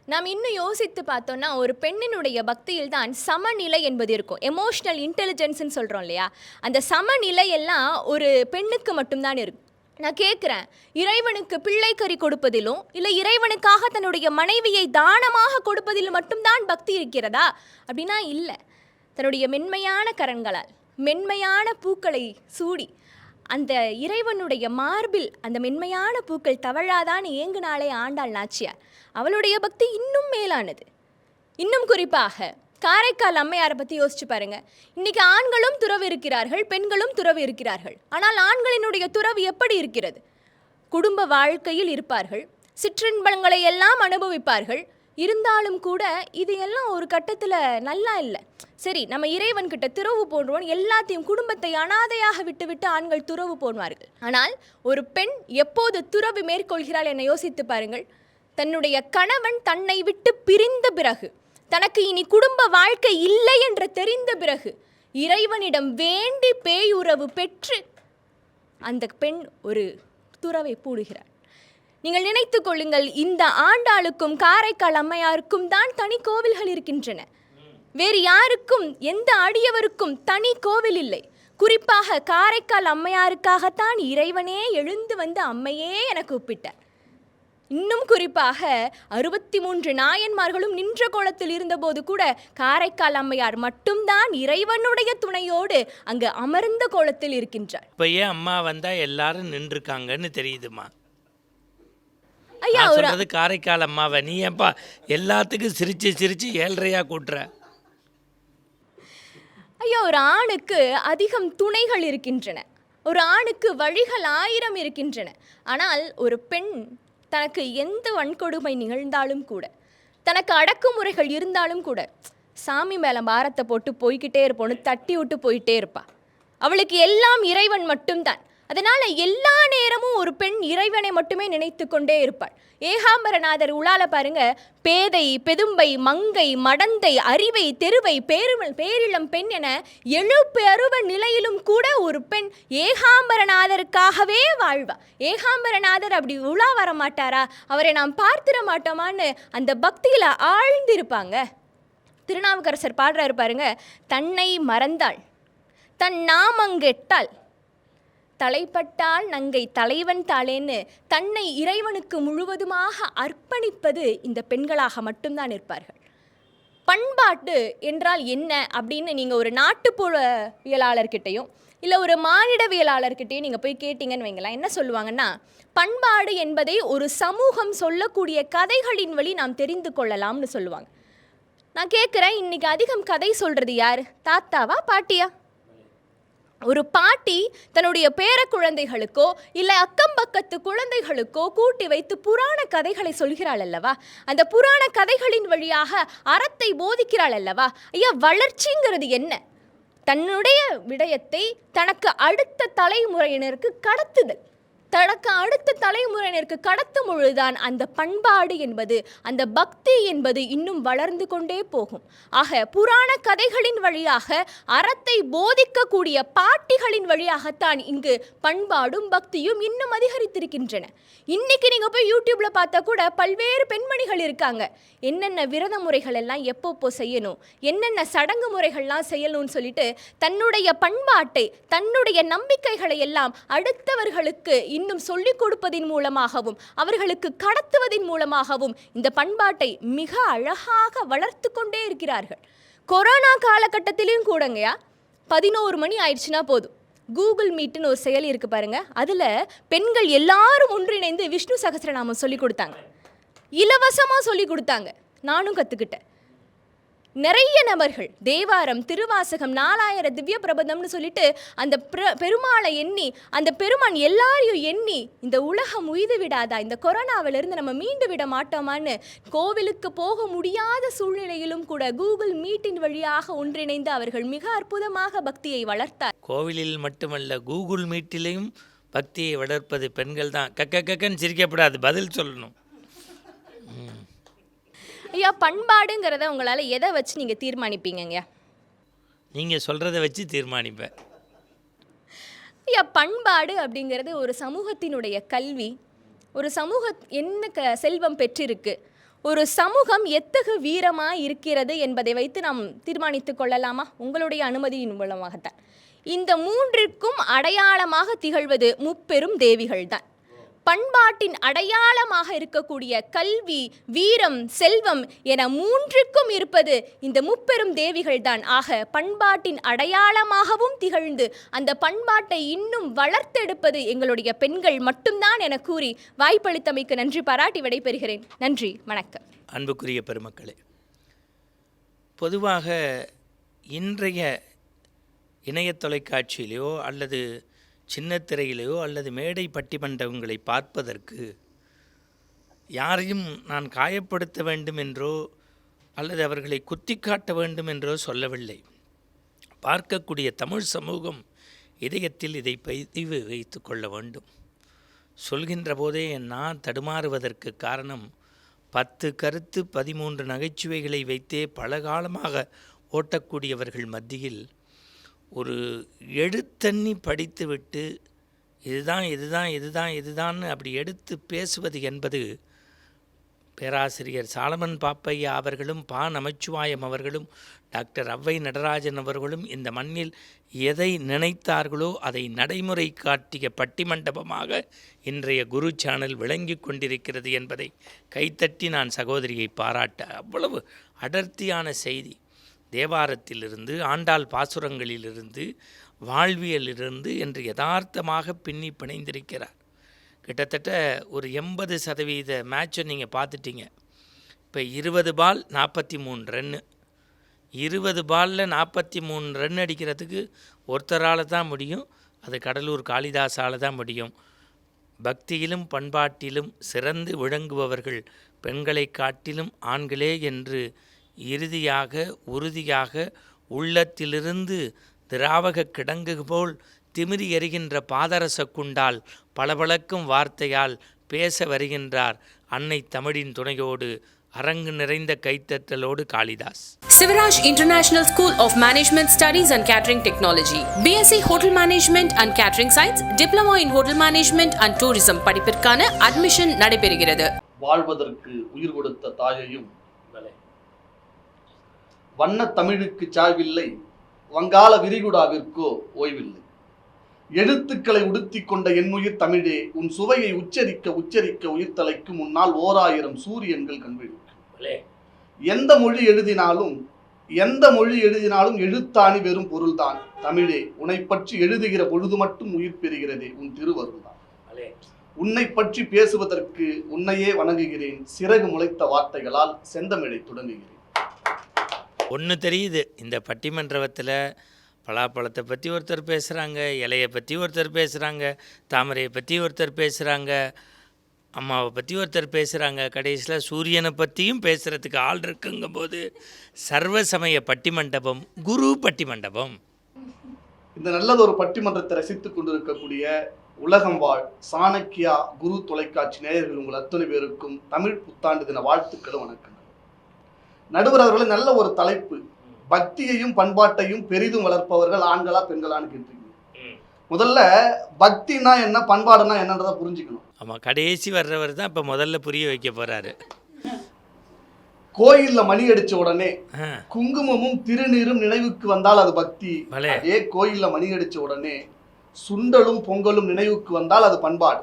நாம் இன்னும் யோசித்து பார்த்தோம்னா ஒரு பெண்ணினுடைய பக்தியில் தான் சமநிலை என்பது இருக்கும். எமோஷ்னல் இன்டெலிஜென்ஸ்ன்னு சொல்கிறோம் இல்லையா, அந்த சமநிலை எல்லாம் ஒரு பெண்ணுக்கு மட்டும்தான் இருக்கும். நான் கேட்குறேன், இறைவனுக்கு பிள்ளைக்கறி கொடுப்பதிலும் இல்லை இறைவனுக்காக தன்னுடைய மனைவியை தானமாக கொடுப்பதிலும் மட்டும்தான் பக்தி இருக்கிறதா அப்படின்னா இல்லை. தன்னுடைய மென்மையான கரங்களால் மென்மையான பூக்களை சூடி அந்த இறைவனுடைய மார்பில் அந்த மென்மையான பூக்கள் தவழாதான் ஏங்குனாலே ஆண்டாள் நாச்சியார். அவளுடைய பக்தி இன்னும் மேலானது. இன்னும் குறிப்பாக காரைக்கால் அம்மையாரை பற்றி யோசிச்சு பாருங்க. இன்னைக்கு ஆண்களும் துறவு இருக்கிறார்கள், பெண்களும் துறவு இருக்கிறார்கள். ஆனால் ஆண்களினுடைய துறவு எப்படி இருக்கிறது? குடும்ப வாழ்க்கையில் இருப்பார்கள், சிற்றின்பங்களை எல்லாம் அனுபவிப்பார்கள். இருந்தாலும் கூட இது எல்லாம் ஒரு கட்டத்தில் நல்லா இல்லை. சரி, நம்ம இறைவன்கிட்ட துறவு போடுவோம், எல்லாத்தையும் குடும்பத்தை அனாதையாக விட்டுவிட்டு ஆண்கள் துறவு போடுவார்கள். ஆனால் ஒரு பெண் எப்போது துறவு மேற்கொள்கிறாள் என யோசித்து பாருங்கள். தன்னுடைய கணவன் தன்னை விட்டு பிரிந்த பிறகு, தனக்கு இனி குடும்ப வாழ்க்கை இல்லை என்று தெரிந்த பிறகு இறைவனிடம் வேண்டி பேயுறவு பெற்று அந்த பெண் ஒரு துறவை பூடுகிறாள். நீங்கள் நினைத்து கொள்ளுங்கள், இந்த ஆண்டாளுக்கும் காரைக்கால் அம்மையாருக்கும் தான் தனி கோவில்கள் இருக்கின்றன. வேறு யாருக்கும், எந்த அடியவருக்கும் தனி கோவில் இல்லை. குறிப்பாக காரைக்கால் அம்மையாருக்காகத்தான் இறைவனே எழுந்து வந்து அம்மையே என கூப்பிட்டார். இன்னும் குறிப்பாக 63 நாயன்மார்களும் நின்ற கோலத்தில் இருந்தபோது கூட காரைக்கால் அம்மையார் மட்டும்தான் இறைவனுடைய துணையோடு அங்கு அமர்ந்த கோலத்தில் இருக்கின்றார். இப்போ ஏன் அம்மா வந்தா எல்லாரும் நின்றுருக்காங்கன்னு தெரியுதுமா? ஐயா, சொல்றது காரைக்கால் அம்மாவை நீ ஏன்பா எல்லாத்துக்கும் சிரிச்சு சிரிச்சு ஏழ்றையா கூட்டுற? ஐயா, ஒரு ஆணுக்கு அதிகம் துணைகள் இருக்கின்றன, ஒரு ஆணுக்கு வழிகள் 1000 இருக்கின்றன. ஆனால் ஒரு பெண் தனக்கு எந்த வன்கொடுமை நிகழ்ந்தாலும் கூட, தனக்கு அடக்குமுறைகள் இருந்தாலும் கூட, சாமி மேலே பாரத்தை போட்டு போய்கிட்டே இருப்போன்னு தட்டி விட்டு போயிட்டே இருப்பா. அவளுக்கு எல்லாம் இறைவன் மட்டும்தான். அதனால் எல்லா நேரமும் ஒரு பெண் இறைவனை மட்டுமே நினைத்து கொண்டே இருப்பாள். ஏகாம்பரநாதர் உளால பாருங்க, பேதை பெதும்பை மங்கை மடந்தை அறிவை தெருவை பேரிளம் பெண் என 7 பருவ நிலையிலும் கூட ஒரு பெண் ஏகாம்பரநாதருக்காகவே வாழ்வா. ஏகாம்பரநாதர் அப்படி உலா வர மாட்டாரா, அவரை நாம் பார்த்திட மாட்டோமான்னு அந்த பக்தியில் ஆழ்ந்திருப்பாங்க. திருநாவுக்கரசர் பாடுறாரு பாருங்க, தன்னை மறந்தாள் தன் நாமங்கெட்டாள் தலைப்பட்டால் நங்கை தலைவன் தாளேன்னு தன்னை இறைவனுக்கு முழுவதுமாக அர்ப்பணிப்பது இந்த பெண்களாக மட்டும்தான் இருப்பார்கள். பண்பாட்டு என்றால் என்ன அப்படின்னு நீங்கள் ஒரு நாட்டுப்புறவியலாளர்கிட்டையும் இல்லை ஒரு மானிடவியலாளர்கிட்டையும் நீங்கள் போய் கேட்டிங்கன்னு வைங்களேன், என்ன சொல்லுவாங்கன்னா, பண்பாடு என்பதை ஒரு சமூகம் சொல்லக்கூடிய கதைகளின் வழி நாம் தெரிந்து கொள்ளலாம்னு சொல்லுவாங்க. நான் கேட்குறேன், இன்றைக்கி அதிகம் கதை சொல்கிறது யார்? தாத்தாவா பாட்டியா? ஒரு பாட்டி தன்னுடைய பேர குழந்தைகளுக்கோ இல்லை அக்கம் பக்கத்து குழந்தைகளுக்கோ கூட்டி வைத்து புராண கதைகளை சொல்கிறாள் அல்லவா? அந்த புராண கதைகளின் வழியாக அறத்தை போதிக்கிறாள் அல்லவா? ஐயா, வளர்ச்சிங்கிறது என்ன? தன்னுடைய விடயத்தை தனக்கு அடுத்த தலைமுறையினருக்கு கடத்துதல். தனக்கு அடுத்த தலைமுறையினருக்கு கடத்தும் பொழுதுதான் அந்த பண்பாடு என்பது, அந்த பக்தி என்பது இன்னும் வளர்ந்து கொண்டே போகும். ஆக புராண கதைகளின் வழியாக அறத்தை போதிக்கக்கூடிய பாட்டிகளின் வழியாகத்தான் இங்கு பண்பாடும் பக்தியும் இன்னும் அதிகரித்திருக்கின்றன. இன்னைக்கு நீங்கள் போய் யூடியூப்ல பார்த்தா கூட பல்வேறு பெண்மணிகள் இருக்காங்க. என்னென்ன விரத முறைகள் எல்லாம் எப்பப்போ செய்யணும், என்னென்ன சடங்கு முறைகள்லாம் செய்யணும்னு சொல்லிட்டு தன்னுடைய பண்பாட்டை தன்னுடைய நம்பிக்கைகளை எல்லாம் அடுத்தவர்களுக்கு இன்னும் சொல்லிக் கொடுப்பதின் மூலமாகவும் அவர்களுக்கு கடத்துவதின் மூலமாகவும் இந்த பண்பாட்டை மிக அழகாக வளர்த்து கொண்டே இருக்கிறார்கள். கொரோனா காலகட்டத்திலையும் கூடங்கயா 11 மணி ஆயிடுச்சுன்னா போதும், கூகுள் மீட்டுன்னு ஒரு செயலி இருக்குது பாருங்கள், அதில் பெண்கள் எல்லாரும் ஒன்றிணைந்து விஷ்ணு சகஸ்ரநாமம் சொல்லி கொடுத்தாங்க. இலவசமாக சொல்லி கொடுத்தாங்க, நானும் கற்றுக்கிட்டேன். நிறைய நபர்கள் தேவாரம், திருவாசகம், 4000 திவ்ய பிரபந்தம்னு சொல்லிட்டு அந்த பெருமாளை எண்ணி, அந்த பெருமான் எல்லாரையும் எண்ணி இந்த உலகம் உய்து விடாதா, இந்த கொரோனாவிலிருந்து நம்ம மீண்டு விட மாட்டோமான்னு கோவிலுக்கு போக முடியாத சூழ்நிலையிலும் கூட கூகுள் மீட்டின் வழியாக ஒன்றிணைந்து அவர்கள் மிக அற்புதமாக பக்தியை வளர்த்தார். கோவிலில் மட்டுமல்ல, கூகுள் மீட்டிலையும் பக்தியை வளர்ப்பது பெண்கள் தான். கக்கன்னு சிரிக்கப்படாது, பதில் சொல்லணும். ஐயா, பண்பாடுங்கிறத உங்களால் எதை வச்சு நீங்கள் தீர்மானிப்பீங்க? நீங்கள் சொல்கிறத வச்சு தீர்மானிப்பேன். ஐயா, பண்பாடு அப்படிங்கிறது ஒரு சமூகத்தினுடைய கல்வி, ஒரு சமூகம் என்ன செல்வம் பெற்றிருக்கு, ஒரு சமூகம் எத்தகு வீரமாக இருக்கிறது என்பதை வைத்து நாம் தீர்மானித்து கொள்ளலாமா? உங்களுடைய அனுமதியின் மூலமாகத்தான். இந்த மூன்றிற்கும் அடையாளமாக திகழ்வது முப்பெரும் தேவிகள் தான். பண்பாட்டின் அடையாளமாக இருக்கக்கூடிய கல்வி, வீரம், செல்வம் என மூன்றுக்கும் இருப்பது இந்த முப்பெரும் தேவிகள் தான். ஆக பண்பாட்டின் அடையாளமாகவும் திகழ்ந்து அந்த பண்பாட்டை இன்னும் வளர்த்தெடுப்பது எங்களுடைய பெண்கள் மட்டும்தான் என கூறி வாய்ப்பளித்தமைக்கு நன்றி பாராட்டி விடைபெறுகிறேன். நன்றி, வணக்கம். அன்புக்குரிய பெருமக்களே, பொதுவாக இன்றைய இணைய தொலைக்காட்சியிலையோ அல்லது சின்ன திரையிலையோ அல்லது மேடை பட்டிமன்றங்களை பார்ப்பதற்கு யாரையும் நான் காயப்படுத்த வேண்டும் என்றோ அல்லது அவர்களை குத்தி காட்ட வேண்டும் என்றோ சொல்லவில்லை. பார்க்கக்கூடிய தமிழ் சமூகம் இதயத்தில் இதை பதிவு வைத்து கொள்ள வேண்டும். சொல்கின்ற போதே நான் தடுமாறுவதற்கு காரணம் 10 கருத்து 13 நகைச்சுவைகளை வைத்தே பல காலமாக ஓட்டக்கூடியவர்கள் மத்தியில் ஒரு எழுத்தண்ணி படித்துவிட்டு இதுதான் அப்படி எடுத்து பேசுவது என்பது பேராசிரியர் சாலமன் பாப்பையா அவர்களும் பா நமச்சிவாயம் அவர்களும் டாக்டர் ஔவை நடராஜன் அவர்களும் இந்த மண்ணில் எதை நினைத்தார்களோ அதை நடைமுறை காட்டிய பட்டிமண்டபமாக இன்றைய குரு சேனல் விளங்கி கொண்டிருக்கிறது என்பதை கைத்தட்டி நான் சகோதரியை பாராட்ட. அவ்வளவு அடர்த்தியான செய்தி, தேவாரத்திலிருந்து, ஆண்டாள் பாசுரங்களிலிருந்து, வாழ்வியலிருந்து என்று யதார்த்தமாக பின்னி பிணைந்திருக்கிறார். கிட்டத்தட்ட ஒரு 80% மேட்சை நீங்கள் பார்த்துட்டீங்க. இப்போ 20 பால் 43 ரன்னு. 20 பாலில் 43 ரன் அடிக்கிறதுக்கு ஒருத்தரால் தான் முடியும். அது கடலூர் காளிதாஸால் தான் முடியும். பக்தியிலும் பண்பாட்டிலும் சிறந்து விளங்குபவர்கள் பெண்களை காட்டிலும் ஆண்களே என்று இறுதியாக உறுதியாக உள்ளத்திலிருந்து திராவக கிடங்கு போல் திமிரி எறிகின்ற பாதரச குண்டால் பளபளக்கும் வார்த்தையால் பேச வருகின்றார் அன்னை தமிழின் துணையோடு அரங்கு நிறைந்த கைத்தட்டலோடு Kalidas. Sivaraj International School of Management Studies and Catering Technology, BSc Hotel Management and Catering Science, Diploma in Hotel Management and Tourism படிப்பிற்கான அட்மிஷன் நடைபெறுகிறது. வாழ்வதற்கு உயிர் கொடுத்த தாயையும் வண்ண தமிழுக்கு சாய்வில்லை, வங்காள விரிகுடாவிற்கோ ஓய்வில்லை. எழுத்துக்களை உடுத்தி கொண்ட என்னுயிர் தமிழே, உன் சுவையை உச்சரிக்க உச்சரிக்க உயிர்த்தலைக்கு முன்னால் 1000 சூரியன்கள் கண்விழிக்கும். எந்த மொழி எழுதினாலும் எழுத்தாணி வெறும் பொருள்தான். தமிழே, உன்னை பற்றி எழுதுகிற பொழுது மட்டும் உயிர் பெறுகிறதே உன் திருவருள்தான். உன்னை பற்றி பேசுவதற்கு உன்னையே வணங்குகிறேன். சிறகு முளைத்த வார்த்தைகளால் செந்தமிழை தொடங்குகிறேன். ஒன்று தெரியுது, இந்த பட்டிமன்றத்தில் பலாப்பழத்தை பற்றி ஒருத்தர் பேசுகிறாங்க, இலையை பற்றி ஒருத்தர் பேசுகிறாங்க, தாமரையை பற்றி ஒருத்தர் பேசுகிறாங்க, அம்மாவை பற்றி ஒருத்தர் பேசுகிறாங்க, கடைசியில் சூரியனை பற்றியும் பேசுகிறதுக்கு ஆள் இருக்குங்கும் போது சர்வசமய பட்டிமண்டபம் குரு பட்டிமண்டபம். இந்த நல்லதொரு பட்டிமன்றத்தை ரசித்துக் கொண்டிருக்கக்கூடிய உலகம் வாழ் சாணக்கியா குரு தொலைக்காட்சி நேயர்கள் உங்கள் அத்தனை பேருக்கும் தமிழ் புத்தாண்டு தின வாழ்த்துக்களும் வணக்கம். நடுவர் அவர்களே, நல்ல ஒரு தலைப்பு, பக்தியையும் பண்பாட்டையும் பெரிதும் வளர்ப்பவர்கள் ஆண்களா பெண்களான்னு கேட்டிருக்கீங்க. முதல்ல பக்தினா என்ன, பண்பாடுனா என்னன்றதை புரிஞ்சுக்கணும். ஆமாம், கடைசி வர்றவர் தான் இப்போ முதல்ல புரிய வைக்க போகிறாரு. கோயிலில் மணி அடித்த உடனே குங்குமமும் திருநீரும் நினைவுக்கு வந்தால் அது பக்தி. அதே கோயிலில் மணி அடித்த உடனே சுண்டலும் பொங்கலும் நினைவுக்கு வந்தால் அது பண்பாடு.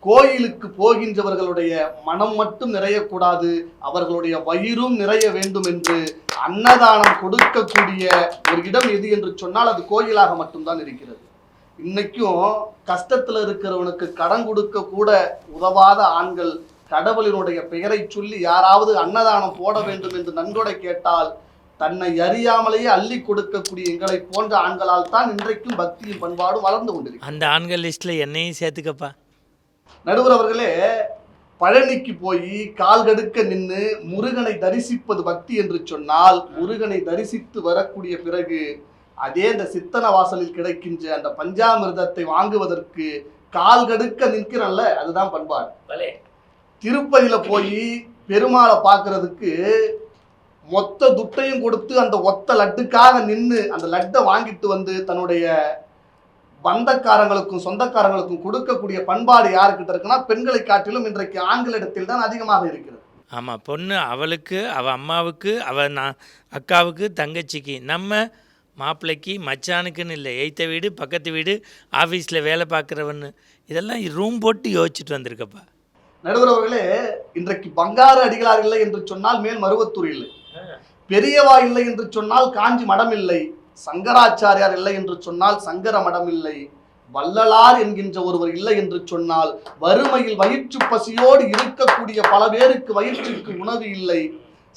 கோயிலுக்கு போகின்றவர்களுடைய மனம் மட்டும் நிறையக்கூடாது, அவர்களுடைய வயிறும் நிறைய வேண்டும் என்று அன்னதானம் கொடுக்கக்கூடிய ஒரு இடம் எது என்று சொன்னால் அது கோயிலாக மட்டும்தான் இருக்கிறது. இன்னைக்கும் கஷ்டத்தில் இருக்கிறவனுக்கு கடன் கொடுக்க கூட உதவாத ஆண்கள் கடவுளினுடைய பெயரை சொல்லி யாராவது அன்னதானம் போட வேண்டும் என்று நன்கொடை கேட்டால் தன்னை அறியாமலேயே அள்ளி கொடுக்கக்கூடிய எங்களை போன்ற ஆண்களால் தான் இன்றைக்கும் பக்தியும் பண்பாடும் வளர்ந்து கொண்டிருக்கு. அந்த ஆண்கள் லிஸ்ட்ல என்னையும் சேர்த்துக்கப்பா. நடுவர் அவர்களே, பழனிக்கு போய் கால் கடுக்க நின்று முருகனை தரிசிப்பது பக்தி என்று சொன்னால், முருகனை தரிசித்து வரக்கூடிய பிறகு அதே இந்த சித்தன வாசலில் கிடைக்கின்ற அந்த பஞ்சாமிர்தத்தை வாங்குவதற்கு கால் கடுக்க நிற்கிறல்ல, அதுதான் பண்பாடு. திருப்பதியில போய் பெருமாளை பார்க்கறதுக்கு மொத்த துட்டையும் கொடுத்து அந்த ஒத்த லட்டுக்காக நின்று அந்த லட்டை வாங்கிட்டு வந்து தன்னுடைய பந்தக்காரங்களுக்கும் சொந்தக்காரங்களுக்கும் கொடுக்கக்கூடிய பண்பாடு யாருக்கிட்ட இருக்குன்னா, பெண்களை காட்டிலும் இன்றைக்கு ஆண்களிடத்தில் தான் அதிகமாக இருக்கிறது. ஆமாம், பொண்ணு அவளுக்கு, அவள் அம்மாவுக்கு, அவள் அக்காவுக்கு, தங்கச்சிக்கு, நம்ம மாப்பிள்ளைக்கு, மச்சானுக்குன்னு இல்லை, எய்த்த வீடு, பக்கத்து வீடு, ஆஃபீஸில் வேலை பார்க்குறவன்னு, இதெல்லாம் ரூம் போட்டு யோசிச்சுட்டு வந்திருக்கப்பா. நடுவர் அவர்களே, இன்றைக்கு பங்காரு அடிகளார் இல்லை என்று சொன்னால் மேல் மருவத்தூர் இல்லை, பெரியவா இல்லை என்று சொன்னால் காஞ்சி மடம் இல்லை, சங்கராச்சாரியார் இல்லை என்று சொன்னால் சங்கர மடம் இல்லை, வள்ளலார் என்கின்ற ஒருவர் இல்லை என்று சொன்னால் வறுமையில் வயிற்று பசியோடு இருக்கக்கூடிய பல பேருக்கு வயிற்றுக்கு உணவு இல்லை,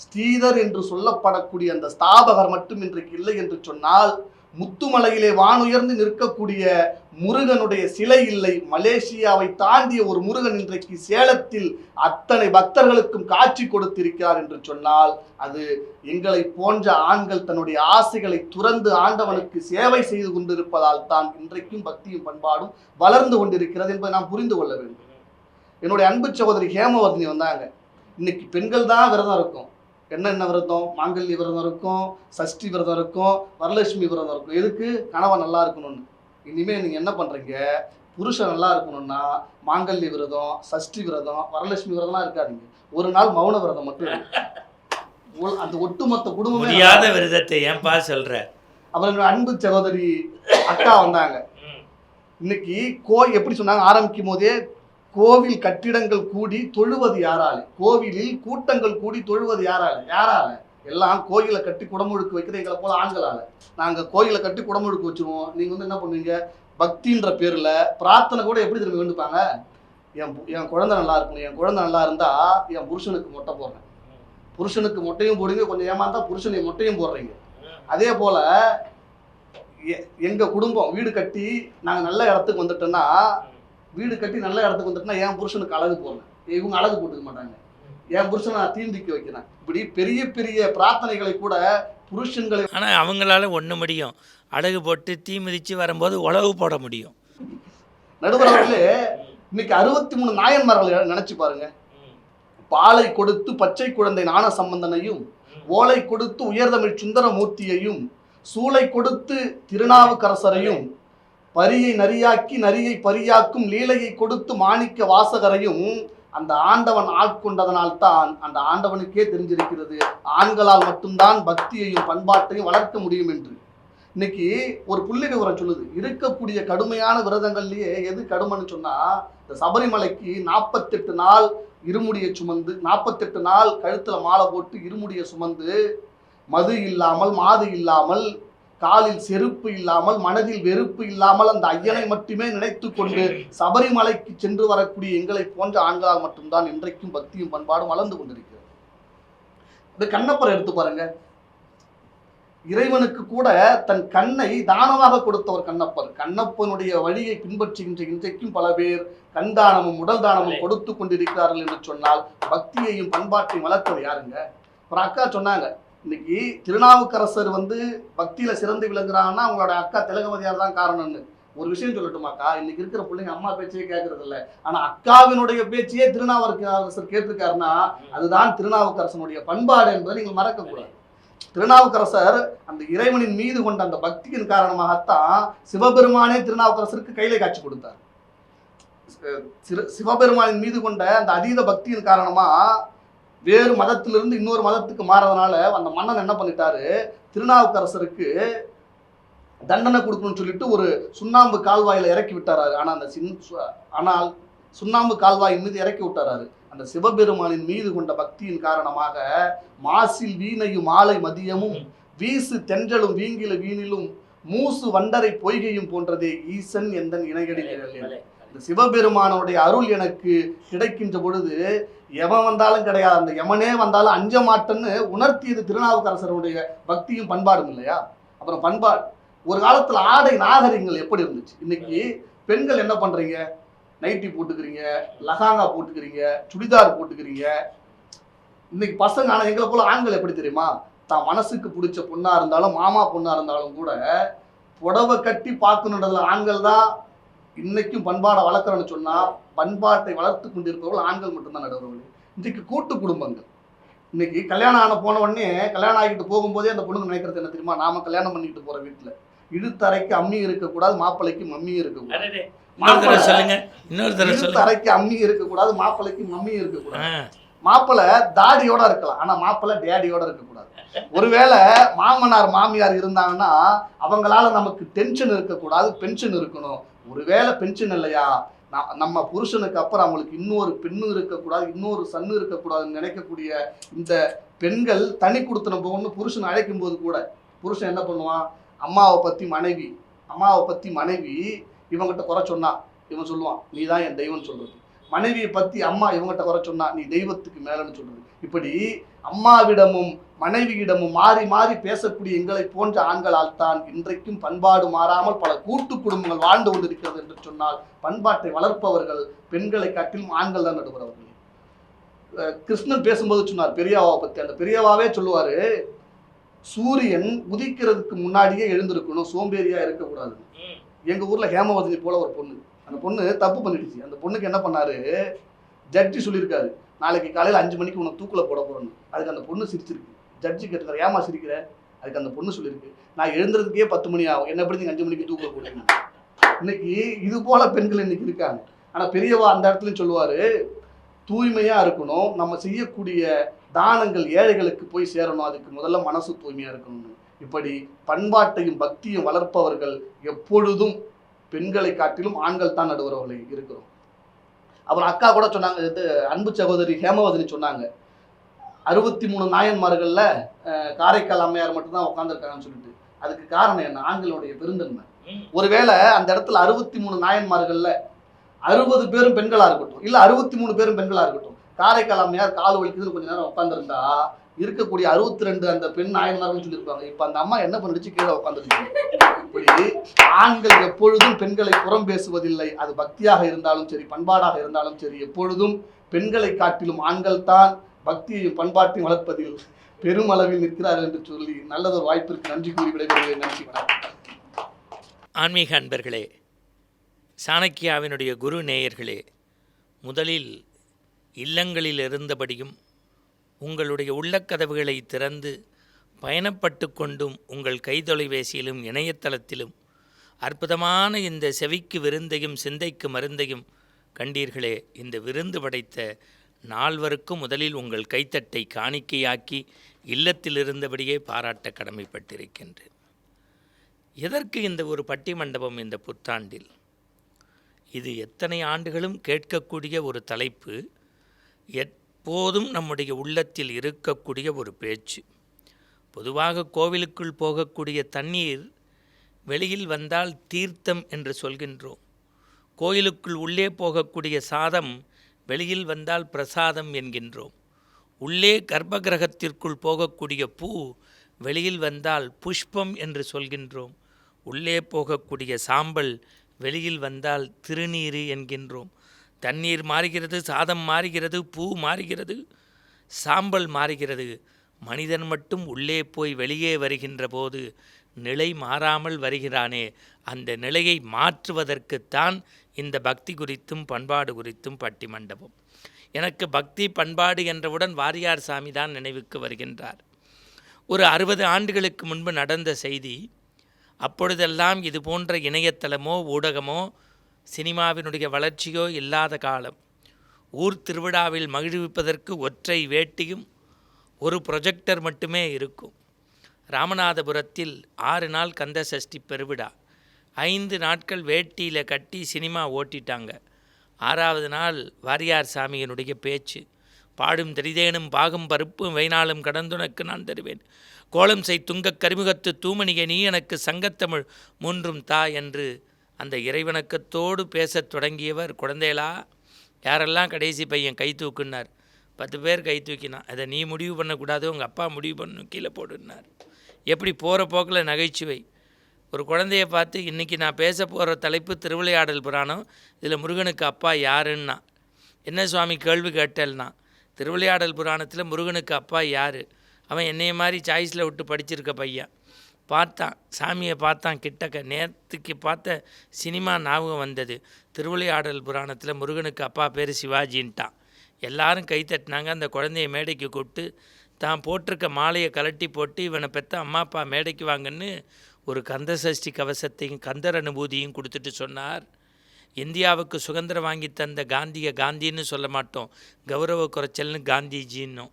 ஸ்ரீதர் என்று சொல்லப்படக்கூடிய அந்த ஸ்தாபகர் மட்டும் இன்றைக்கு இல்லை என்று சொன்னால், முத்துமலையிலே வானுயர்ந்து நிற்கக்கூடிய முருகனுடைய சிலை இல்லை, மலேசியாவை தாண்டிய ஒரு முருகன் இன்றைக்கு சேலத்தில் அத்தனை பக்தர்களுக்கும் காட்சி கொடுத்திருக்கிறார் என்று சொன்னால், அது எங்களை போன்ற ஆண்கள் தன்னுடைய ஆசைகளை துறந்து ஆண்டவனுக்கு சேவை செய்து கொண்டிருப்பதால் தான் இன்றைக்கும் பக்தியும் பண்பாடும் வளர்ந்து கொண்டிருக்கிறது என்பதை நாம் புரிந்து கொள்ள வேண்டும். என்னுடைய அன்பு சகோதரி ஹேமவர்தினி வந்தாங்க. இன்னைக்கு பெண்கள் தான் விரதம் இருக்கும். என்ன விரதம்? மாங்கல்ய விரதம் இருக்கும், சஷ்டி விரதம் இருக்கும், வரலட்சுமி விரதம் இருக்கும். எதுக்கு? கணவன் நல்லா இருக்கணும்னு. இனிமேல் நீங்கள் என்ன பண்ணுறீங்க, புருஷன் நல்லா இருக்கணும்னா மாங்கல்ய விரதம், சஷ்டி விரதம், வரலட்சுமி விரதம்லாம் இருக்காதீங்க. ஒரு நாள் மௌன விரதம் மட்டும் அந்த ஒட்டுமொத்த குடும்பமே முடியாத விரதத்தை ஏன்பா சொல்ற? அப்புறம் அன்பு சகோதரி அக்கா வந்தாங்க. இன்னைக்கு எப்படி சொன்னாங்க, ஆரம்பிக்கும் போதே கோவில் கட்டிடங்கள் கூடி தொழுவது யாரால, கோவிலில் கூட்டங்கள் கூடி தொழுவது யாரால எல்லாம் கோயிலை கட்டி குடமுழுக்கு வைக்கிற எங்களை போல ஆண்களால. நாங்கள் கோயிலை கட்டி குடமுழுக்கு வச்சுருவோம். நீங்கள் வந்து என்ன பண்ணுவீங்க, பக்தின்ற பேரில் பிரார்த்தனை கூட எப்படி திரும்பி வேண்டுப்பாங்க, என் குழந்தை நல்லா இருக்கணும், என் குழந்தை நல்லா இருந்தால் என் புருஷனுக்கு மொட்டை போடுறேன், புருஷனுக்கு மொட்டையும் போடுங்க, கொஞ்சம் ஏமாந்தா புருஷனை மொட்டையும் போடுறீங்க. அதே போல் எங்கள் குடும்பம் வீடு கட்டி நாங்கள் நல்ல இடத்துக்கு வந்துட்டோன்னா, வீடு கட்டி நல்ல இடத்துக்கு வந்துட்டுனா என் புருஷனுக்கு அழகு போடுறேன், இவங்க அழகு போட்டுக்க மாட்டாங்க, என் புருஷனை நான் தீண்டிக்க வைக்கிறேன். இப்படி பெரிய பெரிய பிரார்த்தனைகளை கூட புருஷன்களை, ஆனால் அவங்களால ஒன்று முடியும், அழகு போட்டு தீ மிதித்து வரும்போது உழவு போட முடியும். நடுவர் அவர்களே, இன்னைக்கு 63 நாயன்மார்கள் நினைச்சு பாருங்க. பாலை கொடுத்து பச்சை குழந்தை ஞான சம்பந்தனையும், ஓலை கொடுத்து உயர்தமிழ் சுந்தரமூர்த்தியையும், சூளை கொடுத்து திருநாவுக்கரசரையும், பரியை நரியாக்கி நரியை பரியாக்கும் லீலையை கொடுத்து மாணிக்க வாசகரையும் அந்த ஆண்டவன் ஆட்கொண்டதனால் தான் அந்த ஆண்டவனுக்கே தெரிஞ்சிருக்கிறது ஆண்களால் மட்டும்தான் பக்தியையும் பண்பாட்டையும் வளர்க்க முடியும் என்று. இன்னைக்கு ஒரு புள்ளி விவரம் சொல்லுது, இருக்கக்கூடிய கடுமையான விரதங்கள்லயே எது கடுமைன்னு சொன்னா, இந்த சபரிமலைக்கு 48 நாள் இருமுடியை சுமந்து, 48 நாள் கழுத்துல மாலை போட்டு இருமுடியை சுமந்து, மது இல்லாமல் மாது இல்லாமல், காலில் செருப்பு இல்லாமல், மனதில் வெறுப்பு இல்லாமல் அந்த ஐயனை மட்டுமே நினைத்து கொண்டு சபரிமலைக்கு சென்று வரக்கூடிய எங்களை போன்ற ஆண்களால் மட்டும்தான் இன்றைக்கும் பக்தியும் பண்பாடும் வளர்ந்து கொண்டிருக்கிறது. இந்த கண்ணப்பரை எடுத்து பாருங்க. இறைவனுக்கு கூட தன் கண்ணை தானமாக கொடுத்தவர் கண்ணப்பர். கண்ணப்பனுடைய வழியை பின்பற்றுகின்ற இன்றைக்கும் பல பேர் கண் தானமும் உடல் தானமும் கொடுத்து கொண்டிருக்கிறார்கள் என்று சொன்னால் பக்தியையும் பண்பாட்டையும் வளர்த்தது யாருங்க? ஒரு அக்கா சொன்னாங்க, இன்னைக்கு திருநாவுக்கரசர் வந்து பக்தியில சிறந்து விளங்குறாங்கன்னா அவங்களோட அக்கா திலகவதியார் தான் காரணம்னு. ஒரு விஷயம் சொல்லட்டுமாக்கா, இன்னைக்கு இருக்கிற பிள்ளைங்க அம்மா பேச்சையே கேட்கறது இல்லை, ஆனா அக்காவினுடைய பேச்சையே திருநாவுக்கரசர் கேட்டிருக்காருன்னா அதுதான் திருநாவுக்கரசனுடைய பண்பாடு என்பதை நீங்கள் மறக்க கூடாது. திருநாவுக்கரசர் அந்த இறைவனின் மீது கொண்ட அந்த பக்தியின் காரணமாகத்தான் சிவபெருமானே திருநாவுக்கரசருக்கு கையில காட்சி கொடுத்தார். சிவபெருமானின் மீது கொண்ட அந்த அதீத பக்தியின் காரணமா வேறு மதத்திலிருந்து இன்னொரு மதத்துக்கு மாறதுனால அந்த மன்னன் என்ன பண்ணிட்டாரு, திருநாவுக்கரசருக்கு தண்டனை கொடுக்கணும்னு சொல்லிட்டு ஒரு சுண்ணாம்பு கால்வாயில இறக்கி விட்டாராரு. ஆனால் சுண்ணாம்பு கால்வாயின் மீது இறக்கி விட்டாராரு. அந்த சிவபெருமானின் மீது கொண்ட பக்தியின் காரணமாக மாசில் வீணையும் மாலை மதியமும், வீசு தென்றலும் வீங்கில வீணிலும், மூசு வண்டரை பொய்கையும் போன்றதே ஈசன் எந்தன் இணையடி நிழல். இந்த சிவபெருமானுடைய அருள் எனக்கு கிடைக்கின்ற பொழுது எவன் வந்தாலும் கிடையாது, அந்த எமனே வந்தாலும் அஞ்ச மாட்டேன்னு உணர்த்தியது திருநாவுக்கரசருடைய பக்தியும் பண்பாடும் இல்லையா? அப்புறம் பண்பாடு ஒரு காலத்துல ஆடை நாகரிகங்கள் எப்படி இருந்துச்சு? இன்னைக்கு பெண்கள் என்ன பண்றீங்க? நைட்டி போட்டுக்கிறீங்க, லகாங்கா போட்டுக்கிறீங்க, சுடிதார் போட்டுக்கிறீங்க. இன்னைக்கு பசங்க, ஆனால் எங்களை போல ஆண்கள் எப்படி தெரியுமா? தான் மனசுக்கு பிடிச்ச பொண்ணா இருந்தாலும் மாமா பொண்ணா இருந்தாலும் கூட புடவை கட்டி பார்க்கணுன்றதுல ஆண்கள் தான் இன்னைக்கும் பண்பாடை வளர்க்குறோன்னு சொன்னா பண்பாட்டை வளர்த்து கொண்டிருப்பவர்கள் ஆண்கள் மட்டும்தான் நடுவர்கள். இன்றைக்கு கூட்டு குடும்பங்கள், இன்னைக்கு கல்யாணம் ஆன போன உடனே கல்யாணம் ஆகிட்டு போகும்போதே அந்த பொண்ணுங்க நினைக்கிறது என்ன தெரியுமா? நாம கல்யாணம் பண்ணிக்கிட்டு போற வீட்டுல இழுத்தரைக்கு அம்மி இருக்கக்கூடாது, மாப்பிள்ளைக்கு மம்மியும் இருக்கக்கூடாது. இழுத்தரைக்கு அம்மி இருக்கக்கூடாது, மாப்பிள்ளைக்கு மம்மியும் இருக்கக்கூடாது. மாப்பிள்ளை தாடியோட இருக்கலாம், ஆனா மாப்பிள்ளை டேடியோட இருக்கக்கூடாது. ஒருவேளை மாமனார் மாமியார் இருந்தாங்கன்னா அவங்களால நமக்கு டென்ஷன் இருக்கக்கூடாது, பென்ஷன் இருக்கணும். ஒருவேளை பென்ஷன் இல்லையா, நம்ம புருஷனுக்கு அப்புறம் அவங்களுக்கு இன்னொரு பெண்ணு இருக்கக்கூடாது, இன்னொரு சன்னு இருக்கக்கூடாதுன்னு நினைக்கக்கூடிய இந்த பெண்கள் தனி கொடுத்தன போகணும்னு புருஷன் அழைக்கும் போது கூட புருஷன் என்ன பண்ணுவான்? அம்மாவை பத்தி மனைவி இவங்கிட்ட குறை சொன்னா இவன் சொல்லுவான் நீ தான் என் தெய்வம்னு சொல்றது. மனைவியை பத்தி அம்மா இவங்கிட்ட குறை சொன்னா நீ தெய்வத்துக்கு மேலன்னு சொல்றது. இப்படி அம்மாவிடமும் மனைவியிடமும் மாறி மாறி பேசக்கூடிய எங்களை போன்ற ஆண்களால் தான் இன்றைக்கும் பண்பாடு மாறாமல் பல கூட்டு குடும்பங்கள் வாழ்ந்து கொண்டிருக்கிறது என்று சொன்னால் பண்பாட்டை வளர்ப்பவர்கள் பெண்களை காட்டிலும் ஆண்கள் தான் நடுவரவர்கள். கிருஷ்ணன் பேசும்போது சொன்னார் பெரியவாவை பத்தி. அந்த பெரியவாவே சொல்லுவாரு, சூரியன் உதிக்கிறதுக்கு முன்னாடியே எழுந்திருக்கணும், சோம்பேறியா இருக்கக்கூடாது. எங்க ஊர்ல ஹேமவதி போல ஒரு பொண்ணு, அந்த பொண்ணு தப்பு பண்ணிடுச்சு. அந்த பொண்ணுக்கு என்ன பண்ணாரு, ஜட்ஜி சொல்லியிருக்காரு நாளைக்கு காலையில் 5 மணிக்கு உனக்கு தூக்குல போட போறேன்னு. அதுக்கு அந்த பொண்ணு சிரிச்சிருக்கு. ஜட்ஜி கேட்டுக்காரு ஏமா சிரிக்கிற? அதுக்கு அந்த பொண்ணு சொல்லியிருக்கு, நான் எழுந்துறதுக்கே 10 மணி ஆகும், என்ன எப்படி 5 மணிக்கு தூக்குல போடுங்க. இன்னைக்கு இது போல பெண்கள் இன்னைக்கு இருக்காங்க. ஆனா பெரியவா அந்த இடத்துலயும் சொல்லுவாரு, தூய்மையா இருக்கணும், நம்ம செய்யக்கூடிய தானங்கள் ஏழைகளுக்கு போய் சேரணும், அதுக்கு முதல்ல மனசு தூய்மையா இருக்கணும். இப்படி பண்பாட்டையும் பக்தியும் வளர்ப்பவர்கள் எப்பொழுதும் பெண்களை காட்டிலும் ஆண்கள் தான் நடுவர்களை இருக்கிறோம். அப்புறம் அக்கா கூட சொன்னாங்க, இது அன்பு சகோதரி ஹேமவதினி சொன்னாங்க, 63 நாயன்மார்கள்ல காரைக்கால் அம்மையார் மட்டும்தான் உட்காந்துருக்காங்கன்னு சொல்லிட்டு. அதுக்கு காரணம் என்ன? ஆண்களுடைய பெருந்தன்மை. ஒருவேளை அந்த இடத்துல 63 நாயன்மார்கள்ல 60 பேரும் பெண்களா இருக்கட்டும், இல்ல 63 பேரும் பெண்களா இருக்கட்டும், காரைக்கால் அம்மையார் கால் வலிக்குதுன்னு கொஞ்ச நேரம் உட்காந்துருந்தா இருக்கக்கூடிய 62 அந்த பெண் நாயன்மார்கள் சொல்லியிருப்பாங்க, இப்ப அந்த அம்மா என்ன பண்ணிடுச்சு, கீழே உட்காந்துருக்காங்க. இப்படி ஆண்கள் எப்பொழுதும் பெண்களை புறம் பேசுவதில்லை. அது பக்தியாக இருந்தாலும் சரி, பண்பாடாக இருந்தாலும் சரி, எப்பொழுதும் பெண்களை காட்டிலும் ஆண்கள் தான் பக்தியையும் பண்பாட்டையும் வளர்ப்பதில் பெருமளவில் நிற்கிறார்கள் என்று சொல்லி நல்லதொரு வாய்ப்பிற்கு நன்றி கூறி விடைபெறுகிறேன். நன்றி, வணக்கம். ஆன்மீக அன்பர்களே, சாணக்கியாவினுடைய குரு நேயர்களே, முதலில் இல்லங்களில் இருந்தபடியும் உங்களுடைய உள்ளக்கதவுகளை திறந்து பயணப்பட்டு கொண்டும் உங்கள் கைத்தொலைபேசியிலும் இணையதளத்திலும் அற்புதமான இந்த செவிக்கு விருந்தையும் சிந்தைக்கு மருந்தையும் கண்டீர்களே. இந்த விருந்து படைத்த நால்வருக்கும் முதலில் உங்கள் கைத்தட்டை காணிக்கையாக்கி இல்லத்தில் இருந்தபடியே பாராட்ட கடமைப்பட்டிருக்கின்றேன். எதற்கு இந்த ஒரு பட்டி மண்டபம் இந்த புத்தாண்டில்? இது எத்தனை ஆண்டுகளும் கேட்கக்கூடிய ஒரு தலைப்பு, எப்போதும் நம்முடைய உள்ளத்தில் இருக்கக்கூடிய ஒரு பேச்சு. பொதுவாக கோவிலுக்குள் போகக்கூடிய தண்ணீர் வெளியில் வந்தால் தீர்த்தம் என்று சொல்கின்றோம். கோயிலுக்குள் உள்ளே போகக்கூடிய சாதம் வெளியில் வந்தால் பிரசாதம் என்கின்றோம். உள்ளே கர்ப்பகிரகத்திற்குள் போகக்கூடிய பூ வெளியில் வந்தால் புஷ்பம் என்று சொல்கின்றோம். உள்ளே போகக்கூடிய சாம்பல் வெளியில் வந்தால் திருநீர் என்கின்றோம். தண்ணீர் மாறுகிறது, சாதம் மாறுகிறது, பூ மாறுகிறது, சாம்பல் மாறுகிறது. மனிதன் மட்டும் உள்ளே போய் வெளியே வருகின்ற போது நிலை மாறாமல் வருகிறானே, அந்த நிலையை மாற்றுவதற்குத்தான் இந்த பக்தி குறித்தும் பண்பாடு குறித்தும் பட்டி மண்டபம். எனக்கு பக்தி பண்பாடு என்றவுடன் வாரியார் சாமி தான் நினைவுக்கு வருகின்றார். ஒரு 60 ஆண்டுகளுக்கு முன்பு நடந்த செய்தி. அப்பொழுதெல்லாம் இது போன்ற இணையதளமோ ஊடகமோ சினிமாவினுடைய வளர்ச்சியோ இல்லாத காலம். ஊர் திருவிழாவில் மகிழ்விப்பதற்கு ஒற்றை வேட்டியும் ஒரு ப்ரொஜெக்டர் மட்டுமே இருக்கும். ராமநாதபுரத்தில் 6 நாள் கந்த சஷ்டி பெருவிழா. 5 நாட்கள் வேட்டியில் கட்டி சினிமா ஓட்டிட்டாங்க. 6வது நாள் வாரியார் சாமியினுடைய பேச்சு. பாடும் தெரிதேனும் பாகும் பருப்பும் வைனாலும் கடந்துனக்கு நான் தருவேன், கோலம் செய் துங்கக் கரிமுகத்து தூமணியை நீ எனக்கு சங்கத்தமிழ் மூன்றும் தா என்று அந்த இறைவணக்கத்தோடு பேசத் தொடங்கியவர், குழந்தைகளா யாரெல்லாம் கடைசி பையன் கை தூக்குனார். 10 பேர் கை தூக்கினான். அதை நீ முடிவு பண்ணக்கூடாது, உங்கள் அப்பா முடிவு பண்ணணும், கீழே போடுனார். எப்படி போகிற போக்கில் நகைச்சுவை. ஒரு குழந்தைய பார்த்து, இன்றைக்கி நான் பேச போகிற தலைப்பு திருவிளையாடல் புராணம், இதில் முருகனுக்கு அப்பா யாருன்னா, என்ன சுவாமி கேள்வி கேட்டல்னா, திருவிளையாடல் புராணத்தில் முருகனுக்கு அப்பா யார்? அவன் என்னைய மாதிரி சாய்ஸில் விட்டு படிச்சிருக்க பையன். பார்த்தான், சாமியை பார்த்தான் கிட்டக்க. நேற்றுக்கு பார்த்த சினிமா ஞாபகம் வந்தது. திருவிளையாடல் புராணத்தில் முருகனுக்கு அப்பா பேர் சிவாஜின்ட்டான். எல்லாரும் கை தட்டினாங்க. அந்த குழந்தைய மேடைக்கு கூப்பிட்டு தான் போட்டிருக்க மாலையை கலட்டி போட்டு, இவனை பெற்ற அம்மா அப்பா மேடைக்கு வாங்கன்னு ஒரு கந்த சஷ்டி கவசத்தையும் கந்தர் அனுபூதியும் கொடுத்துட்டு சொன்னார், இந்தியாவுக்கு சுதந்திரம் வாங்கி தந்த காந்தியை காந்தின்னு சொல்ல மாட்டோம், கௌரவ குறைச்சல்னு காந்திஜின்னும்.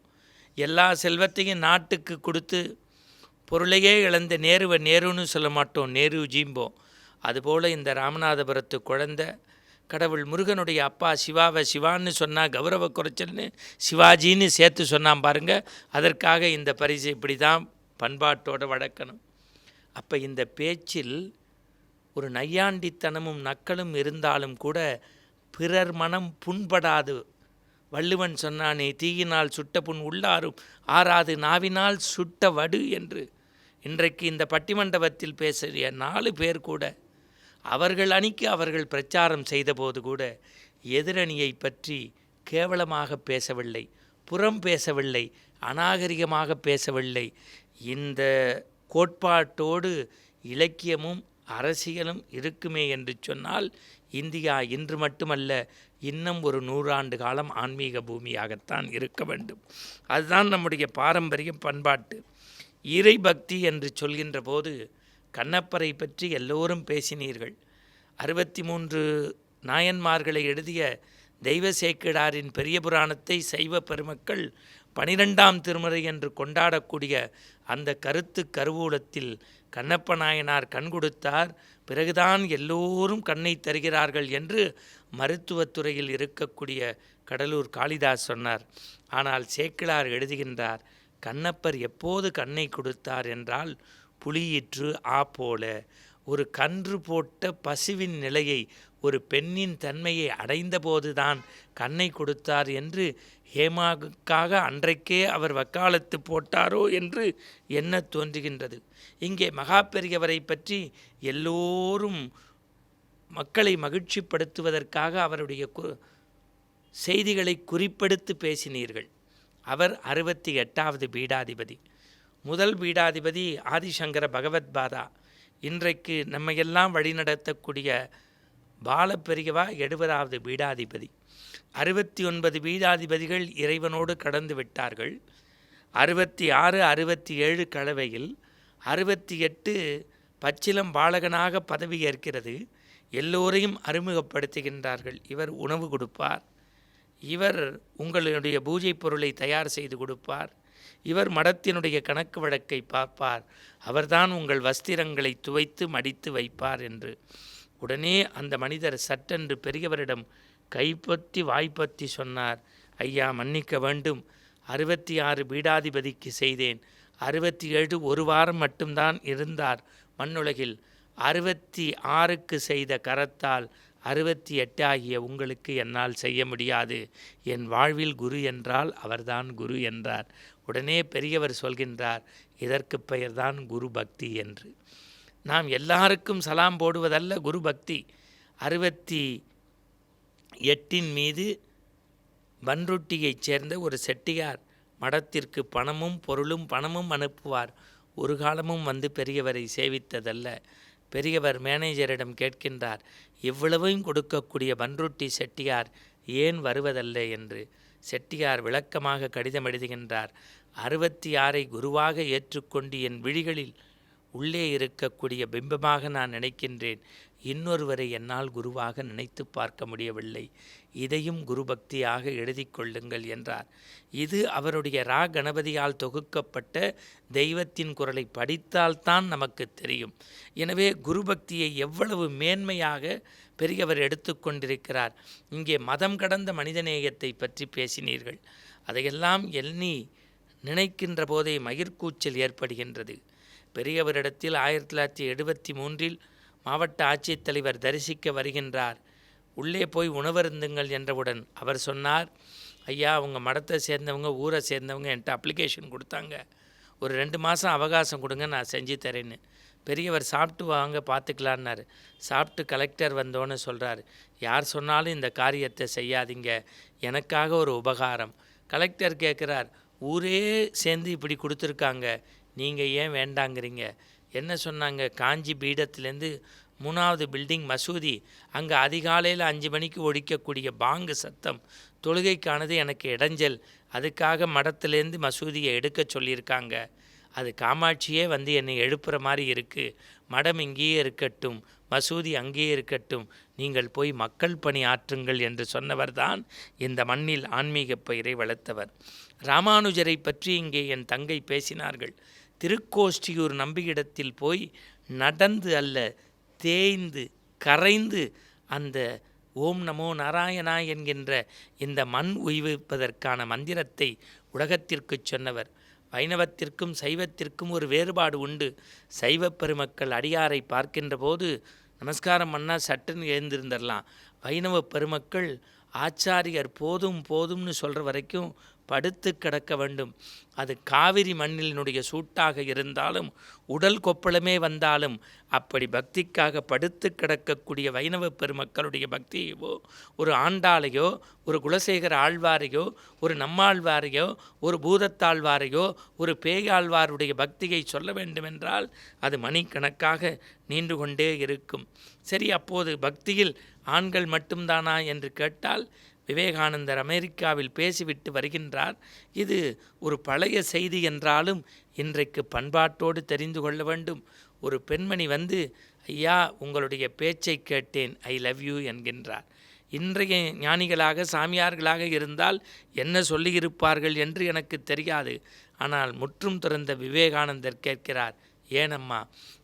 எல்லா செல்வத்தையும் நாட்டுக்கு கொடுத்து பொருளையே இழந்த நேருவை நேருன்னு சொல்ல மாட்டோம், நேருஜிம்போம். அதுபோல் இந்த ராமநாதபுரத்து குழந்தை கடவுள் முருகனுடைய அப்பா சிவாவை சிவான்னு சொன்னால் கௌரவ குறைச்சல்னு சிவாஜின்னு சேர்த்து சொன்னான் பாருங்கள். அதற்காக இந்த பரிசு. இப்படி தான் பண்பாட்டோடு வளர்க்கணும். அப்போ இந்த பேச்சில் ஒரு நையாண்டித்தனமும் நக்களும் இருந்தாலும் கூட பிறர் மனம் புண்படாது. வள்ளுவன் சொன்னானே, தீயினால் சுட்ட புண் உள்ளாரும் ஆறாது நாவினால் சுட்ட வடு என்று. இன்றைக்கு இந்த பட்டிமண்டபத்தில் பேசிய 4 பேர் கூட அவர்கள் அணிக்கு அவர்கள் பிரச்சாரம் செய்தபோது கூட எதிரணியை பற்றி கேவலமாக பேசவில்லை, புறம் பேசவில்லை, அநாகரிகமாக பேசவில்லை. இந்த கோட்பாட்டோடு இலக்கியமும் அரசியலும் இருக்குமே என்று சொன்னால் இந்தியா இன்று மட்டுமல்ல, இன்னும் ஒரு 100 ஆண்டு காலம் ஆன்மீக பூமியாகத்தான் இருக்க வேண்டும். அதுதான் நம்முடைய பாரம்பரிய பண்பாட்டு. இறை பக்தி என்று சொல்கின்ற போது கண்ணப்பரை பற்றி எல்லோரும் பேசினீர்கள். 63 நாயன்மார்களை எழுதிய தெய்வ சேக்கிழாரின் பெரிய புராணத்தை சைவ பெருமக்கள் 12ஆம் திருமுறை என்று கொண்டாடக்கூடிய அந்த கருத்து கருவூலத்தில் கண்ணப்ப நாயனார் கண் கொடுத்தார், பிறகுதான் எல்லோரும் கண்ணை தருகிறார்கள் என்று மருத்துவத்துறையில் இருக்கக்கூடிய கடலூர் காளிதாஸ் சொன்னார். ஆனால் சேக்கிழார் எழுதுகின்றார், கண்ணப்பர் எப்போது கண்ணை கொடுத்தார் என்றால் புலியிற்று ஆ போல. ஒரு கன்று போட்ட பசுவின் நிலையை, ஒரு பெண்ணின் தன்மையை அடைந்தபோதுதான் கண்ணை கொடுத்தார் என்று ஹேமாவுக்காக அன்றைக்கே அவர் வக்காலத்து போட்டாரோ என்று எண்ண தோன்றுகின்றது. இங்கே மகா பெரியவரை பற்றி எல்லோரும் மக்களை மகிழ்ச்சிப்படுத்துவதற்காக அவருடைய செய்திகளை குறிப்பெடுத்து பேசினீர்கள். அவர் 68வது பீடாதிபதி. முதல் பீடாதிபதி ஆதிசங்கர பகவத்பாதா. இன்றைக்கு நம்மையெல்லாம் வழிநடத்தக்கூடிய பாலப்பெரியவா 70வது பீடாதிபதி. 69 பீடாதிபதிகள் இறைவனோடு கடந்து விட்டார்கள். 66, 67 கலவையில் 68 பச்சிலம் பாலகனாக பதவி ஏற்கிறது. எல்லோரையும் அறிமுகப்படுத்துகின்றார்கள். இவர் உணவு கொடுப்பார், இவர் உங்களுடைய பூஜை பொருளை தயார் செய்து கொடுப்பார், இவர் மடத்தினுடைய கணக்கு வழக்கை பார்ப்பார், அவர்தான் உங்கள் வஸ்திரங்களை துவைத்து மடித்து வைப்பார் என்று. உடனே அந்த மனிதர் சட்டென்று பெரியவரிடம் கைப்பற்றி வாய்ப்பற்றி சொன்னார், ஐயா மன்னிக்க வேண்டும், 66 பீடாதிபதிக்கு செய்தேன், 67 ஒரு வாரம் மட்டும்தான் இருந்தார் மண்ணுலகில், 66க்கு செய்த கரத்தால் 68 ஆகிய உங்களுக்கு என்னால் செய்ய முடியாது. என் வாழ்வில் குரு என்றால் அவர்தான் குரு என்றார். உடனே பெரியவர் சொல்கின்றார், இதற்கு பெயர்தான் குரு பக்தி என்று. நாம் எல்லாருக்கும் சலாம் போடுவதல்ல குரு பக்தி. 68 மீது பன்ருட்டியைச் சேர்ந்த ஒரு செட்டியார் மடத்திற்கு பணமும் பணமும் அனுப்புவார். ஒரு காலமும் வந்து பெரியவரை சேவித்ததல்ல. பெரியவர் மேனேஜரிடம் கேட்கின்றார், இவ்வளவையும் கொடுக்கக்கூடிய பன்ருட்டி செட்டியார் ஏன் வருவதல்ல என்று. செட்டியார் விளக்கமாக கடிதம் எழுதுகின்றார், 66ஐ குருவாக ஏற்றுக்கொண்டு என் விழிகளில் உள்ளே இருக்கக்கூடிய பிம்பமாக நான் நினைக்கின்றேன், இன்னொருவரை என்னால் குருவாக நினைத்து பார்க்க முடியவில்லை, இதையும் குரு பக்தியாக எழுதி கொள்ளுங்கள் என்றார். இது அவருடைய ரா கணபதியால் தொகுக்கப்பட்ட தெய்வத்தின் குரலை படித்தால்தான் நமக்கு தெரியும். எனவே குரு பக்தியை எவ்வளவு மேன்மையாக பெரியவர் எடுத்துக்கொண்டிருக்கிறார். இங்கே மதம் கடந்த மனிதநேயத்தை பற்றி பேசினீர்கள். அதையெல்லாம் எண்ணி நினைக்கின்ற போதே மயிர்கூச்சல் ஏற்படுகின்றது. பெரியவரிடத்தில் 1973 மாவட்ட ஆட்சித்தலைவர் தரிசிக்க வருகின்றார். உள்ளே போய் உணவருந்துங்கள் என்றவுடன் அவர் சொன்னார், ஐயா உங்கள் மடத்தை சேர்ந்தவங்க ஊரை சேர்ந்தவங்க என்கிட்ட அப்ளிகேஷன் கொடுத்தாங்க, ஒரு 2 மாதம் அவகாசம் கொடுங்க, நான் செஞ்சு தரேன்னு. பெரியவர் சாப்பிட்டு வாங்க பார்த்துக்கலான்னாரு. சாப்பிட்டு கலெக்டர் வந்தோன்னு சொல்கிறார், யார் சொன்னாலும் இந்த காரியத்தை செய்யாதீங்க, எனக்காக ஒரு உபகாரம். கலெக்டர் கேட்குறார், ஊரே சேர்ந்து இப்படி கொடுத்துருக்காங்க, நீங்கள் ஏன் வேண்டாங்கிறீங்க? என்ன சொன்னாங்க? காஞ்சி பீடத்துலேருந்து 3வது பில்டிங் மசூதி, அங்கே அதிகாலையில் 5 மணிக்கு ஒழிக்கக்கூடிய பாங்கு சத்தம் தொழுகைக்கானது எனக்கு இடைஞ்சல், அதுக்காக மடத்துலேருந்து மசூதியை எடுக்க சொல்லியிருக்காங்க. அது காமாட்சியே வந்து என்னை எழுப்புகிற மாதிரி இருக்குது, மடம் இங்கேயே இருக்கட்டும், மசூதி அங்கேயே இருக்கட்டும், நீங்கள் போய் மக்கள் பணி ஆற்றுங்கள் என்று சொன்னவர் தான் இந்த மண்ணில் ஆன்மீக பயிரை வளர்த்தவர். ராமானுஜரை பற்றி இங்கே என் தங்கை பேசினார்கள். திருக்கோஷ்டியூர் நம்பியிடத்தில் போய் நடந்து அல்ல, தேய்ந்து கரைந்து அந்த ஓம் நமோ நாராயணா என்கின்ற இந்த மண் உய்விப்பதற்கான மந்திரத்தை உலகத்திற்கு சொன்னவர். வைணவத்திற்கும் சைவத்திற்கும் ஒரு வேறுபாடு உண்டு. சைவ பெருமக்கள் அடியாரை பார்க்கின்ற போது நமஸ்காரம் பண்ணால் சட்டுன்னு எழுந்திருந்துடலாம். வைணவ பெருமக்கள் ஆச்சாரியர் போதும் போதும்னு சொல்கிற வரைக்கும் படுத்து கிடக்க வேண்டும். அது காவிரி மண்ணினுடைய சூட்டாக இருந்தாலும் உடல் கொப்பளமே வந்தாலும் அப்படி பக்திக்காக படுத்து கிடக்கக்கூடிய வைணவ பெருமக்களுடைய பக்தியோ, ஒரு ஆண்டாளையோ, ஒரு குலசேகர ஆழ்வாரையோ, ஒரு நம்மாழ்வாரையோ, ஒரு பூதத்தாழ்வாரையோ, ஒரு பேயாழ்வாருடைய பக்தியை சொல்ல வேண்டுமென்றால் அது மணிக்கணக்காக நீண்டு கொண்டே இருக்கும். சரி, அப்போது பக்தியில் ஆண்கள் மட்டும்தானா என்று கேட்டால், விவேகானந்தர் அமெரிக்காவில் பேசிவிட்டு வருகின்றார். இது ஒரு பழைய செய்தி என்றாலும் இன்றைக்கு பண்பாட்டோடு தெரிந்து கொள்ள வேண்டும். ஒரு பெண்மணி வந்து, ஐயா உங்களுடைய பேச்சை கேட்டேன், ஐ லவ் யூ என்கின்றார். இன்றைய ஞானிகளாக சாமியார்களாக இருந்தால் என்ன சொல்லியிருப்பார்கள் என்று எனக்கு தெரியாது. ஆனால் முற்றும் துறந்த விவேகானந்தர் கேட்கிறார், ஏனம்மா?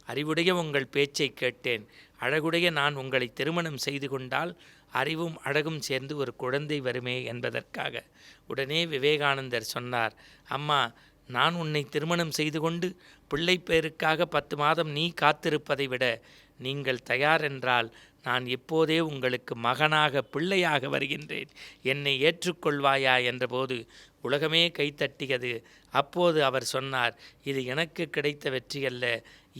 அறிவுடைய உங்கள் பேச்சை கேட்டேன், அழகுடைய நான் உங்களை திருமணம் செய்து கொண்டால் அறிவும் அழகும் சேர்ந்து ஒரு குழந்தை வருமே என்பதற்காக. உடனே விவேகானந்தர் சொன்னார், அம்மா நான் உன்னை திருமணம் செய்து கொண்டு பிள்ளை பேருக்காக 10 மாதம் நீ காத்திருப்பதை விட நீங்கள் தயார் என்றால் நான் இப்போதே உங்களுக்கு மகனாக பிள்ளையாக வருகின்றேன், என்னை ஏற்றுக்கொள்வாயா என்றபோது உலகமே கைத்தட்டியது. அப்போது அவர் சொன்னார், இது எனக்கு கிடைத்த வெற்றி அல்ல,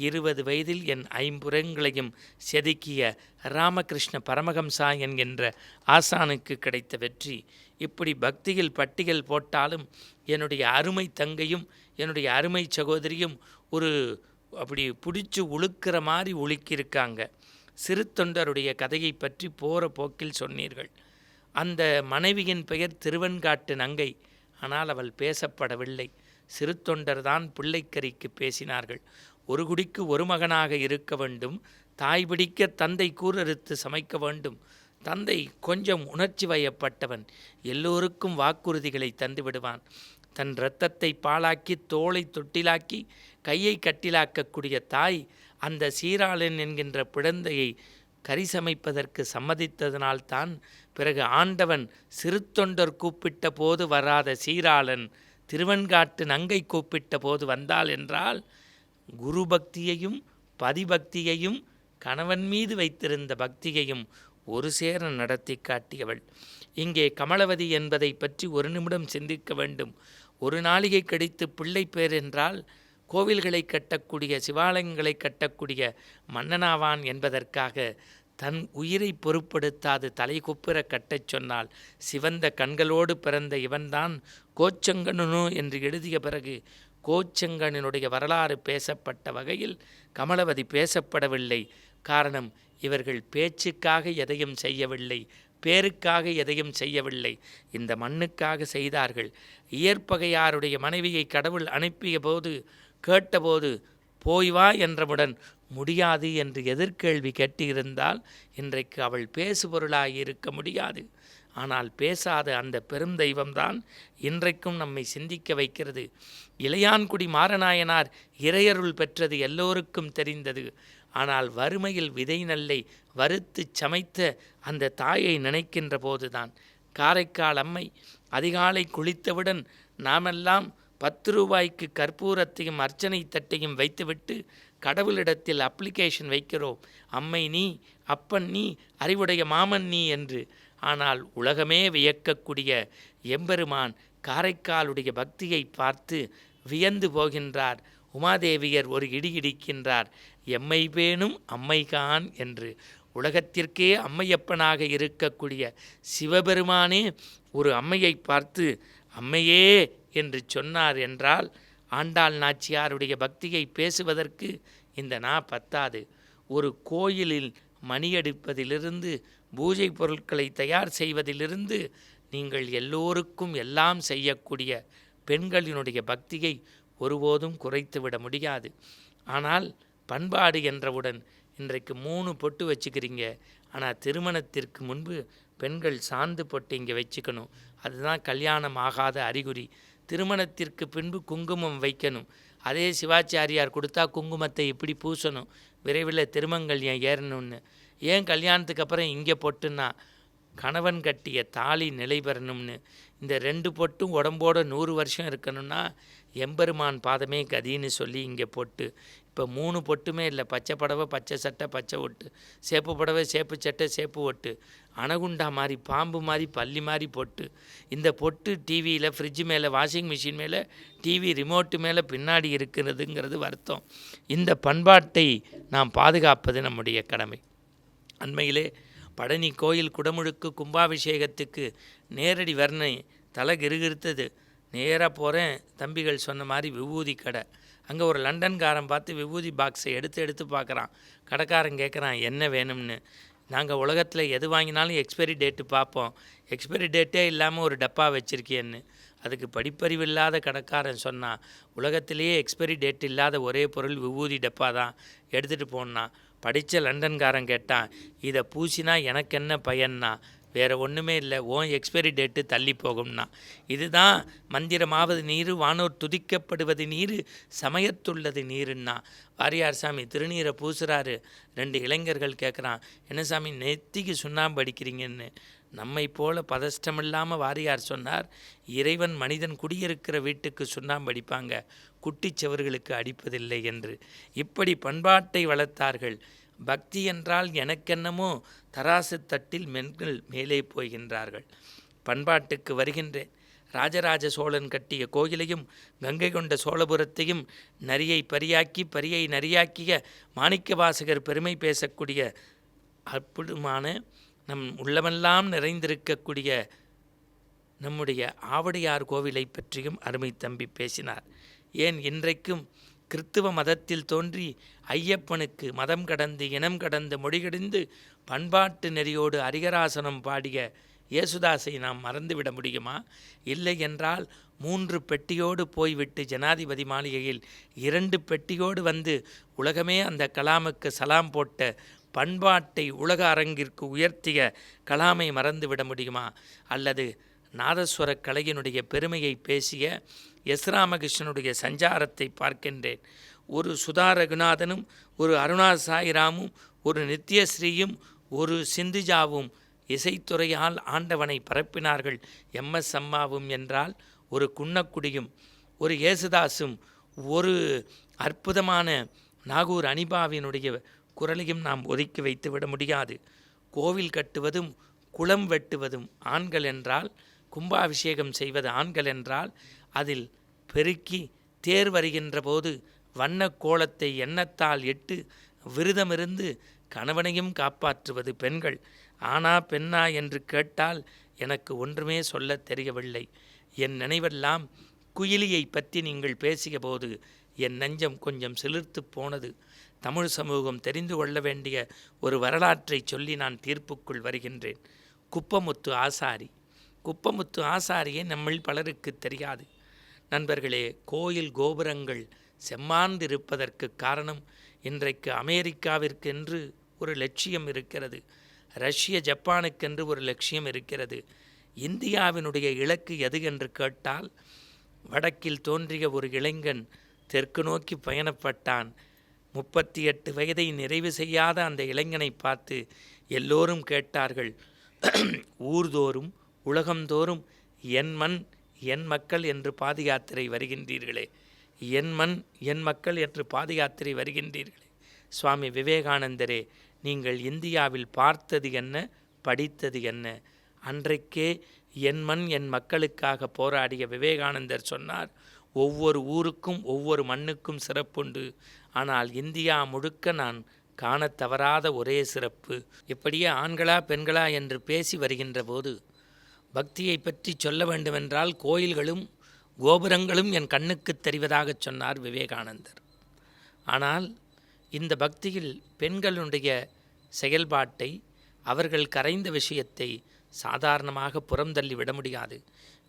20 வயதில் என் 5 புறங்களையும் செதுக்கிய ராமகிருஷ்ண பரமஹம்சா என்கின்ற ஆசானுக்கு கிடைத்த வெற்றி. இப்படி பக்தியில் பட்டியல் போட்டாலும் என்னுடைய அருமை தங்கையும் என்னுடைய அருமை சகோதரியும் ஒரு அப்படி பிடிச்சி உழுக்கிற மாதிரி உழுக்கியிருக்காங்க. சிறு தொண்டருடைய கதையை பற்றி போகிற போக்கில் சொன்னீர்கள். அந்த மனைவியின் பெயர் திருவெண்காட்டு நங்கை, ஆனால் அவள் பேசப்படவில்லை. சிறு தொண்டர்தான் பிள்ளைக்கறிக்கு பேசினார்கள். ஒரு குடிக்கு ஒரு மகனாக இருக்க வேண்டும், தாய் பிடிக்க தந்தை கூரறுத்து சமைக்க வேண்டும். தந்தை கொஞ்சம் உணர்ச்சி வயப்பட்டவன், எல்லோருக்கும் வாக்குறுதிகளை தந்து விடுவான். தன் இரத்தத்தை பாலாக்கி தோளை தொட்டிலாக்கி கையை கட்டிலாக்கக்கூடிய தாய் அந்த சீராளன் என்கின்ற பிழந்தையை கறி சமைப்பதற்கு சம்மதித்ததனால்தான் பிறகு ஆண்டவன் சிறு தொண்டர் கூப்பிட்ட போது வராத சீராளன் திருவெண்காட்டு நங்கை கூப்பிட்ட போது வந்தாள் என்றால், குரு பக்தியையும் பதிபக்தியையும் கணவன் மீது வைத்திருந்த பக்தியையும் ஒரு சேர நடத்தி காட்டியவள். இங்கே கமலவதி என்பதை பற்றி ஒரு நிமிடம் சிந்திக்க வேண்டும். ஒரு நாளிகை கழித்து பிள்ளை பேர் என்றால் கோவில்களை கட்டக்கூடிய சிவாலயங்களை கட்டக்கூடிய மன்னனாவான் என்பதற்காக தன் உயிரை பொருட்படுத்தாது தலை குப்புற கட்டச் சொன்னால், சிவந்த கண்களோடு பிறந்த இவன்தான் கோச்சங்கனு என்று எழுதிய பிறகு கோச்சங்கனுடைய வரலாறு பேசப்பட்ட வகையில் கமலவதி பேசப்படவில்லை. காரணம், இவர்கள் பேச்சுக்காக எதையும் செய்யவில்லை, பேருக்காக எதையும் செய்யவில்லை, இந்த மண்ணுக்காக செய்தார்கள். இயற்பகையாருடைய மனைவியை கடவுள் அனுப்பிய போது கேட்டபோது போய் வா என்றவுடன் முடியாது என்று எதிர்கேள்வி கேட்டிருந்தால் இன்றைக்கு அவள் பேசுபொருளாயிருக்க முடியாது. ஆனால் பேசாத அந்த பெரும் தெய்வம்தான் இன்றைக்கும் நம்மை சிந்திக்க வைக்கிறது. இளையான்குடி மாரநாயனார் இறையருள் பெற்றது எல்லோருக்கும் தெரிந்தது. ஆனால் வறுமையில் விதை நெல்லை வறுத்து சமைத்த அந்த தாயை நினைக்கின்ற போதுதான். காரைக்கால் அம்மை அதிகாலை குளித்தவுடன் நாமெல்லாம் 10 ரூபாய்க்கு கற்பூரத்தையும் அர்ச்சனை தட்டையும் வைத்துவிட்டு கடவுளிடத்தில் அப்ளிகேஷன் வைக்கிறோம், அம்மை நீ, அப்பன் நீ, அறிவுடைய மாமன் நீ என்று. ஆனால் உலகமே வியக்கக்கூடிய எம்பெருமான் காரைக்காலுடைய பக்தியை பார்த்து வியந்து போகின்றார். உமாதேவியர் ஒரு இடி இடிக்கின்றார், எம்மை பேணும் அம்மைகான் என்று. உலகத்திற்கே அம்மையப்பனாக இருக்கக்கூடிய சிவபெருமானே ஒரு அம்மையை பார்த்து அம்மையே என்று சொன்னார் என்றால், ஆண்டாள் நாச்சியாருடைய பக்தியை பேசுவதற்கு இந்த பத்தாது. ஒரு கோயிலில் மணியடிப்பதிலிருந்து பூஜை பொருட்களை தயார் செய்வதிலிருந்து நீங்கள் எல்லோருக்கும் எல்லாம் செய்யக்கூடிய பெண்களினுடைய பக்தியை ஒருபோதும் குறைத்துவிட முடியாது. ஆனால் பண்பாடு என்றவுடன் இன்றைக்கு 3 பொட்டு வச்சுக்கிறீங்க. ஆனால் திருமணத்திற்கு முன்பு பெண்கள் சாந்து பொட்டு இங்கே வச்சுக்கணும். அதுதான் கல்யாணம் ஆகாத அறிகுறி. திருமணத்திற்கு பின்பு குங்குமம் வைக்கணும். அதே சிவாச்சாரியார் கொடுத்தா குங்குமத்தை இப்படி பூசணும், விரைவில் திருமங்கல்யம் ஏறணும்னு. ஏன் கல்யாணத்துக்கு அப்புறம் இங்கே பொட்டுன்னா கணவன் கட்டிய தாலி நிலை பெறணும்னு. இந்த 2 பொட்டும் உடம்போட 100 வருஷம் இருக்கணும்னா எம்பெருமான் பாதமே கதின்னு சொல்லி இங்கே பொட்டு. இப்போ 3 பொட்டுமே இல்லை. பச்சை புடவை, பச்சை சட்டை, பச்சை ஒட்டு, சேப்பு புடவை, சேப்பு சட்டை, சேப்பு ஒட்டு, அணகுண்டா மாதிரி, பாம்பு மாதிரி, பள்ளி மாதிரி பொட்டு. இந்த பொட்டு டிவியில், ஃப்ரிட்ஜு மேலே, வாஷிங் மிஷின் மேலே, டிவி ரிமோட்டு மேலே பின்னாடி இருக்கிறதுங்கிறது வருத்தம். இந்த பண்பாட்டை நாம் பாதுகாப்பது நம்முடைய கடமை. அண்மையிலே பழனி கோயில் குடமுழுக்கு கும்பாபிஷேகத்துக்கு நேரடி வர்ணனை தலை கிருகிருத்தது. நேராக போகிறேன், தம்பிகள் சொன்ன மாதிரி விபூதி கடை. அங்கே ஒரு லண்டன்காரன் பார்த்து விபூதி பாக்ஸை எடுத்து பார்க்குறான். கடைக்காரன் கேட்குறான் என்ன வேணும்னு. நாங்கள் உலகத்தில் எது வாங்கினாலும் எக்ஸ்பைரி டேட்டு பார்ப்போம், எக்ஸ்பைரி டேட்டே இல்லாமல் ஒரு டப்பா வச்சுருக்கியன்னு. அதுக்கு படிப்பறிவு இல்லாத கடைக்காரன் சொன்னான், உலகத்திலேயே எக்ஸ்பைரி டேட் இல்லாத ஒரே பொருள் விபூதி டப்பா தான், எடுத்துகிட்டு போனான். படித்த லண்டன்காரன் கேட்டான், இதை பூசினா எனக்கு என்ன பயன்னா? வேறு ஒன்றுமே இல்லை, ஓன் எக்ஸ்பைரி டேட்டு தள்ளி போகும்னா. இதுதான் மந்திரமாவது நீர், வானோர் துதிக்கப்படுவது நீர், சமயத்துள்ளது நீருன்னா. வாரியார் சாமி திருநீரை பூசுகிறாரு. 2 இளைஞர்கள் கேட்குறான், என்ன சாமி நெத்திக்கு சுண்ணாம்பு அடிக்கிறீங்கன்னு. நம்மை போல பதஷ்டமில்லாமல் வாரியார் சொன்னார், இறைவன் மனிதன் குடியிருக்கிற வீட்டுக்கு சுண்ணாம்பு அடிப்பாங்க, குட்டிச்சவர்களுக்கு அடிப்பதில்லை என்று. இப்படி பண்பாட்டை வளர்த்தார்கள். பக்தி என்றால் எனக்கென்னமோ தராசு தட்டில் மென்கள் மேலே போகின்றார்கள். பண்பாட்டுக்கு வருகின்றேன். ராஜராஜ சோழன் கட்டிய கோயிலையும் கங்கை கொண்ட சோழபுரத்தையும் நரியை பரியாக்கி பரியை நரியாக்கிய மாணிக்கவாசகர் பெருமை பேசக்கூடிய அற்புதமான நம் உள்ளமெல்லாம் நிறைந்திருக்கக்கூடிய நம்முடைய ஆவடியார் கோவிலை பற்றியும் அருமை தம்பி பேசினார். ஏன் இன்றைக்கும் கிறித்துவ மதத்தில் தோன்றி ஐயப்பனுக்கு மதம் கடந்து இனம் கடந்து மொழிகடிந்து பண்பாட்டு நெறியோடு அரிகராசனம் பாடிய இயேசுதாஸை நாம் மறந்துவிட முடியுமா? இல்லை என்றால் 3 பெட்டியோடு போய்விட்டு ஜனாதிபதி மாளிகையில் 2 பெட்டியோடு வந்து உலகமே அந்த கலாமுக்கு சலாம் போட்ட பண்பாட்டை உலக அரங்கிற்கு உயர்த்திய கலாமை மறந்துவிட முடியுமா? அல்லது நாதஸ்வர கலையினுடைய பெருமையை பேசிய எஸ் ராமகிருஷ்ணனுடைய சஞ்சாரத்தை பார்க்கின்றேன். ஒரு சுதா ரகுநாதனும், ஒரு அருணா சாய்ராமும், ஒரு நித்யஸ்ரீயும், ஒரு சிந்துஜாவும் இசைத்துறையால் ஆண்டவனை பரப்பினார்கள். எம்எஸ் அம்மாவும் என்றால் ஒரு குன்னக்குடியும், ஒரு இயேசுதாசும், ஒரு அற்புதமான நாகூர் அனிபாவினுடைய குரலையும் நாம் ஒதுக்கி வைத்து விட முடியாது. கோவில் கட்டுவதும் குளம் வெட்டுவதும் ஆண்கள் என்றால், கும்பாபிஷேகம் செய்வது ஆண்கள் என்றால், அதில் பெருக்கி தேர் வருகின்ற போது வண்ண கோலத்தை எண்ணத்தால் இட்டு விரதமிருந்து கணவனையும் காப்பாற்றுவது பெண்கள். ஆனா பெண்ணா என்று கேட்டால் எனக்கு ஒன்றுமே சொல்ல தெரியவில்லை. என் நினைவெல்லாம் குயிலியை பற்றி நீங்கள் பேசிய போது என் நெஞ்சம் கொஞ்சம் சிலிர்த்து போனது. தமிழ் சமூகம் தெரிந்து கொள்ள வேண்டிய ஒரு வரலாற்றை சொல்லி நான் தீர்ப்புக்குள் வருகின்றேன். குப்பமுத்து ஆசாரி. குப்பமுத்து ஆசாரியை நம்மில் பலருக்கு தெரியாது. நண்பர்களே, கோயில் கோபுரங்கள் செம்மாந்திருப்பதற்கு காரணம் இன்றைக்கு அமெரிக்காவிற்கென்று ஒரு லட்சியம் இருக்கிறது, ரஷ்ய ஜப்பானுக்கென்று ஒரு லட்சியம் இருக்கிறது. இந்தியாவினுடைய இலக்கு எது என்று கேட்டால், வடக்கில் தோன்றிய ஒரு இளைஞன் தெற்கு நோக்கி பயணப்பட்டான். 38 வயதை நிறைவு செய்யாத அந்த இளைஞனை பார்த்து எல்லோரும் கேட்டார்கள், ஊர்தோறும் உலகந்தோறும் என் மண் என் மக்கள் என்று பாத யாத்திரை வருகின்றீர்களே, என் மண் என் மக்கள் என்று பாத யாத்திரை வருகின்றீர்களே. சுவாமி விவேகானந்தரே, நீங்கள் இந்தியாவில் பார்த்தது என்ன, படித்தது என்ன? அன்றைக்கே என் மண் என் மக்களுக்காக போராடிய விவேகானந்தர் சொன்னார், ஒவ்வொரு ஊருக்கும் ஒவ்வொரு மண்ணுக்கும் சிறப்புண்டு, ஆனால் இந்தியா முழுக்க நான் காண தவறாத ஒரே சிறப்பு. இப்படியே ஆண்களா பெண்களா என்று பேசி வருகின்ற போது பக்தியை பற்றி சொல்ல வேண்டுமென்றால் கோயில்களும் கோபுரங்களும் என் கண்ணுக்கு தெரிவதாக சொன்னார் விவேகானந்தர். ஆனால் இந்த பக்தியில் பெண்களுடைய செயல்பாட்டை, அவர்கள் கரைந்த விஷயத்தை சாதாரணமாக புறந்தள்ளி விட முடியாது.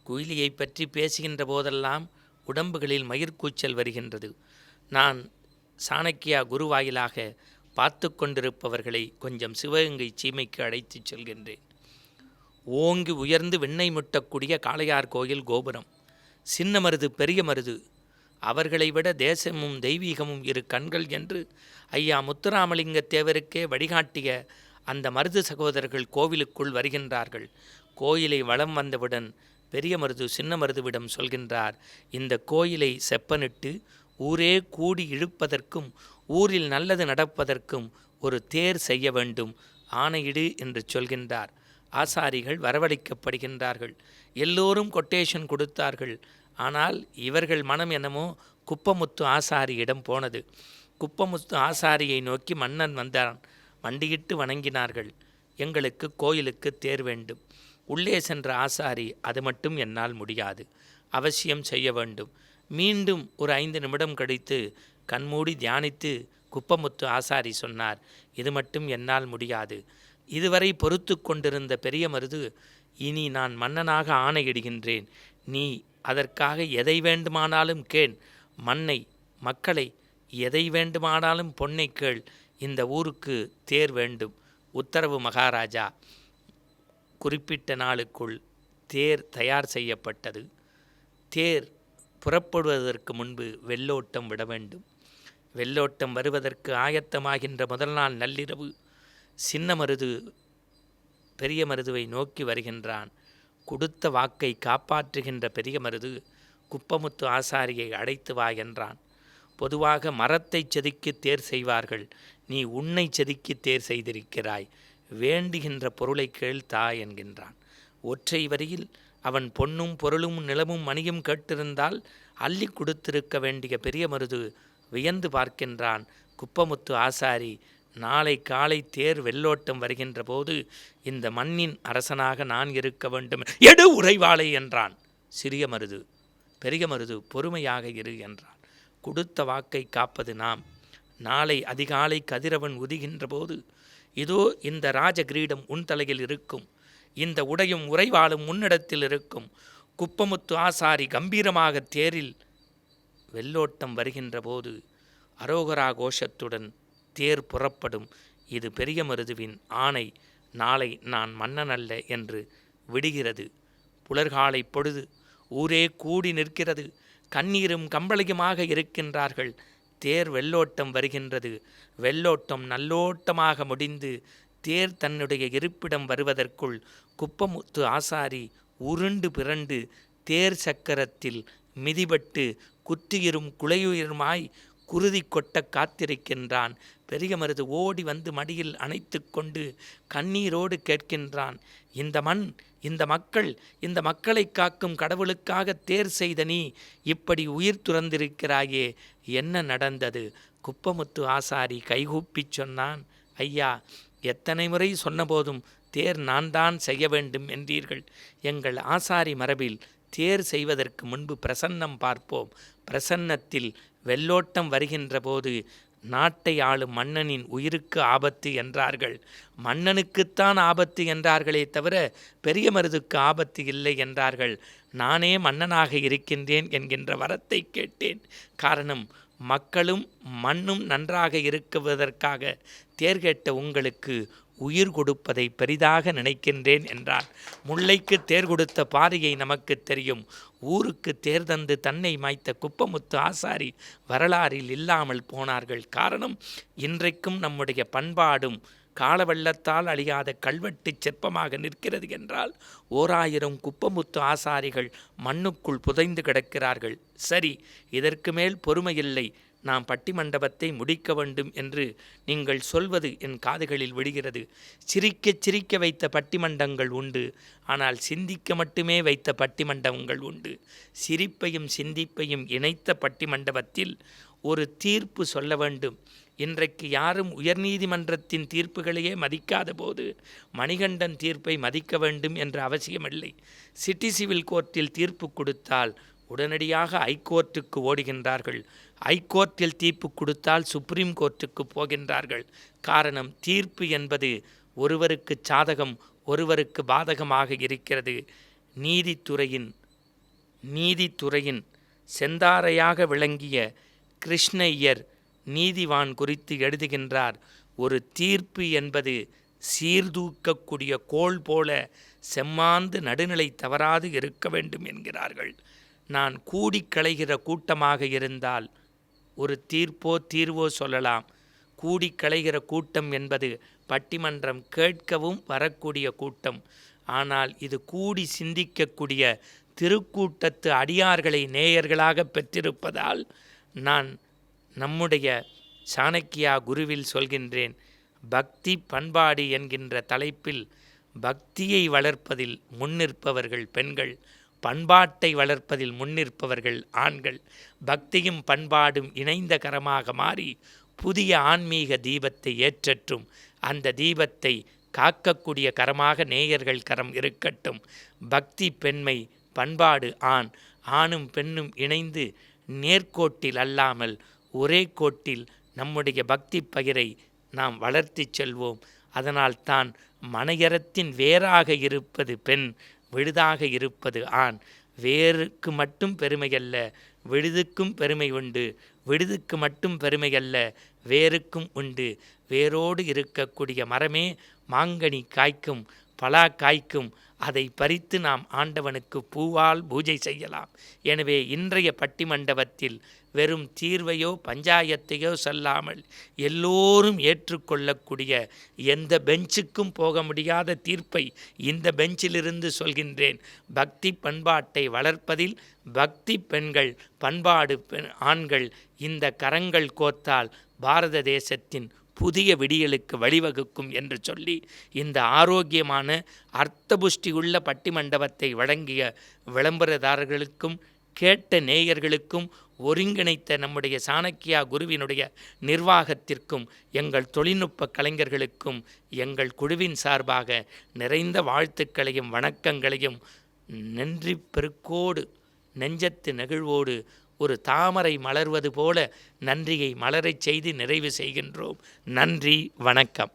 குயிலியை பற்றி பேசுகின்ற போதெல்லாம் உடம்புகளில் மயிர்கூச்சல் வருகின்றது. நான் சாணக்கியா குருவாயிலாக பார்த்து கொண்டிருப்பவர்களை கொஞ்சம் சிவகங்கை சீமைக்கு அழைத்துச் செல்கின்றேன். ஓங்கி உயர்ந்து வெண்ணை முட்டக்கூடிய காளையார் கோயில் கோபுரம், சின்ன மருது பெரிய மருது, அவர்களை விட தேசமும் தெய்வீகமும் இரு கண்கள் என்று ஐயா முத்துராமலிங்க தேவருக்கே வழிகாட்டிய அந்த மருது சகோதரர்கள் கோவிலுக்குள் வருகின்றார்கள். கோயிலை வலம் வந்தவுடன் பெரிய மருது சின்ன மருதுவிடம் சொல்கின்றார், இந்த கோயிலை செப்பனிட்டு ஊரே கூடி இழுப்பதற்கும் ஊரில் நல்லது நடப்பதற்கும் ஒரு தேர் செய்ய வேண்டும், ஆணையிடு என்று சொல்கின்றார். ஆசாரிகள் வரவழைக்கப்படுகின்றார்கள். எல்லோரும் கொட்டேஷன் கொடுத்தார்கள். ஆனால் இவர்கள் மனம் என்னமோ குப்பமுத்து ஆசாரியிடம் போனது. குப்பமுத்து ஆசாரியை நோக்கி மன்னன் வந்தான். மண்டியிட்டு வணங்கினார்கள். எங்களுக்கு கோயிலுக்கு தேர் வேண்டும். உள்ளே சென்ற ஆசாரி, அது மட்டும் என்னால் முடியாது, அவசியம் செய்ய வேண்டும். மீண்டும் ஒரு 5 நிமிடம் கழித்து கண்மூடி தியானித்து குப்பமுத்து ஆசாரி சொன்னார், இது மட்டும் என்னால் முடியாது. இதுவரை பொறுத்து கொண்டிருந்த பெரிய மருது, இனி நான் மன்னனாக ஆணையிடுகின்றேன், நீ அதற்காக எதை வேண்டுமானாலும் கேள், மண்ணை மக்களை எதை வேண்டுமானாலும் பொன்னை கேள், இந்த ஊருக்கு தேர் வேண்டும். உத்தரவு மகாராஜா. குறிப்பிட்ட நாளுக்குள் தேர் தயார் செய்யப்பட்டது. தேர் புறப்படுவதற்கு முன்பு வெள்ளோட்டம் விட வேண்டும். வெள்ளோட்டம் வருவதற்கு ஆயத்தமாகின்ற முதல் நாள் நள்ளிரவு சின்ன மருது பெரிய மருதுவை நோக்கி வருகின்றான். கொடுத்த வாக்கை காப்பாற்றுகின்ற பெரிய மருது குப்பமுத்து ஆசாரியை அழைத்து வா என்றான். பொதுவாக மரத்தை செதுக்கி தேர் செய்வார்கள், நீ உன்னை செதுக்கி தேர் செய்திருக்கிறாய், வேண்டுகின்ற பொருளை கேள்தா என்கின்றான். ஒற்றை வரியில் அவன் பொன்னும் பொருளும் நிலமும் மணியும் கேட்டிருந்தால் அள்ளி கொடுத்திருக்க வேண்டிய பெரிய மருது வியந்து பார்க்கின்றான். குப்பமுத்து ஆசாரி, நாளை காலை தேர் வெள்ளோட்டம் வருகின்ற போது இந்த மண்ணின் அரசனாக நான் இருக்க வேண்டும், எடு உறைவாளை என்றான். சிறிய மருது. பெரிய மருது, பொறுமையாக இரு என்றான். கொடுத்த வாக்கை காப்பது நாம். நாளை அதிகாலை கதிரவன் உதிகின்ற போது இதோ இந்த ராஜ கிரீடம் உன் தலையில் இருக்கும், இந்த உடையும் உறைவாளும் முன்னிடத்தில் இருக்கும். குப்பமுத்து ஆசாரி கம்பீரமாக தேரில் வெள்ளோட்டம் வருகின்ற போது அரோகரா கோஷத்துடன் தேர் புறப்படும். இது பெரிய மருதுவின் ஆணை. நாளை நான் மன்னன் அல்ல என்று விடுகிறது. புலர்காலை பொழுது ஊரே கூடி நிற்கிறது. கண்ணீரும் கம்பளையுமாக இருக்கின்றார்கள். தேர் வெள்ளோட்டம் வருகின்றது. வெள்ளோட்டம் நல்லோட்டமாக முடிந்து தேர் தன்னுடைய இருப்பிடம் வருவதற்குள் குப்பமுத்து ஆசாரி உருண்டு பிறண்டு தேர் சக்கரத்தில் மிதிபட்டு குற்றியிரும் குலையுயிருமாய் குருதி கொட்ட காத்திருக்கின்றான். பெரிய மருது ஓடி வந்து மடியில் அணைத்து கொண்டு கண்ணீரோடு கேட்கின்றான், இந்த மண், இந்த மக்கள், இந்த மக்களை காக்கும் கடவுளுக்காக தேர் செய்த நீ இப்படி உயிர் துறந்திருக்கிறாயே, என்ன நடந்தது? குப்பமுத்து ஆசாரி கைகூப்பிச் சொன்னான், ஐயா, எத்தனை முறை சொன்னபோதும் தேர் நான் தான் செய்ய வேண்டும் என்றீர்கள். எங்கள் ஆசாரி மரபில் தேர் செய்வதற்கு முன்பு பிரசன்னம் பார்ப்போம். பிரசன்னத்தில் வெள்ளோட்டம் வருகின்ற போது நாட்டை ஆளும் மன்னனின் உயிருக்கு ஆபத்து என்றார்கள். மன்னனுக்குத்தான் ஆபத்து என்றார்களே தவிர பெரிய மருதுக்கு ஆபத்து இல்லை என்றார்கள். நானே மன்னனாக இருக்கின்றேன் என்கின்ற வரத்தை கேட்டேன். காரணம், மக்களும் மண்ணும் நன்றாக இருக்குவதற்காக தேர் கேட்ட உங்களுக்கு உயிர் கொடுப்பதை பெரிதாக நினைக்கின்றேன் என்றார். முல்லைக்கு தேர் கொடுத்த பாரியை நமக்கு தெரியும். ஊருக்கு தேர்தந்து தன்னை மாய்த்த குப்பமுத்து ஆசாரி வரலாறில் இல்லாமல் போனார்கள். காரணம், இன்றைக்கும் நம்முடைய பண்பாடும் காலவெள்ளத்தால் அழியாத கல்வெட்டு சிற்பமாக நிற்கிறது என்றால் 1000 குப்பமுத்து ஆசாரிகள் மண்ணுக்குள் புதைந்து கிடக்கிறார்கள். சரி, இதற்கு மேல் பொறுமையில்லை, நாம் பட்டிமண்டபத்தை முடிக்க வேண்டும் என்று நீங்கள் சொல்வது என் காதுகளில் விடுகிறது. சிரிக்க சிரிக்க வைத்த பட்டிமண்டங்கள் உண்டு, ஆனால் சிந்திக்க மட்டுமே வைத்த பட்டிமண்டபங்கள் உண்டு. சிரிப்பையும் சிந்திப்பையும் இணைத்த பட்டிமண்டபத்தில் ஒரு தீர்ப்பு சொல்ல வேண்டும். இன்றைக்கு யாரும் உயர்நீதிமன்றத்தின் தீர்ப்புகளையே மதிக்காத போது மணிகண்டன் தீர்ப்பை மதிக்க வேண்டும் என்ற அவசியமில்லை. சிட்டி சிவில் கோர்ட்டில் தீர்ப்பு கொடுத்தால் உடனடியாக ஹைகோர்ட்டுக்கு ஓடுகின்றார்கள். ஹைகோர்ட்டில் தீர்ப்பு கொடுத்தால் சுப்ரீம் கோர்ட்டுக்கு போகின்றார்கள். காரணம், தீர்ப்பு என்பது ஒருவருக்கு சாதகம் ஒருவருக்கு பாதகமாக இருக்கிறது. நீதித்துறையின் செந்தாரையாக விளங்கிய கிருஷ்ணய்யர் நீதிவான் குறித்து எழுதுகின்றார். ஒரு தீர்ப்பு என்பது சீர்தூக்கக்கூடிய கோல் போல செம்மாந்து நடுநிலை தவறாது இருக்க வேண்டும் என்கிறார்கள். நான் கூடி களைகிற கூட்டமாக இருந்தால் ஒரு தீர்வோ சொல்லலாம். கூடி களைகிற கூட்டம் என்பது பட்டிமன்றம் கேட்கவும் வரக்கூடிய கூட்டம். ஆனால் இது கூடி சிந்திக்கக்கூடிய திருக்கூட்டத்து அடியார்களை நேயர்களாக பெற்றிருப்பதால் நான் நம்முடைய சாணக்கியா குருவில் சொல்கின்றேன், பக்தி பண்பாடு என்கின்ற தலைப்பில் பக்தியை வளர்ப்பதில் முன்னிற்பவர்கள் பெண்கள், பண்பாட்டை வளர்ப்பதில் முன்னிற்பவர்கள் ஆண்கள். பக்தியும் பண்பாடும் இணைந்த கரமாக மாறி புதிய ஆன்மீக தீபத்தை ஏற்றற்றும். அந்த தீபத்தை காக்கக்கூடிய கரமாக நேயர்கள் கரம் இருக்கட்டும். பக்தி பெண்மை, பண்பாடு ஆண், ஆணும் பெண்ணும் இணைந்து நேர்கோட்டில் அல்லாமல் ஒரே கோட்டில் நம்முடைய பக்தி பகிரை நாம் வளர்த்தி செல்வோம். அதனால்தான் மனையறத்தின் வேறாக இருப்பது பெண், விழுதாக இருப்பது ஆண். வேருக்கு மட்டும் பெருமையல்ல, விழுதுக்கும் பெருமை உண்டு. விழுதுக்கு மட்டும் பெருமையல்ல, வேருக்கும் உண்டு. வேரோடு இருக்கக்கூடிய மரமே மாங்கனி காய்க்கும், பலா காய்க்கும். அதை பறித்து நாம் ஆண்டவனுக்கு பூவால் பூஜை செய்யலாம். எனவே இன்றைய பட்டிமண்டபத்தில் வெறும் தீர்வையோ பஞ்சாயத்தையோ சொல்லாமல் எல்லோரும் ஏற்றுக்கொள்ளக்கூடிய, எந்த பெஞ்சுக்கும் போக முடியாத தீர்ப்பை இந்த பெஞ்சிலிருந்து சொல்கின்றேன். பக்தி பண்பாட்டை வளர்ப்பதில் பக்தி பெண்கள், பண்பாடு ஆண்கள் இந்த கரங்கள் கோர்த்தால் பாரத தேசத்தின் புதிய விடியலுக்கு வழிவகுக்கும் என்று சொல்லி, இந்த ஆரோக்கியமான அர்த்தபுஷ்டியுள்ள பட்டிமண்டபத்தை வழங்கிய விளம்பரதாரர்களுக்கும் கேட்ட நேயர்களுக்கும் ஒருங்கிணைத்த நம்முடைய சாணக்கியா குருவினுடைய நிர்வாகத்திற்கும் எங்கள் தொழில்நுட்ப கலைஞர்களுக்கும் எங்கள் குழுவின் சார்பாக நிறைந்த வாழ்த்துக்களையும் வணக்கங்களையும் நன்றி பெருக்கோடு நெஞ்சத்து நெகிழ்வோடு ஒரு தாமரை மலர்வது போல நன்றியை மலரச் செய்து நிறைவு செய்கின்றோம். நன்றி, வணக்கம்.